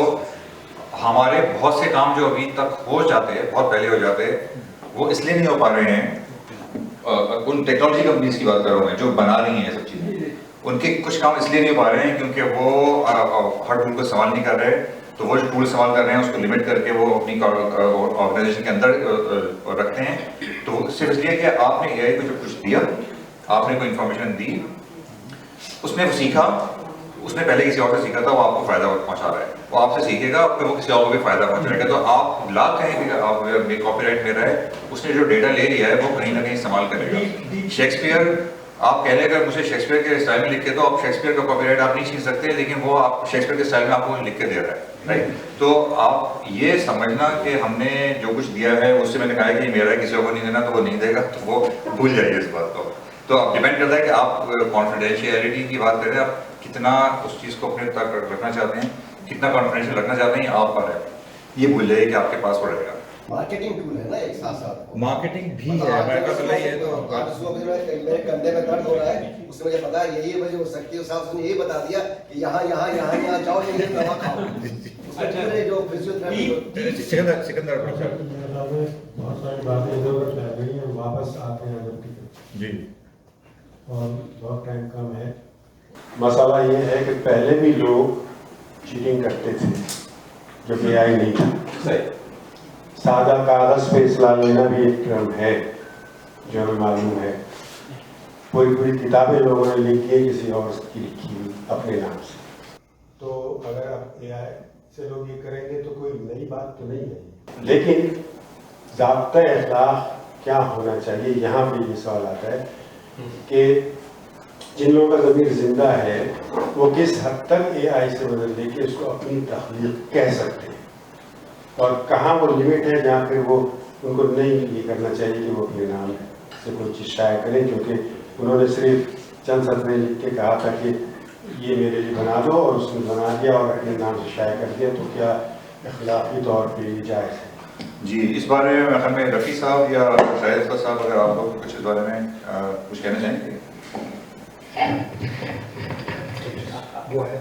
हमारे बहुत से काम जो अभी तक हो जाते हैं, बहुत पहले हो जाते हैं, वो इसलिए नहीं हो पा रहे हैं। उन टेक्नोलॉजी कंपनीज की बात कर रहा हूँ मैं जो बना रही हैं सब चीज़ें, उनके कुछ काम इसलिए नहीं हो पा रहे हैं क्योंकि वो हर टूल को इस्तेमाल नहीं कर रहे, तो वो जो टूल इस्तेमाल कर रहे हैं उसको लिमिट करके वो अपनी ऑर्गेनाइजेशन के अंदर रखते हैं। तो सिर्फ इसलिए कि आपने एआई को जो कुछ दिया, आपने कोई इन्फॉर्मेशन दी, उसने वो सीखा, उसने पहले किसी और से सीखा था, वो आपको फायदा पहुंचा रहा है, वो आपसे सीखेगा फिर वो किसी और को भी फायदा पहुंचाएगा। तो आप लाभ कहें कि आप कॉपीराइट मेरा है, उसने जो डेटा ले लिया है वो कहीं ना कहीं इस्तेमाल करेगा। शेक्सपियर, आप कह रहे हैं अगर मुझे शेक्सपियर के स्टाइल में लिख के, तो आप शेक्सपियर का कॉपीराइट आप नहीं छीन सकते, लेकिन वो आप शेक्सपियर के स्टाइल में आपको लिख के दे रहा है, राइट। तो आप ये समझना कि हमने जो कुछ दिया है उससे मैंने कहा कि मेरा किसी को नहीं देना, तो वो नहीं देगा, तो वो भूल जाइए इस बात को। तो अब डिपेंड करता है कि आप कॉन्फिडेंशियलिटी की बात करें, आप कितना उस चीज़ को अपने तक रखना चाहते हैं, कितना कॉन्फिडेंशियल रखना चाहते हैं, आप पर है। ये भूल जाइए कि आपके पास वो रहेगा। मार्केटिंग टूल है ना एक साथ साथ। मार्केटिंग भी है, हमारे पास ये है तो मेरे कंधे में दर्द हो रहा है, उससे मुझे पता है यही वजह हो सकती है, साहब उसने यही बता दिया कि यहाँ यहाँ यहाँ यहाँ जाओ, ये दवा खाओ। अच्छा जो फिजियोथेरेपी सिकंदर बहुत सारी बातें इधर उधर चल रही हैं, वापस आते हैं अदब की तरफ जी, और बहुत टाइम कम है। मसाला ये है कि पहले भी लोग चीटिंग करते थे, जो कि AI नहीं था। सादा कागज पे इस्लाह लेना भी एक क्रम है जो हमें मालूम है। पूरी पूरी किताबें लोगों ने लिखी है किसी और की लिखी हुई अपने नाम से। तो अगर आप AI से लोग ये करेंगे तो कोई नई बात तो नहीं है, लेकिन ज़ाब्ता अखलाक क्या होना चाहिए, यहाँ पे ये सवाल आता है कि जिन लोगों का ज़मीर जिंदा है वो किस हद तक AI से मदद लेके उसको अपनी तख्लीक कह सकते हैं, और कहाँ वो लिमिट है जहाँ पे वो उनको नहीं ये करना चाहिए कि वो अपने नाम से कोई चीज़ शाया करें, क्योंकि उन्होंने सिर्फ चंद सतरें लिख के कहा था कि ये मेरे लिए बना दो, और उसने बना दिया और अपने नाम से शाया कर दिया, तो क्या अखलाकी तौर पर ये जायज़ है? जी, इस बारे में मेरे ख्याल में रफ़ी साहब या शाहिद साहब, अगर आप लोग कुछ इस बारे में कुछ कहना चाहेंगे? वो है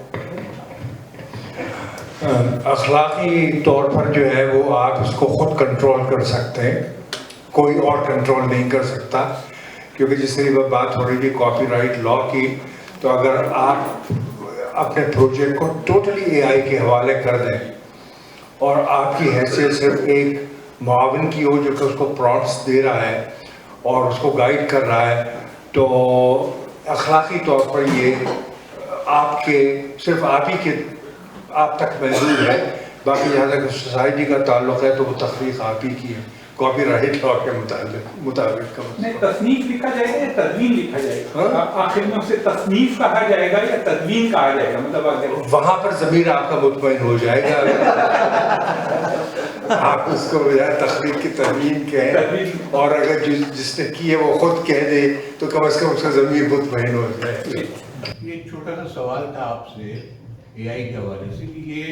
अखलाकी तौर पर जो है वो आप उसको खुद कंट्रोल कर सकते हैं, कोई और कंट्रोल नहीं कर सकता, क्योंकि जिस तरह बात हो रही थी कॉपीराइट लॉ की, तो अगर आप अपने प्रोजेक्ट को टोटली AI के हवाले कर दें और आपकी हैसियत सिर्फ एक मुआविन की हो जो कि उसको प्रॉम्प्ट्स दे रहा है और उसको गाइड कर रहा है, तो अखलाकी तौर पर ये आपके सिर्फ आप तक महदूद है। बाकी जहाँ तक सोसाइटी का ताल्लुक है तो वो तख्लीक आप ही की है, कॉपीराइट लॉ के मुताबिक का। नहीं, तस्नीफ लिखा जाएगा या तदवीन लिखा जाएगा? आखिर में उसे तस्नीफ कहा जाएगा या तदवीन कहा जाएगा? मतलब अगर वहाँ पर ज़मीर आपका मुतमईन हो जाएगा आप उसको बजाय तख्लीक की तदवीन कहें, और अगर जिसने की है वो खुद कह दे तो कम से कम उसका ज़मीर मुतमईन हो जाए। ये एक छोटा सा सवाल था आपसे AI के हवाले से कि ये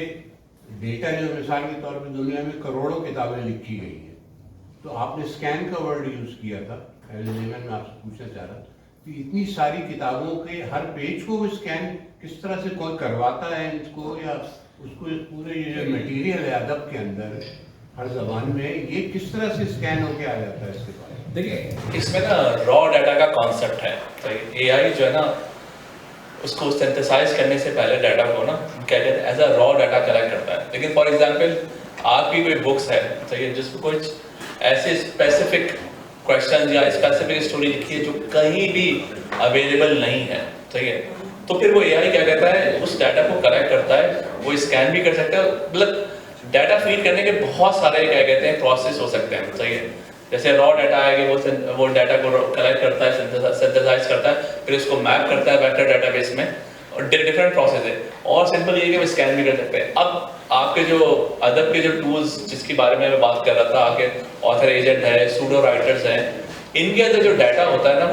डेटा जो मिसाल के तौर पे दुनिया में करोड़ों किताबें लिखी गई हैं, तो आपने स्कैन का वर्ड यूज़ किया था, मैं आपसे पूछना चाह रहा कि इतनी सारी किताबों के हर पेज को वो स्कैन किस तरह से कोई करवाता है इसको, या उसको पूरे ये जो मटीरियल है अदब के अंदर हर जबान में, ये किस तरह से स्कैन होके आ जाता है इसके बारे में? देखिए, इसमें ना रॉ डाटा का कॉन्सेप्ट है, तो AI जो है ना उसको सिंथेसाइज करने से पहले डाटा को ना क्या कहते हैं as a raw data collect करता है। लेकिन फॉर एग्जांपल आपकी कोई बुक्स है, सही है, जिसको कुछ ऐसे स्पेसिफिक क्वेश्चन या स्पेसिफिक स्टोरी लिखी है जो कहीं भी अवेलेबल नहीं है, सही है, तो फिर वो AI क्या कहता है उस डाटा को कलेक्ट करता है, वो स्कैन भी कर सकता है। मतलब डाटा फीड करने के बहुत सारे क्या कहते हैं प्रोसेस हो सकते हैं, सही है। जैसे रॉ डाटा है कि वो डाटा को कलेक्ट करता है, सिंथेसाइज करता है, फिर उसको मैप करता है वेक्टर डाटाबेस में, और डिफरेंट प्रोसेस है। और सिंपल ये कि वो स्कैन भी कर सकते हैं। अब आपके जो अदब के जो टूल्स जिसके बारे में मैं बात कर रहा था, आपके ऑथर एजेंट है, सूडो राइटर्स हैं, इनके अंदर जो डाटा होता है ना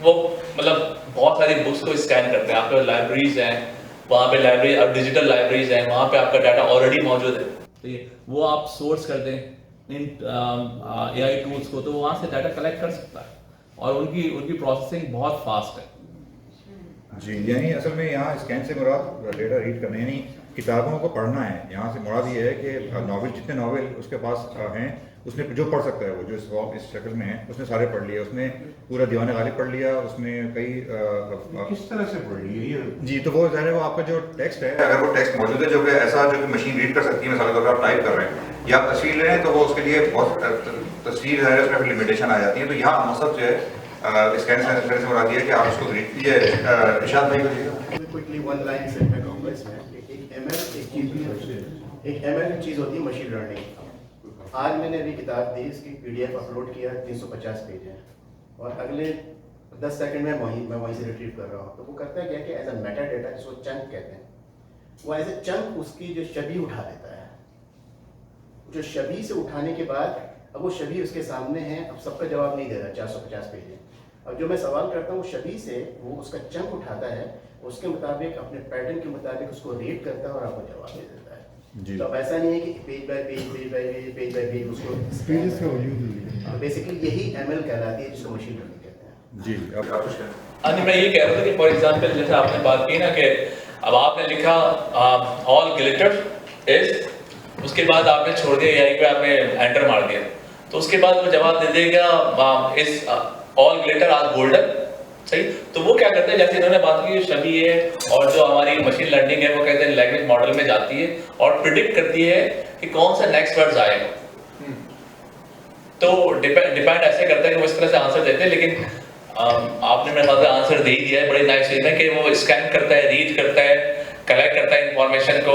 वो मतलब बहुत सारी बुक्स को स्कैन करते हैं। आपके लाइब्रेरीज हैं, वहाँ पे लाइब्रेरी, अब डिजिटल लाइब्रेरीज हैं, वहाँ पे आपका डाटा ऑलरेडी मौजूद है, तो ये वो आप सोर्स कर दें इन AI टूल्स को, तो वहाँ से डाटा कलेक्ट कर सकता है, और उनकी प्रोसेसिंग बहुत फास्ट है। जी, यानी असल में यहाँ स्कैन से मुराद डेटा रीड करना, यानी किताबों को पढ़ना है। यहाँ से मुराद ये है कि नॉवेल, जितने नॉवेल उसके पास हैं, उसने जो पढ़ सकता है, वो जो इस शक्ल में है उसने सारे पढ़ लिए, उसने पूरा दीवान गालिब पढ़ लिया, उसने कई किस तरह से पढ़ लिए जी, तो वो ज़ाहिर है वो आपका जो टेक्स्ट है, अगर वो टेक्स्ट मौजूद है जो कि ऐसा जो कि मशीन रीड कर सकती है, मिसाल के तौर पर आप टाइप कर रहे हैं या आप तस्वीर ले रहे हैं, तो वो उसके लिए बहुत तस्वीर है उसमें लिमिटेशन आ जाती है। तो यहाँ मकसद जो है स्कैन से मुराद ये है कि आप उसको रीड कीजिए। इरशाद भाई को क्विकली वन लाइन से मैं कहूँगा इसमें, एक ML चीज़ होती है मशीन लर्निंग। आज मैंने अभी किताब दी, इसकी PDF अपलोड किया, 350 पेज है, और अगले 10 सेकंड में मैं वहीं से रिट्रीव कर रहा हूँ। तो वो करता है क्या कि एज अ मेटा डेटा, जिसको चंक कहते हैं, वो एज ए चंक उसकी जो छवि उठा लेता है। जो छवि से उठाने के बाद अब वो छवि उसके सामने है, अब सबका जवाब नहीं दे रहा, 450 पेज है। अब जो मैं सवाल करता हूँ छवि से वो उसका चंक उठाता है, उसके मुताबिक अपने पैटर्न के मुताबिक उसको रेट करता है और आपको जवाब दे देता है। तो अब ऐसा नहीं है कि पेज बाय पेज उसको पेजेस का वजूद नहीं तो बेसिकली यही ML कहलाती है जिसको मशीन लर्निंग कहते हैं। जी आप कुछ कहें? हाँ मैं ये कह रहा था कि फॉर एग्जांपल जैसे आपने बात की ना कि अब आपने लिखा ऑल ग्लिटर इज, उसके बाद आपने छोड़ दिया AI पे, आपने एंटर मार दिया, तो उसके बाद वो जवाब दे देगा is all glitter are golden, सही। तो वो क्या करते हैं, जैसे इन्होंने बात की शबी है और जो हमारी मशीन लर्निंग है वो कहते हैं लैंग्वेज मॉडल में जाती है और प्रिडिक्ट करती है कि कौन सा नेक्स्ट वर्ड्स आएगा। तो डिपेंड ऐसे करता है कि वो इस तरह से आंसर देते हैं, लेकिन आपने मेरे ख्याल से आंसर दे ही दिया है। बड़ी नाइस चीज़ है कि वो स्कैन करता है, रीड करता है, कलेक्ट करता है इंफॉर्मेशन को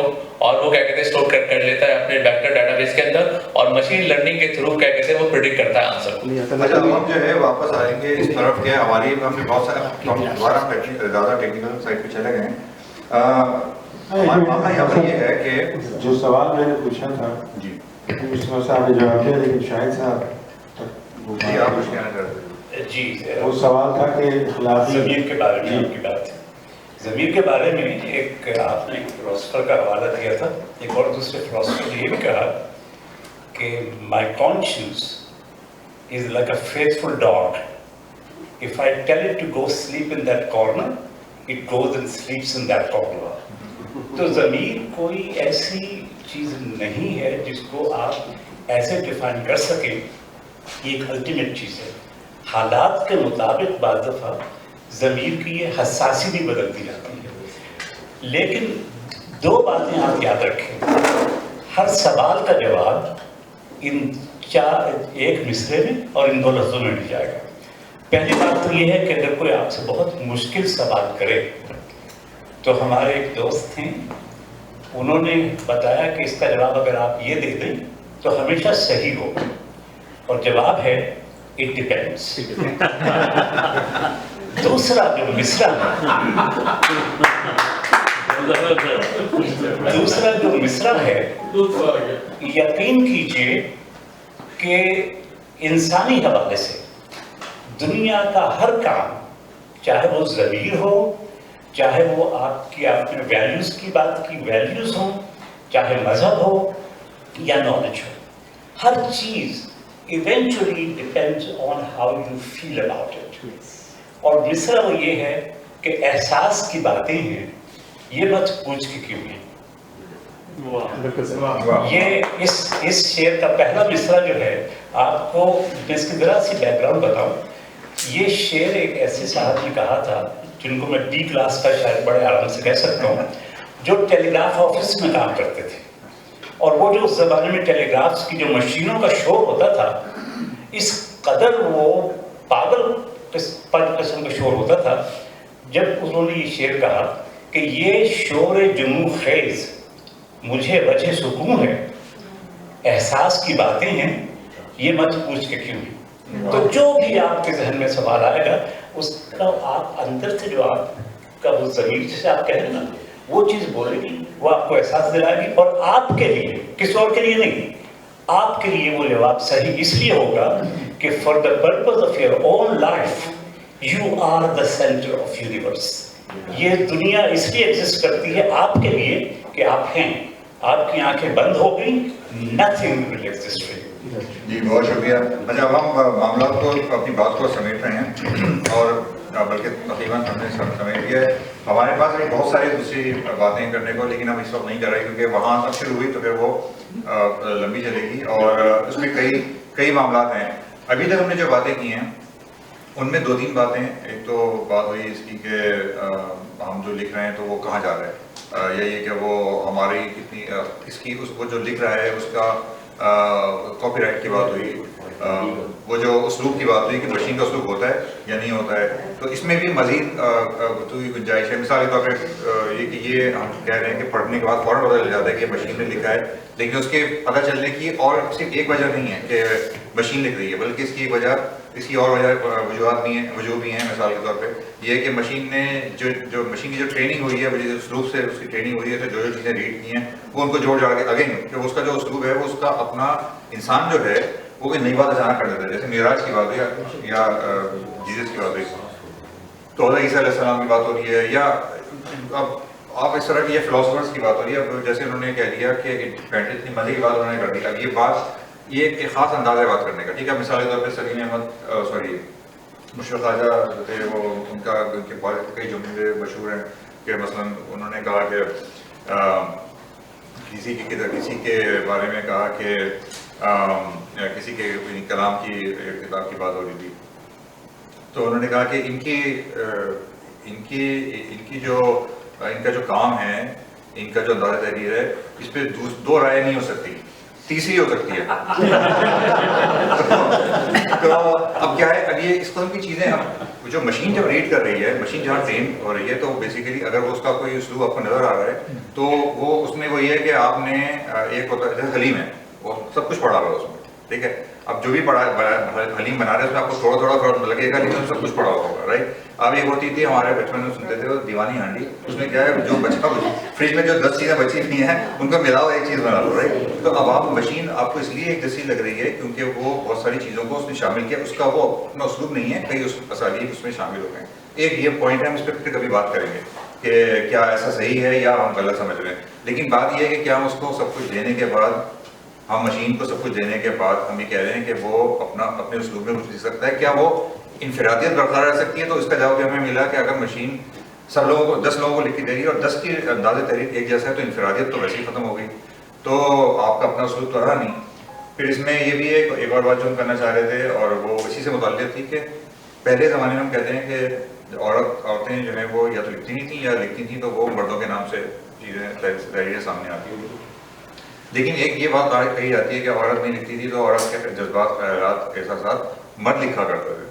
और वो क्या कहते हैं स्टोर कर लेता है अपने वेक्टर डेटाबेस के अंदर, और मशीन लर्निंग के थ्रू क्या कहते हैं वो प्रिडिक्ट करता है आंसर को। अच्छा हम जो है वापस आएंगे इस तरफ के, हमारी हमने बहुत सारे दोबारा ज़्यादा टेक्निकल साइड पे चले गए। हमारा मामला यहाँ पर ये है कि जो सवाल मैंने पूछा था जी उसमें से आपने जवाब दिया, लेकिन शायद साहब जी आप कुछ कहना चाहते हैं? जी वो सवाल था कि खिलाफी ज़मीर के बारे में आपकी बात है। ज़मीर के बारे में एक आपने एक फिलोसफर का हवाला दिया था, एक और दूसरे फिलोसफर ने ये भी कहा कि my conscious is like a faithful dog, if I tell it to go sleep in that corner it goes and sleeps in that corner. तो ज़मीर कोई ऐसी चीज़ नहीं है जिसको आप ऐसे डिफाइन कर सकें, ये एक अल्टीमेट चीज़ है। हालात के मुताबिक बाद दफ़ा ज़मीर की ये हसासी भी बदलती जाती है। लेकिन दो बातें आप याद रखें, हर सवाल का जवाब इन एक मिसरे में और इन 2 लफ्ज़ों में मिल जाएगा। पहली बात तो ये है कि अगर कोई आपसे बहुत मुश्किल सवाल करे, तो हमारे एक दोस्त थे, उन्होंने बताया कि इसका जवाब अगर आप ये दे दें तो हमेशा सही हो, और जवाब है इट डिपेंड्स। दूसरा जो मिसरा है यकीन कीजिए कि इंसानी हवाले से दुनिया का हर काम, चाहे वो ज़मीर हो, चाहे वो आपकी आपने वैल्यूज़ की बात की वैल्यूज़ हो, चाहे मज़हब हो या नॉलेज हो, हर चीज़ eventually depends on how you feel about it. और मिसरा वो ये है कि एहसास की बातें हैं, ये मत पूछ के क्यों है। ये इस शेर का पहला मिसरा जो है, आपको मैं इसकी जरा सी बैकग्राउंड बताऊं। ये शेर एक ऐसे साहब ने कहा था जिनको मैं D क्लास का शायद बड़े आराम से कह सकता हूँ, जो टेलीग्राफ ऑफिस में काम करते थे, और वो जो उस ज़माने में टेलीग्राफ्स की जो मशीनों का शोर होता था, इस कदर वो पागल किस्म का शोर होता था, जब उन्होंने ये शेर कहा कि ये शोर जुनू खेज मुझे वजह सुकून है, एहसास की बातें हैं, ये मत पूछ के क्यों है। तो जो भी आपके जहन में सवाल आएगा उसका आप अंदर से जो आपका वो ज़मीर जिसे आप कह रहे हैं ना, वो चीज़ बोलेगी, वो आपको एहसास दिलाएगी, और आपके लिए, किसी और के लिए नहीं, आपके लिए वो जवाब सही इसलिए होगा कि for the purpose of your own life you are the centre of universe. ये दुनिया इसलिए एग्जिस्ट करती है आपके लिए कि आप हैं। आपकी आंखें बंद हो गई, nothing will exist for you. जी बहुत शुक्रिया। अच्छा हम मामला को अपनी बात को समेट रहे हैं और बल्कि तकरीबन हमने समेट दिया है। हमारे पास भी बहुत सारी दूसरी बातें करने को, लेकिन हम इस वक्त नहीं कर रहे क्योंकि वहाँ तक शुरू हुई तो फिर वो लंबी चलेगी और उसमें कई मामला हैं। अभी तक हमने जो बातें की हैं उनमें 2-3 बातें, एक तो बात हुई इसकी कि हम जो लिख रहे हैं तो वो कहाँ जा रहा है, या ये कि वो हमारी कितनी इसकी उसको जो लिख रहा है उसका कॉपीराइट की बात हुई, वो जो उसलूब की बात हुई कि मशीन का उसलूब होता है या नहीं होता है, तो इसमें भी मज़ीद गुफ्तगू की गुंजाइश है। मिसाल के तौर पर ये कि ये हम कह रहे हैं कि पढ़ने के बाद फ़ौरन पता चल जाता है कि मशीन ने लिखा है, लेकिन उसके पता चलने की और सिर्फ एक वजह नहीं है कि मशीन लिख रही है, बल्कि इसकी एक वजह, इसकी और वजूह भी हैं। मिसाल के तौर पे ये है कि मशीन ने जो मशीन की जो ट्रेनिंग हुई है, जो उसलूब से उसकी ट्रेनिंग हुई है, तो जो चीज़ें रीड की हैं वो उनको जोड़ जाड़ के अगेन कि उसका जो उसलूब है वो उसका अपना इंसान जो है वो कोई नई बात अचानक कर देता है। जैसे मेराज की बात हुई या जीसस की बात हुई, तो हज़रत ईसा अलैहिस्सलाम की बात हो रही है, या अब آپ اس طرح کی یہ فلاسفرس کی بات ہو رہی ہے. اب جیسے انہوں نے کہہ دیا کہ اتنی مزے کی بات انہوں نے کر دی. اب یہ بات یہ ایک خاص انداز ہے بات کرنے کا. ٹھیک ہے, مثال کے طور پہ سلیم احمد مشفق خواجہ جو تھے وہ ان کے بہت کئی جملے مشہور ہیں کہ مثلاً انہوں نے کہا کہ کسی کے بارے میں کہا کہ کسی کے کلام کی کتاب کی بات ہو رہی تھی, تو انہوں نے کہا کہ ان کا جو کام ہے, ان کا جو انداز تحریر ہے, اس پہ دو رائے نہیں ہو سکتی, تیسری ہو سکتی ہے. تو اب کیا ہے, اب یہ اس قسم کی چیزیں جو مشین جب ریڈ کر رہی ہے, مشین جہاں ٹرین ہو رہی ہے, تو بیسیکلی اگر وہ اس کا کوئی اسلوب آپ کو نظر آ رہا ہے تو وہ اس میں وہ یہ ہے کہ آپ نے ایک ہوتا ہے جیسے حلیم ہے, وہ سب کچھ پڑھا ہوا ہے اس میں, ٹھیک ہے. اب جو بھی حلیم بنا رہے ہیں اس میں آپ کو تھوڑا تھوڑا فرق لگے گا, لیکن سب کچھ پڑھا ہوا ہوگا, رائٹ. اب ایک ہوتی تھی ہمارے بچپن میں سنتے تھے وہ دیوانی ہانڈی, اس میں کیا ہے جو بچہ فریج میں جو 10 چیزیں بچی ہوئی ہیں ان کو ملاؤ ایک چیز بنا لو, رائٹ. تو اب آپ مشین آپ کو اس لیے ایک جیسی لگ رہی ہے کیونکہ وہ بہت ساری چیزوں کو اس نے شامل کیا, اس کا وہ اپنا اسلوب نہیں ہے, کئی اسالیب اس میں شامل ہو گئے ہیں. ایک یہ پوائنٹ ہے, ہم اس پہ پھر کبھی بات کریں گے کہ کیا ایسا صحیح ہے یا ہم غلط سمجھ رہے ہیں. لیکن بات یہ ہے کہ کیا ہم اس کو سب کچھ دینے کے بعد, ہم مشین کو سب کچھ دینے کے بعد ہم یہ کہہ رہے ہیں کہ وہ اپنے اسلوب میں کچھ لکھ سکتا ہے, کیا وہ انفرادیت برقرار رہ سکتی ہے؟ تو اس کا جواب ہمیں ملا کہ اگر مشین سب لوگوں کو 10 لوگوں کو لکھ کے دے رہی ہے اور 10 کی انداز تحریر ایک جیسا ہے, تو انفرادیت تو ویسے ہی ختم ہو گئی, تو آپ کا اپنا اسلوب تو رہا نہیں. پھر اس میں یہ بھی ایک اور بات جو ہم کرنا چاہ رہے تھے, اور وہ اسی سے متعلق تھی کہ پہلے زمانے میں ہم کہتے ہیں کہ عورتیں جو ہیں وہ یا تو لکھتی نہیں تھیں, یا لکھتی تھیں تو وہ مردوں کے نام سے چیزیں تحریریں سامنے آتی ہوئی. لیکن ایک یہ بات کہی جاتی ہے کہ عورت نہیں لکھتی تھی تو عورت کے جذبات, خیالات, احساسات مرد لکھا کرتے تھے,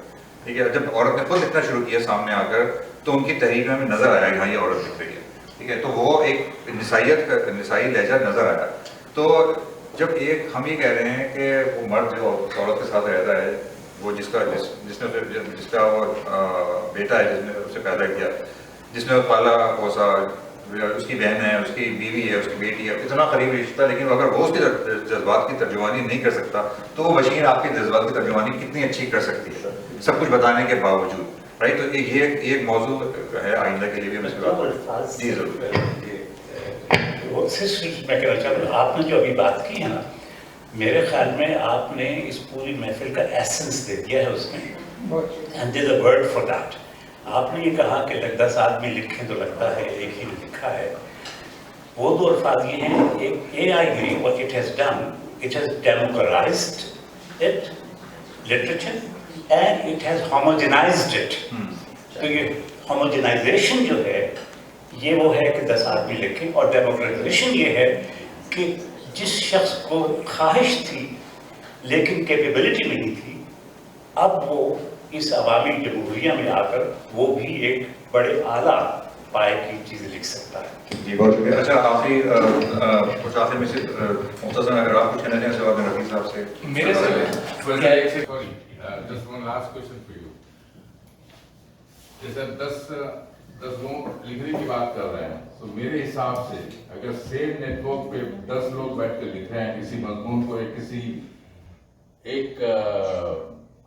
ٹھیک ہے. جب عورت نے خود لکھنا شروع کیا سامنے آ کر, تو ان کی تحریر میں ہمیں نظر آیا کہ ہاں یہ عورت لکھ رہی ہے, ٹھیک ہے. تو وہ ایک نسائی لہجہ نظر آیا. تو جب ہم یہ کہہ رہے ہیں کہ وہ مرد جو عورت کے ساتھ رہتا ہے, وہ جس کا وہ بیٹا ہے, جس نے اسے پیدا کیا, جس نے پالا پوسا, اس کی بہن ہے, اس کی بیوی ہے, اس کی بیٹی ہے, اتنا قریبی رشتہ, لیکن اگر وہ اس کے جذبات کی ترجمانی نہیں کر سکتا تو وہ مشین آپ کے جذبات کی ترجمانی کتنی اچھی کر سکتی ہے, سب کچھ بتانے کے باوجود, رائٹ. تو یہ ایک موضوع ہے آئندہ کے لیے بھی. جی ضرور. میں کہنا چاہتا ہوں, آپ نے جو ابھی بات کی ہے نا, میرے خیال میں آپ نے اس پوری محفل کا ایسنس دے دیا ہے اس میں, and there a word for that. آپ نے یہ کہا کہ 10 آدمی لکھیں تو لگتا ہے ایک ہی لکھا ہے. وہ 2 الفاظ یہ ہیں, ایک اے آئی گری what it has done, it has democratized it, literature, and it has homogenized it. تو یہ homogenization جو ہے یہ وہ ہے کہ 10 آدمی لکھیں, اور democratization یہ ہے کہ جس شخص کو خواہش تھی لیکن کیپیبلٹی نہیں تھی, اب وہ اس عوامی جمہوریہ میں آ کر وہ بھی ایک بڑے اعلیٰ پائے کی چیزیں لکھ سکتا ہے. جی بہت شکریہ. اچھا آخری کچھ آخر میں سے مختصر اگر آپ کچھ کہنا چاہیں سوال میں رفیع صاحب سے. میرے سے just one last question for you. جیسے 10 لوگ لکھنے کی بات کر رہے ہیں, تو میرے حساب سے اگر سیم نیٹ ورک پہ 10 لوگ بیٹھ کر لکھ رہے ہیں کسی مضمون کو, کسی ایک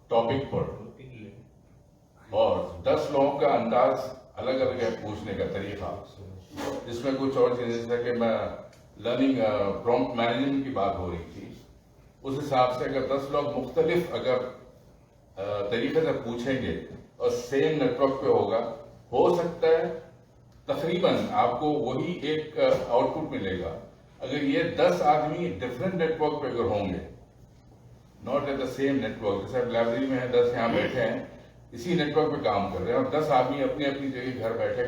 ٹاپک پر, اور 10 لوگوں کا انداز الگ الگ ہے پوچھنے کا طریقہ, جس میں کچھ اور چیزیں, جیسے کہ میں لرننگ پرومپٹ مینجمنٹ کی بات ہو رہی تھی, اس حساب سے اگر 10 لوگ مختلف اگر طریقے سے پوچھیں گے اور سیم نیٹ ورک پہ ہوگا, ہو سکتا ہے تقریباً آپ کو وہی ایک آؤٹ پٹ ملے گا. اگر یہ 10 آدمی ڈفرینٹ نیٹ ورک پہ اگر ہوں گے, not at the same network, جیسے لائبریری میں 10 یہاں بیٹھے ہیں اسی نیٹ ورک پہ کام کر رہے ہیں, اور 10 آدمی اپنی اپنی جگہ گھر بیٹھے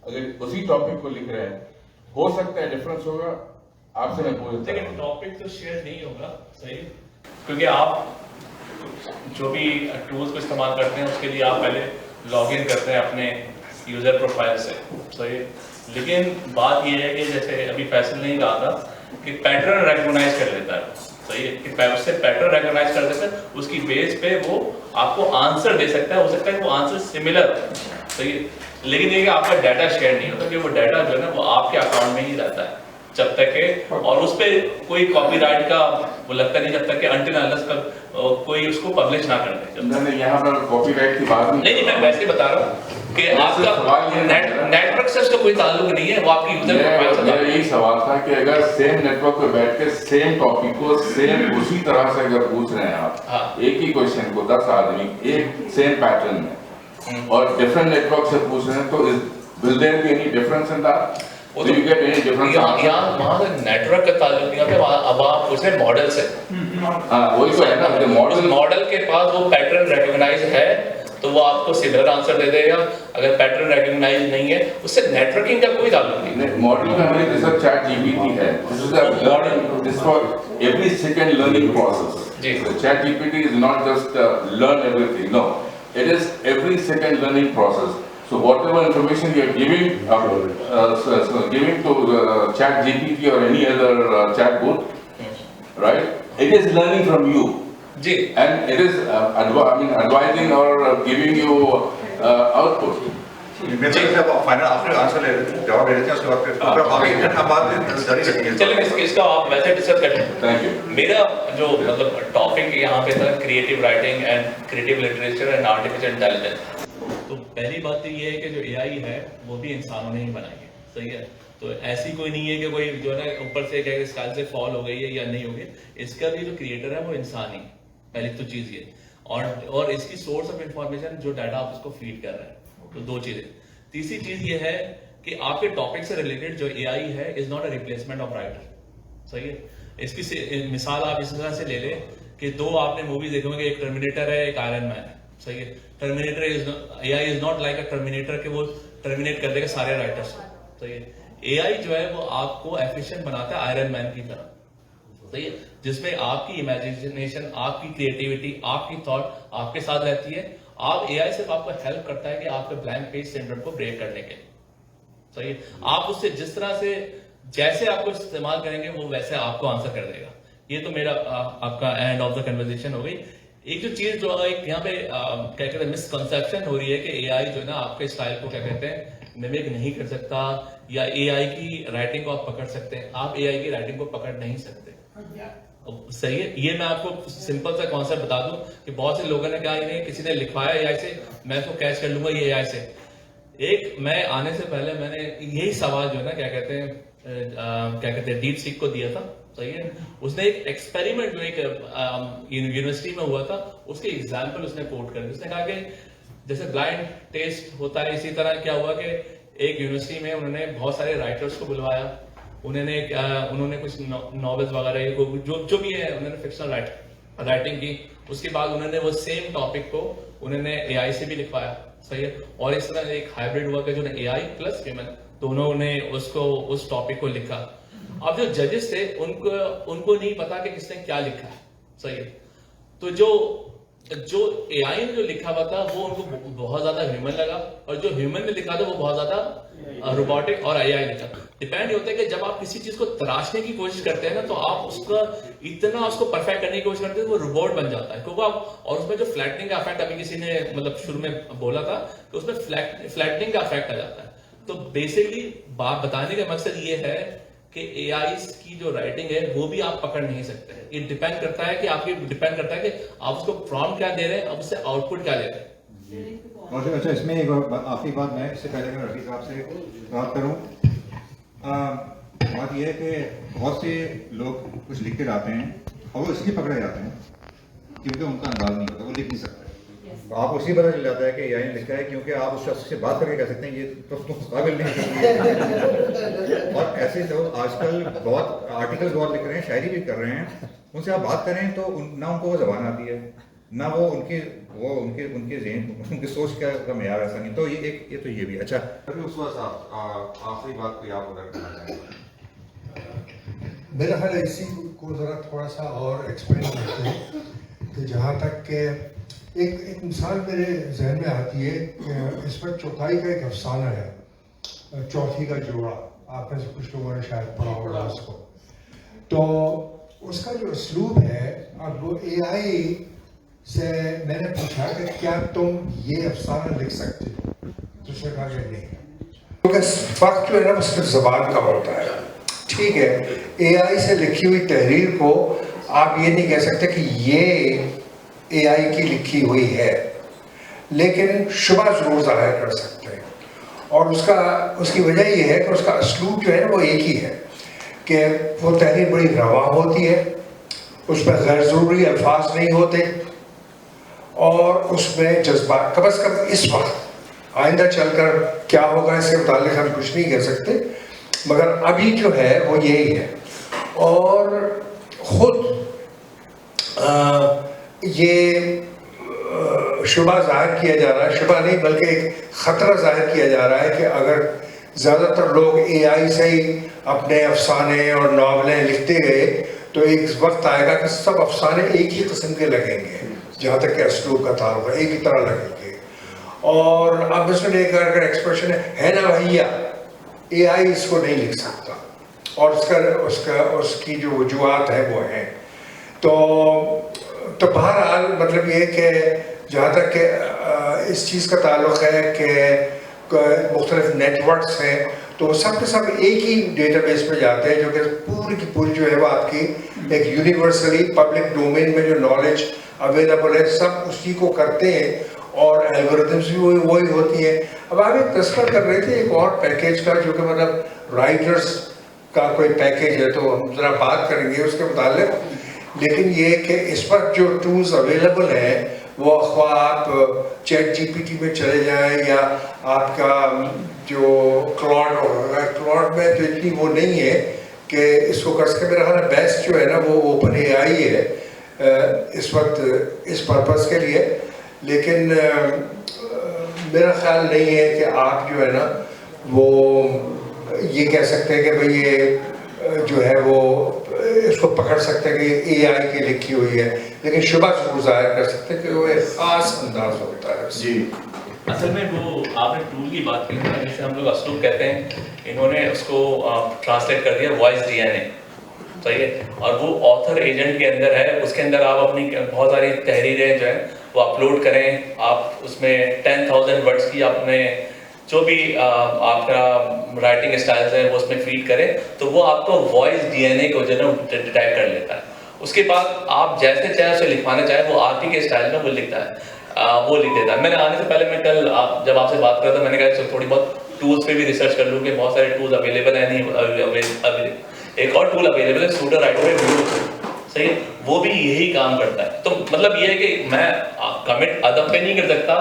اگر اسی ٹاپک کو لکھ رہے ہیں, ہو سکتا ہے ڈفرینس ہوگا. آپ سے میں پوچھتا ہوں, لیکن ٹاپک تو شیئر نہیں ہوگا, صحیح, کیونکہ آپ جو بھی ٹولز کو استعمال کرتے ہیں اس کے لیے آپ پہلے لاگ ان کرتے ہیں اپنے یوزر پروفائل سے, صحیح. لیکن بات یہ ہے کہ جیسے ابھی فیصل نے کہا تھا کہ پیٹرن ریکگنائز کر لیتا ہے, صحیح, کہ اس سے پیٹرن ریکگنائز کر دیتا ہے, اس کی بیس پہ وہ آپ کو آنسر دے سکتا ہے, ہو سکتا ہے وہ آنسر سملر, صحیح. لیکن یہ کہ آپ کا ڈیٹا شیئر نہیں ہوتا, کہ وہ ڈیٹا جو ہے نا وہ آپ کے اکاؤنٹ میں ہی رہتا ہے جب تک کہ, اور اس پہ کوئی کاپی رائٹ کا وہ لگتا نہیں جب تک کہ انٹل انلیس کا कोई उसको पब्लिश ना कर दे। मैंने यहाँ पर कॉपीराइट की बात नहीं, मैं वैसे बता रहा हूँ कि आपका नेटवर्क से उसका कोई ताल्लुक नहीं है, वो आपकी यूजर प्रोफाइल से। मेरा यही सवाल था कि अगर सेम नेटवर्क पे बैठ के सेम टॉपिक को सेम उसी तरह से अगर पूछ रहे हैं आप, एक ही क्वेश्चन को 10 आदमी एक सेम पैटर्न में और डिफरेंट नेटवर्क से पूछ रहे हैं, तो will there be any difference in that? Do you get any difference? यहाँ वहाँ से नेटवर्क का ताल्लुक नहीं होता, अब आप पूछ रहे मॉडल से। वही तो है ना, मॉडल के पास वो पैटर्न रिकॉग्नाइज है तो वो आपको सिमिलर आंसर दे देगा, अगर पैटर्न रिकॉग्नाइज नहीं है उससे नेटवर्किंग का कोई ताल्लुक नहीं। मॉडल में हमारी जैसे चैट जीपीटी है, this is a learning, this for every second learning process. ChatGPT is not just learn everything, no, it is every second learning process. So whatever information you are giving giving to chat GPT or any other chat bot, right, it is learning from you. And it is advising or giving you output. Final आखिरी answer जवाब दे देते हैं, उसके बाद फिर आगे हम बात जारी रखेंगे। चलिए इसका आप वैसे डिस्कस करें। Thank you. मेरा जो मतलब टॉपिक यहाँ पे था creative writing and creative literature and artificial intelligence. तो पहली बात तो ये है कि जो एआई है वो भी इंसानों ने ही बनाई है, सही है। तो ऐसी कोई नहीं है कि कोई जो है ना ऊपर से क्या स्काई से फॉल हो गई है या नहीं हो गई, इसका भी जो क्रिएटर है वो इंसान ही, पहली तो चीज ये। और इसकी सोर्स ऑफ इंफॉर्मेशन जो डाटा आप उसको फीड कर रहे हैं, तो दो चीजें। तीसरी चीज ये है कि आपके टॉपिक से रिलेटेड जो एआई है is not a replacement of writer, सही है। इसकी मिसाल आप इस तरह से ले ले कि दो आपने मूवी देखे होंगे, एक टर्मिनेटर है, एक आयरन मैन है, सही है। Terminator AI is not like a terminator कि वो टर्मिनेट कर देगा सारे राइटर्स, सही है। एआई जो है वो आपको एफिशिएंट बनाता है आयरन मैन की तरह, सही है, जिसमें आपकी इमेजिनेशन, आपकी क्रिएटिविटी, आपकी थॉट आपके साथ रहती है। आप एआई सिर्फ आपको हेल्प करता है कि आपके ब्लैंक पेज सिंड्रोम को ब्रेक करने के, सही है। आप उससे जिस तरह से जैसे आपको इस्तेमाल करेंगे वो वैसे आपको आंसर कर देगा। ये तो मेरा आपका एंड ऑफ द कन्वर्सेशन हो गई। एक जो चीज जो एक यहाँ पे क्या कहते हैं मिसकंसेप्शन हो रही है कि एआई जो है ना आपके स्टाइल को क्या कहते हैं मिमिक नहीं कर सकता, या एआई की राइटिंग को आप पकड़ सकते हैं। आप एआई की राइटिंग को पकड़ नहीं सकते, सही है। ये मैं आपको सिंपल सा कॉन्सेप्ट बता दूं कि बहुत से लोगों ने कहा इन्हें किसी ने लिखवाया एआई से, मैं इसको कैच कर लूंगा ये एआई से। एक मैं आने से पहले मैंने यही सवाल जो है ना क्या कहते हैं डीप सीक को दिया था, सही है। उसने एक एक्सपेरिमेंट जो एक यूनिवर्सिटी में हुआ था उसके एग्जाम्पल उसने कोट कर दिया। उसने कहा कि जैसे ब्लाइंड टेस्ट होता है, इसी तरह क्या हुआ कि एक यूनिवर्सिटी में उन्होंने बहुत सारे राइटर्स को बुलवाया, उन्होंने कुछ नॉवेल्स वगैरह जो भी है उन्होंने फिक्शनल राइटिंग की। उसके बाद उन्होंने वो सेम टॉपिक को उन्होंने एआई से भी लिखवाया, सही है। और इस तरह एक हाइब्रिड हुआ कि जो एआई प्लस ह्यूमन दोनों ने उसको उस टॉपिक को लिखा। अब जो जजेस थे उनको नहीं पता कि किसने क्या लिखा है, सही है। तो जो एआई ने जो लिखा हुआ था वो उनको बहुत ज्यादा ह्यूमन लगा, और जो ह्यूमन ने लिखा था वो बहुत ज्यादा रोबोटिक और एआई लिखा। डिपेंड होता है कि जब आप किसी चीज को तराशने की कोशिश करते हैं ना, तो आप उसका इतना उसको परफेक्ट करने की कोशिश करते हैं वो रोबोट बन जाता है, क्योंकि आप और उसमें जो फ्लैटनिंग का इफेक्ट अभी किसी ने मतलब शुरू में बोला था तो उसमें फ्लैटनिंग का इफेक्ट आ जाता है। तो बेसिकली बात बताने का मकसद ये है कि एआई की जो राइटिंग है वो भी आप पकड़ नहीं सकते। ये डिपेंड करता है कि आप उसको प्रॉम्प्ट क्या दे रहे हैं, अब उससे आउटपुट क्या ले रहे हैं। अच्छा, इसमें एक आखिरी बात मैं इससे पहले मैं रफी साहब से बात करूं, बात यह है कि बहुत से लोग कुछ लिख के लाते हैं और वो इसलिए पकड़े जाते हैं क्योंकि उनका अंदाज नहीं होता, वो लिख नहीं सकते। आप उसी पता चल जाता है कि एआई ने लिखा है, क्योंकि आप उस शख्स से बात करके कह सकते हैं ये तो काबिल नहीं है। और ऐसे लोग आजकल बहुत आर्टिकल्स बहुत लिख रहे हैं, शायरी भी कर रहे हैं, उनसे आप बात करें तो ना उनको वो जबान आती है, ना वो उनके ज़हन उनकी सोच का मेयार ऐसा नहीं। तो ये भी अच्छा। आखिरी बात कोई आप उधर करना चाहेंगे? मेरा ख्याल इसी को ज़रा थोड़ा सा और एक्सप्लेन करते हैं कि जहाँ तक के एक मिसाल मेरे जहन में आती है कि इस पर चौथाई का एक अफसाना है, चौथी का जोड़ा, आप में से कुछ लोगों ने शायद पढ़ा होगा उसको। तो उसका जो उसलूब है, अब वो एआई से मैंने पूछा कि क्या तुम ये अफसाना लिख सकते हो, तो उसने कहा कि नहीं, क्योंकि फर्क जो है ना वो सिर्फ ज़बान का होता है। ठीक है, एआई से लिखी हुई तहरीर को आप ये नहीं कह सकते कि ये AI की लिखी हुई है, लेकिन शुबा ज़रूर ज़ाहिर कर सकते हैं। और उसकी वजह ये है कि उसका असलूब जो है ना वो एक ही है कि वो तहरीर बड़ी रवा होती है, उसमें गैर ज़रूरी अल्फाज नहीं होते, और उसमें जज्बात कम अज़ कम इस वक्त, आइंदा चलकर क्या होगा इसके मुतालिक हम कुछ नहीं कह सकते, मगर अभी जो है वो यही है। और ख़ुद ये शुबा ज़ाहिर किया जा रहा है, शुबा नहीं बल्कि एक ख़तरा ज़ाहिर किया जा रहा है कि अगर ज़्यादातर लोग AI से ही अपने अफसाने और नावलें लिखते गए तो एक वक्त आएगा कि सब अफसाने एक ही किस्म के लगेंगे, जहाँ तक कि असलूब का ताल्लुक है, एक ही तरह लगेंगे। और अब इसमें एक अगर एक्सप्रेशन है ना भैया, AI इसको नहीं लिख सकता, और उसकी जो वजूहात है वो हैं। तो बहरहाल मतलब ये कि जहाँ तक कि इस चीज़ का ताल्लुक़ है कि मुख्तलिफ नेटवर्क्स हैं, तो सब के सब एक ही डेटाबेस में जाते हैं, जो कि पूरी की पूरी जो है वो आपकी एक यूनिवर्सली पब्लिक डोमेन में जो नॉलेज अवेलेबल है सब उसी को करते हैं, और एल्गोरिथम्स भी वही होती हैं। अब आप एक तस्कर कर रहे थे एक और पैकेज का, जो कि मतलब राइटर्स का कोई पैकेज है, तो हम ज़रा बात करेंगे उसके मुतालिक। लेकिन ये कि इस पर जो टूल्स अवेलेबल हैं वो आप ChatGPT में चले जाएं, या आपका जो क्लॉड में तो इतनी वो नहीं है कि इसको कर सके। मेरा ख्याल बेस्ट जो है ना वो OpenAI है इस वक्त इस पर्पज़ के लिए, लेकिन मेरा ख्याल नहीं है कि आप जो है ना वो ये कह सकते हैं कि भाई ये जो है वो इसको पकड़ सकते हैं कि AI की लिखी हुई है, लेकिन शुबा ज़रूर ज़ाहिर कर सकते हैं कि वो एक ख़ास अंदाज होता है। जी, असल में वो आपने टूल की बात की ना, जिसे हम लोग असलूब कहते हैं, इन्होंने उसको ट्रांसलेट कर दिया वॉइस DNA, सही है। और वो ऑथर एजेंट के अंदर है, उसके अंदर आप अपनी बहुत सारी तहरीरें जो है वो अपलोड करें, आप उसमें 10,000 वर्ड्स की आपने जो भी आपका राइटिंग स्टाइल्स है वो उसमें फीड करें, तो वो आपको वॉइस DNA को जो है डिटेक्ट कर लेता है। उसके बाद आप जैसे चाहे उसे लिखवाना चाहे वो आप ही के स्टाइल में वो लिखता है, वो लिख देता है। मैंने आने से पहले मैं कल जब आपसे बात कर रहा था, मैंने कहा थोड़ी बहुत टूल्स पे भी रिसर्च कर लूँ कि बहुत सारे टूल्स अवेलेबल है नहीं। एक और टूल अवेलेबल है सूडो राइटर ब्लू, सही है, वो भी यही काम करता है। तो मतलब ये है कि मैं कमिट अदब पे नहीं कर सकता,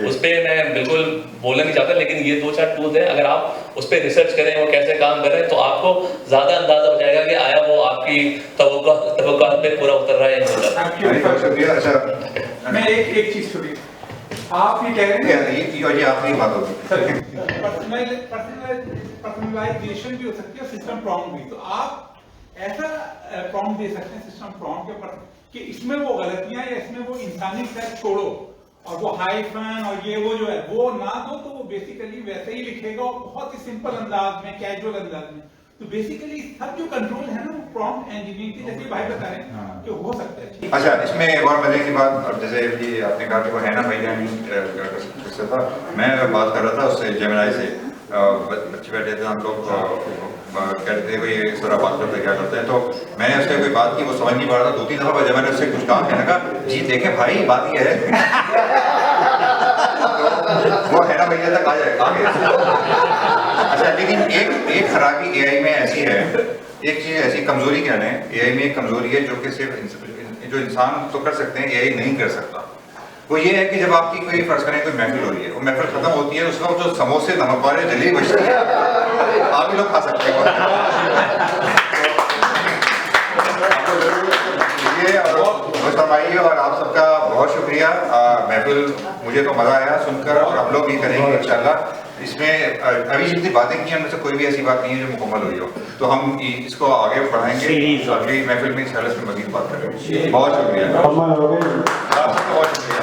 उस पर मैं बिल्कुल बोलना नहीं चाहता, लेकिन ये 2-4 टूल्स हैं, अगर आप उस पर रिसर्च करें वो कैसे काम कर रहे हैं तो आपको ज़्यादा अंदाजा हो जाएगा कि आया वो आपकी तवक्कुआत पे पूरा उतर रहा है या नहीं। मैं एक चीज़ सुनिए, आप ये कह रहे हैं ये आखिरी बात होगी, पर्सनलाइजेशन भी हो सकती है, सिस्टम प्रॉम्प्ट भी। तो आप ऐसा प्रॉम्प्ट दे सकते हैं सिस्टम प्रॉम्प्ट के ऊपर कि इसमें वो गलतियां या इसमें वो इंसानी टच छोड़ो, और वो हाइफन और ये वो जो है वो ना दो, तो वो बेसिकली वैसे ही लिखेगा, और बहुत ही सिंपल अंदाज में, कैजुअल अंदाज में। तो बेसिकली सब जो कंट्रोल है ना वो प्रॉम्प्ट इंजीनियरिंग की, जैसे भाई बता रहे हैं कि हो सकता है। अच्छा, इसमें एक और मजे की बात, जैसे ये आपने कहा कि वो है ना भैया नहीं था, मैं बात कर रहा था उससे जेमिनाई से, बच्चे बैठे थे, हम लोग कहते थे भाई इस तरह बात करते क्या करते हैं, तो मैंने उससे कोई बात की, वो समझ नहीं पा रहा था। 2-3 दफा जब मैंने उससे कुछ कहा, कहने लगा जी देखे भाई बात ये है वो है ना भैया तक आ जाएगा। अच्छा, लेकिन एक खराबी AI में ऐसी है, एक चीज़ ऐसी कमजोरी क्या है AI में, एक कमजोरी है जो कि सिर्फ जो इंसान तो कर सकते हैं AI नहीं कर सकता। वो ये है कि जब आपकी कोई फर्ज करें कोई महफिल हो रही है, वो महफिल खत्म होती है, उस वक्त जो समोसे नमक वाले जलेबी बचती है आप ही लोग खा सकते हैं। फरमाइए, और आप सबका बहुत शुक्रिया। महफिल मुझे तो मज़ा आया सुनकर, और हम लोग भी करेंगे इंशाल्लाह। इसमें अभी जितनी बातें की हैं उनमें से कोई भी ऐसी बात नहीं है जो मुकम्मल हुई हो, तो हम इसको आगे बढ़ाएंगे, अगली महफिल में इंशाल्लाह इसमें मज़ीद बात करेंगे। बहुत शुक्रिया, बहुत शुक्रिया।